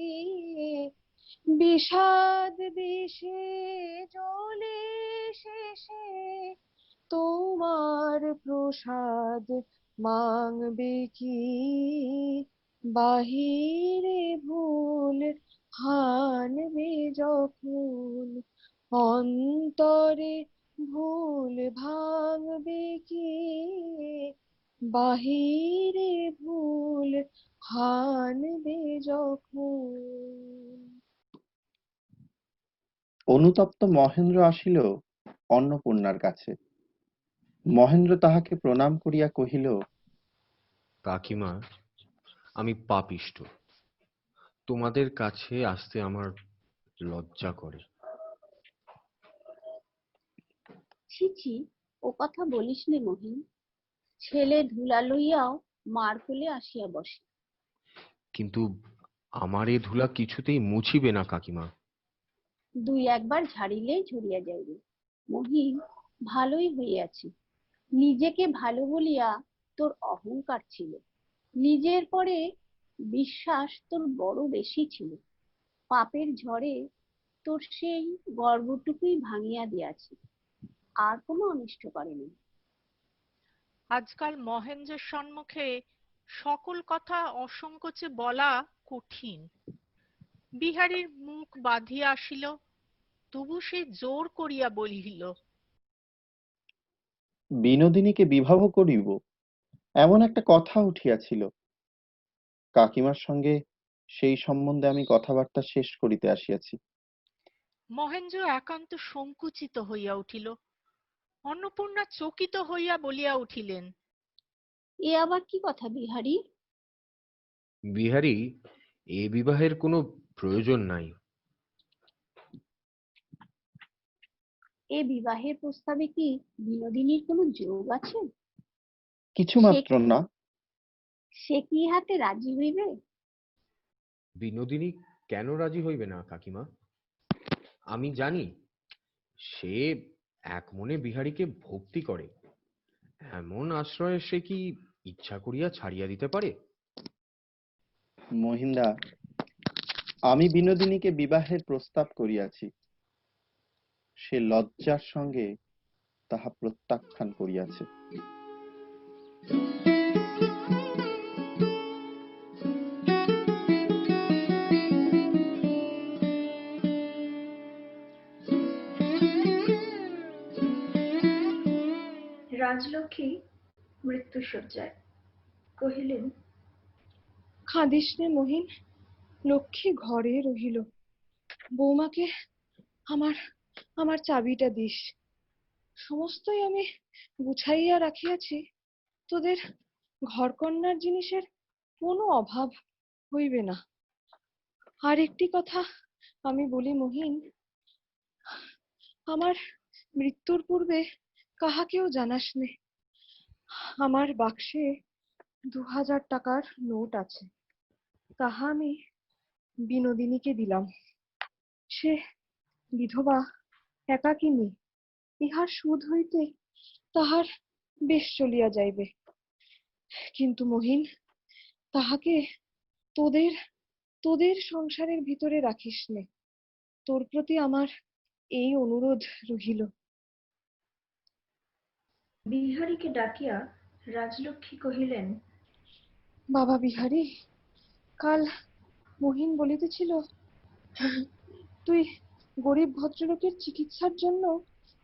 S2: বিষাদ বিষে জ্বলে শেষে তোমার প্রসাদ মাংবে কি? বাহিরে ভুল হানবে যখন, অন্তরে ভুল ভাঙবে কি? বাহিরে ভুল হানবে যখন।
S4: অনুতপ্ত মহেন্দ্র আসিল অন্নপূর্ণার কাছে। মহেন্দ্র তাহাকে প্রণাম করিয়া কহিল,
S3: কাকিমা, আমি পাপিষ্ঠ। তোমাদের কাছে আসতে আমার লজ্জা করে।
S7: ছি ছি, ও কথা বলিস নে মহিন। ছেলে ধুলা লইয়াও মার কোলে আসিয়া বসে।
S3: কিন্তু আমার এ ধুলা কিছুতেই মুছিবে না কাকিমা।
S7: দুই একবার ঝাড়িলেই ঝরিয়া যাইবে। মহিন, ভালোই হইয়াছে। নিজেকে ভালো বলিয়া তোর অহংকার ছিল, নিজের পরে বিশ্বাস তোর বড় বেশি ছিল। পাপের ঝড়ে তোর সেই গর্বটুকুই ভাঙিয়া দিয়াছে, আর কোনো অনিষ্ট করেনি।
S1: আজকাল মহেন্দ্রের সম্মুখে সকল কথা অসংকোচে বলা কঠিন। বিহারীর মুখ বাঁধিয়া আসিল, তবু সে জোর করিয়া বলিল,
S4: বিনোদিনীকে বিবাহ করিব, এমন একটা কথা উঠিয়াছিল। কাকিমার সঙ্গে সেই সম্বন্ধে আমি কথাবার্তা শেষ করিতে আসিয়াছি।
S1: মহেন্দ্র একান্ত সংকুচিত হইয়া উঠিল। অন্নপূর্ণা চকিত হইয়া বলিয়া উঠিলেন,
S7: এ আবার কি কথা বিহারী?
S3: বিহারী, এ বিবাহের কোনো প্রয়োজন নাই।
S7: এ বিবাহের প্রস্তাবে কি বিনোদিনীর কোনো যোগ আছে?
S4: কিছু
S7: সে
S4: মাত্র না।
S7: সে কি ইহাতে রাজি হইবে?
S3: বিনোদিনী কেন রাজি হইবে না কাকিমা? আমি জানি সে এক মনে বিহারীকে ভক্তি করে। এমন আশ্রয়ে সে কি ইচ্ছা করিয়া ছাড়িয়া দিতে পারে?
S4: মহিন্দা, আমি বিনোদিনীকে বিবাহের প্রস্তাব করিয়াছি। সে লজ্জার সঙ্গে তাহা প্রত্যাখ্যান করিয়াছে।
S6: রাজলক্ষ্মী মৃত্যুশয্যায় কহিলেন,
S2: কাঁদিস নে মহিন, লক্ষ্মী ঘরে রহিল। বৌমাকে আমার আমার চাবিটা দিস। সমস্তই আমি গুছাইয়া রাখিয়াছি, তোদের ঘরকন্নার জিনিসের কোনো অভাব হইবে না। আর একটি কথা আমি বলি মহিন, আমার মৃত্যুর পূর্বে কাহাকেও জানাস নে। আমার বাক্সে 2000 টাকার নোট আছে, তাহা আমি বিনোদিনীকে দিলাম। সে বিধবা, একাকিনী, ইহার সুদ হইতে তাহার বেশ চলিয়া যাইবে। কিন্তু মহিন, তাহাকে তোদের তোদের সংসারের ভিতরে রাখিস নে। তোর প্রতি আমার এই অনুরোধ রহিল।
S6: বিহারীকে ডাকিয়া রাজলক্ষ্মী কহিলেন,
S2: বাবা বিহারী, কাল মহিন বলিতেছিল তুই গরিব ভদ্রলোকের চিকিৎসার জন্য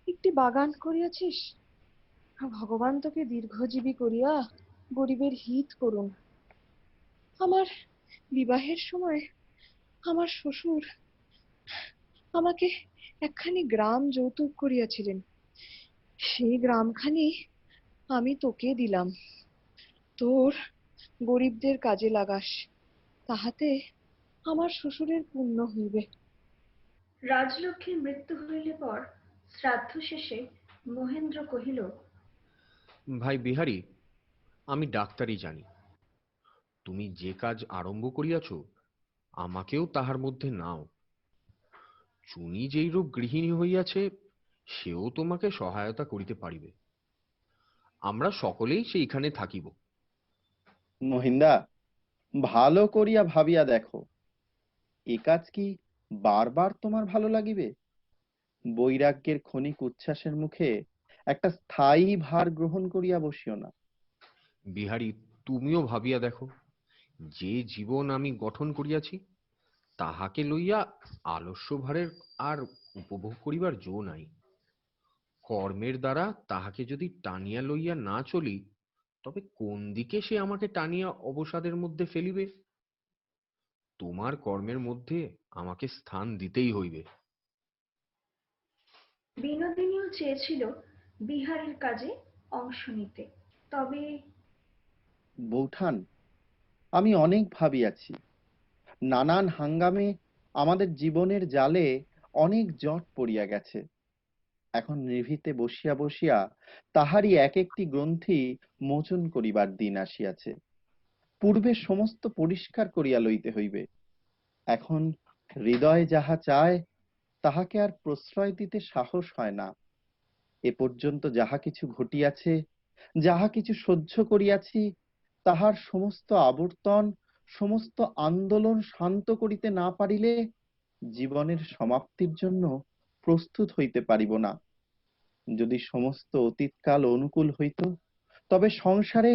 S2: একটি বাগান করিয়াছিস। ভগবান তোকে দীর্ঘজীবী করিয়া গরিবের হিত করুন। আমার বিবাহের সময় আমার শ্বশুর আমাকে একখানি গ্রাম যৌতুক করিয়াছিলেন, সেই গ্রামখানি আমি তোকে দিলাম। তোর গরিবদের কাজে লাগাস, তাহাতে আমার শ্বশুরের পুণ্য হইবে।
S6: রাজলক্ষ্মীর মৃত্যু হইলে পর শ্রাদ্ধ শেষে মহেন্দ্র কহিল,
S3: ভাই বিহারী, আমি ডাক্তারি জানি। তুমি যে কাজ আরম্ভ করিয়াছ, আমাকেও তাহার মধ্যে নাও। চুনি যেইরূপ গৃহিণী হইয়াছে, সেও তোমাকে সহায়তা করিতে পারিবে। আমরা সকলেই সেইখানে থাকিব।
S4: মহিন্দা, ভালো করিয়া ভাবিয়া দেখো, এ কাজ কি বারবার তোমার ভালো লাগিবে? বৈরাগ্যের ক্ষণিক উচ্ছ্বাসের মুখে একটা স্থায়ী ভার গ্রহণ করিয়া বসিও না।
S3: বিহারী, তুমিও ভাবিয়া দেখো, যে জীবন আমি গঠন করিয়াছি, তাহাকে লইয়া আলস্য ভারের আর উপভোগ করিবার জো নাই। কর্মের দ্বারা তাহাকে যদি টানিয়া লইয়া না চলি, তবে কোন দিকে সে আমাকে টানিয়া অবসাদের মধ্যে ফেলিবে? তোমার কর্মের মধ্যে আমাকে স্থান দিতেই হইবে।
S6: বিনোদিনীও চেয়েছিল বিহারীর কাজে অংশ নিতে, তবে
S4: বৌঠান, আমি অনেক ভাবিয়াছি। নানান হাঙ্গামে আমাদের জীবনের জালে অনেক জট পড়িয়া গেছে। এখন নিভৃতে বসিয়া বসিয়া তাহারই এক একটি গ্রন্থি মোচন করিবার দিন আসিয়াছে। পূর্বে সমস্ত পরিষ্কার করিয়া লইতে হইবে। এখন হৃদয় যাহা চায়, তাহাকে আর প্রশ্রয় দিতে সাহস হয় না। এ পর্যন্ত যাহা কিছু ঘটিয়াছে, যাহা কিছু সহ্য করিয়াছি, তাহার সমস্ত আবর্তন, সমস্ত আন্দোলন শান্ত করিতে না পারিলে জীবনের সমাপ্তির জন্য প্রস্তুত হইতে পারিব না। যদি সমস্ত অতীতকাল অনুকূল হইত, তবে সংসারে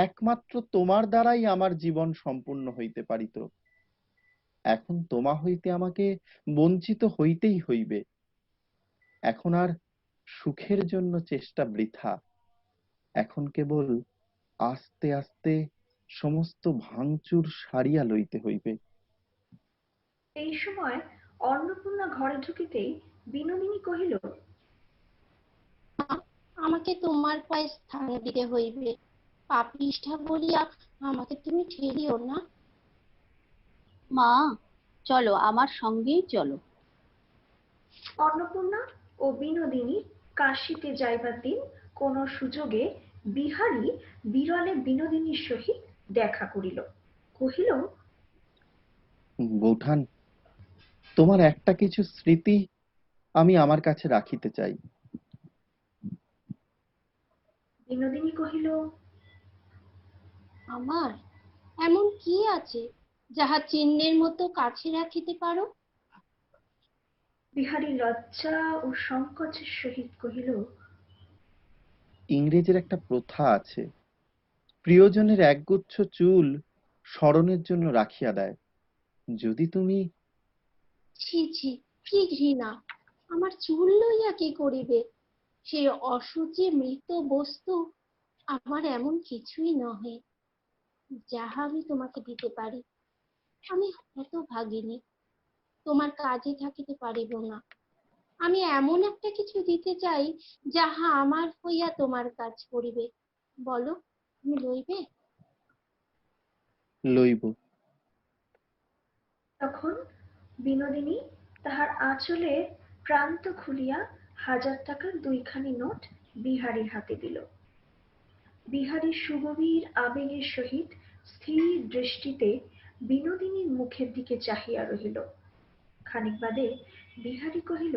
S4: একমাত্র তোমার দ্বারাই আমার জীবন সম্পূর্ণ হইতে পারিত। এখন তোমা হইতে আমাকে বঞ্চিত হইতেই হইবে। এখন আর সুখের জন্য চেষ্টা বৃথা। এখন কেবল আস্তে আস্তে সমস্ত ভাঙচুর সারিয়া লইতে হইবে।
S6: এই সময় অন্নপূর্ণা ঘরে ঢুকিতেই বিনোদিনী কহিল,
S5: আমাকে তোমার পায়ে স্থান দিতে হইবে। পাপিষ্ঠা বলিয়া আমাকে তুমি ঠেলিও না।
S7: মা, চলো, আমার সঙ্গেই চলো।
S6: অন্নপূর্ণা ও বিনোদিনী কাশীতে যাইবার দিন কোন সুযোগে বিহারী বিরলে বিনোদিনীর সহিত দেখা করিল। কহিল,
S4: বৌঠান, তোমার একটা কিছু স্মৃতি আমি আমার কাছে রাখিতে চাই।
S6: বিনোদিনী কহিল,
S5: আমার এমন কি আছে যাহা চিহ্নের মতো কাছে রাখিতে পারো?
S6: বিহারী লজ্জা ও সংকোচের সহিত কহিল,
S4: ইংরেজের একটা প্রথা আছে, প্রিয়জনের একগুচ্ছ চুল স্মরণের জন্য রাখিয়া দেয়। যদি তুমি
S5: ছি ছি, কি ঘৃণা! আমার চুল লইয়া কি করিবে? সে অশুচি মৃত বস্তু আমার এমন কিছুই নহে যাহা আমি তোমাকে দিতে পারি। আমি হতভাগিনী, তোমার কাজে থাকিতে পারিব না। আমি এমন একটা কিছু দিতে চাই যাহা আমার হইয়া তোমার কাজ করিবে। বলো, তুমি লইবে?
S4: লইব।
S6: তখন বিনোদিনী তাহার আঁচলের প্রান্ত খুলিয়া 1000 টাকার 2খানি নোট বিহারীর হাতে দিল। বিহারী সুগভীর আবেগের সহিত স্থির দৃষ্টিতে বিনোদিনীর মুখের দিকে চাহিয়া রহিল। খানিক বাদে বিহারী কহিল,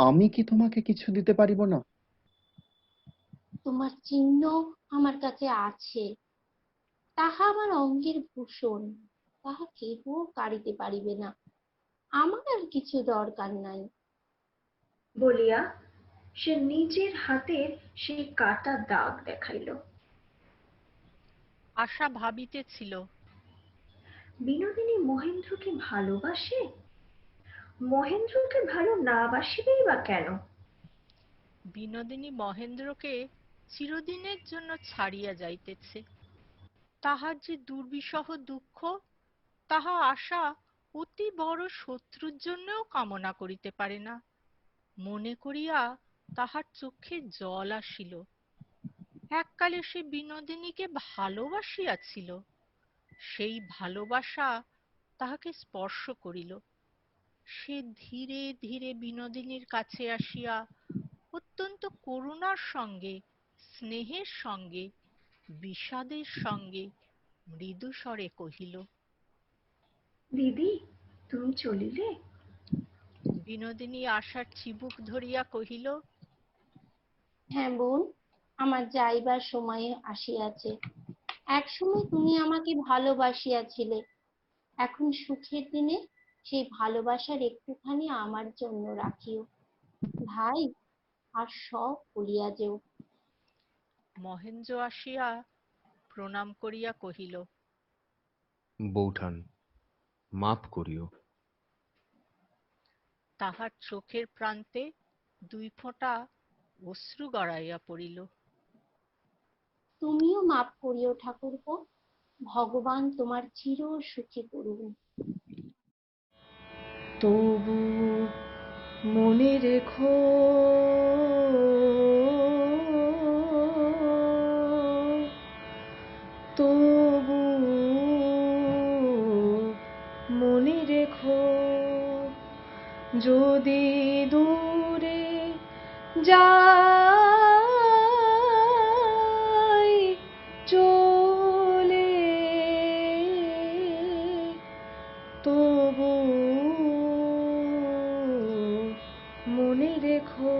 S4: আমি কি তোমাকে কিছু দিতে পারিব না?
S5: তোমার চিহ্ন আমার কাছে আছে, তাহা আমার অঙ্গের ভূষণ, তাহা কেহ কাড়িতে পারিবে না। আমার আর কিছু দরকার নাই।
S6: বলিয়া সে নিজের হাতের সেই কাটা দাগ দেখাইল।
S1: আশা ভাবিতেছিল,
S6: বিনোদিনী মহেন্দ্রকে ভালোবাসে? মহেন্দ্রকে ভালো না বাসিবেই বা কেন?
S1: বিনোদিনী মহেন্দ্রকে চিরদিনের জন্য ছাড়িয়া যাইতেছে। তাহার যে দুর্বিষহ দুঃখ, তাহা আশা অতি বড় শত্রুর জন্যও কামনা করিতে পারে না। মনে করিয়া তাহার চোখে জল আসিল। এককালে সে বিনোদিনীকে ভালোবাসিয়াছিল, সেই ভালোবাসা তাহাকে স্পর্শ করিল। সে ধীরে ধীরে বিনোদিনীর কাছে আসিয়া অত্যন্ত করুণার সঙ্গে, স্নেহের সঙ্গে, বিষাদের সঙ্গে মৃদু স্বরে কহিল,
S6: দিদি, তুমি চলিলে?
S1: বিনোদিনী আশার চিবুক ধরিয়া কহিল,
S5: হ্যাঁ বোন, আমার যাইবার সময় আসিয়াছে। একসময় তুমি আমাকে ভালোবাসিয়াছিলে, এখন সুখের দিনে সেই ভালোবাসার একটুখানি আমার জন্য রাখিও। ভাই, আর সব ভুলিয়া যেও।
S1: মহেন্দ্র আসিয়া প্রণাম করিয়া কহিল,
S3: বৌঠান, মাপ করিও।
S1: তাহার চোখের প্রান্তে 2 ফোঁটা অশ্রু গড়াইয়া পড়িল।
S5: তুমিও মাপ করিও ঠাকুরপো, ভগবান তোমার চির সুখী করুন।
S9: তবু মনে রেখো, তবু মনে রেখো, যদি দূরে যাই চলে, তবু মনে রেখো।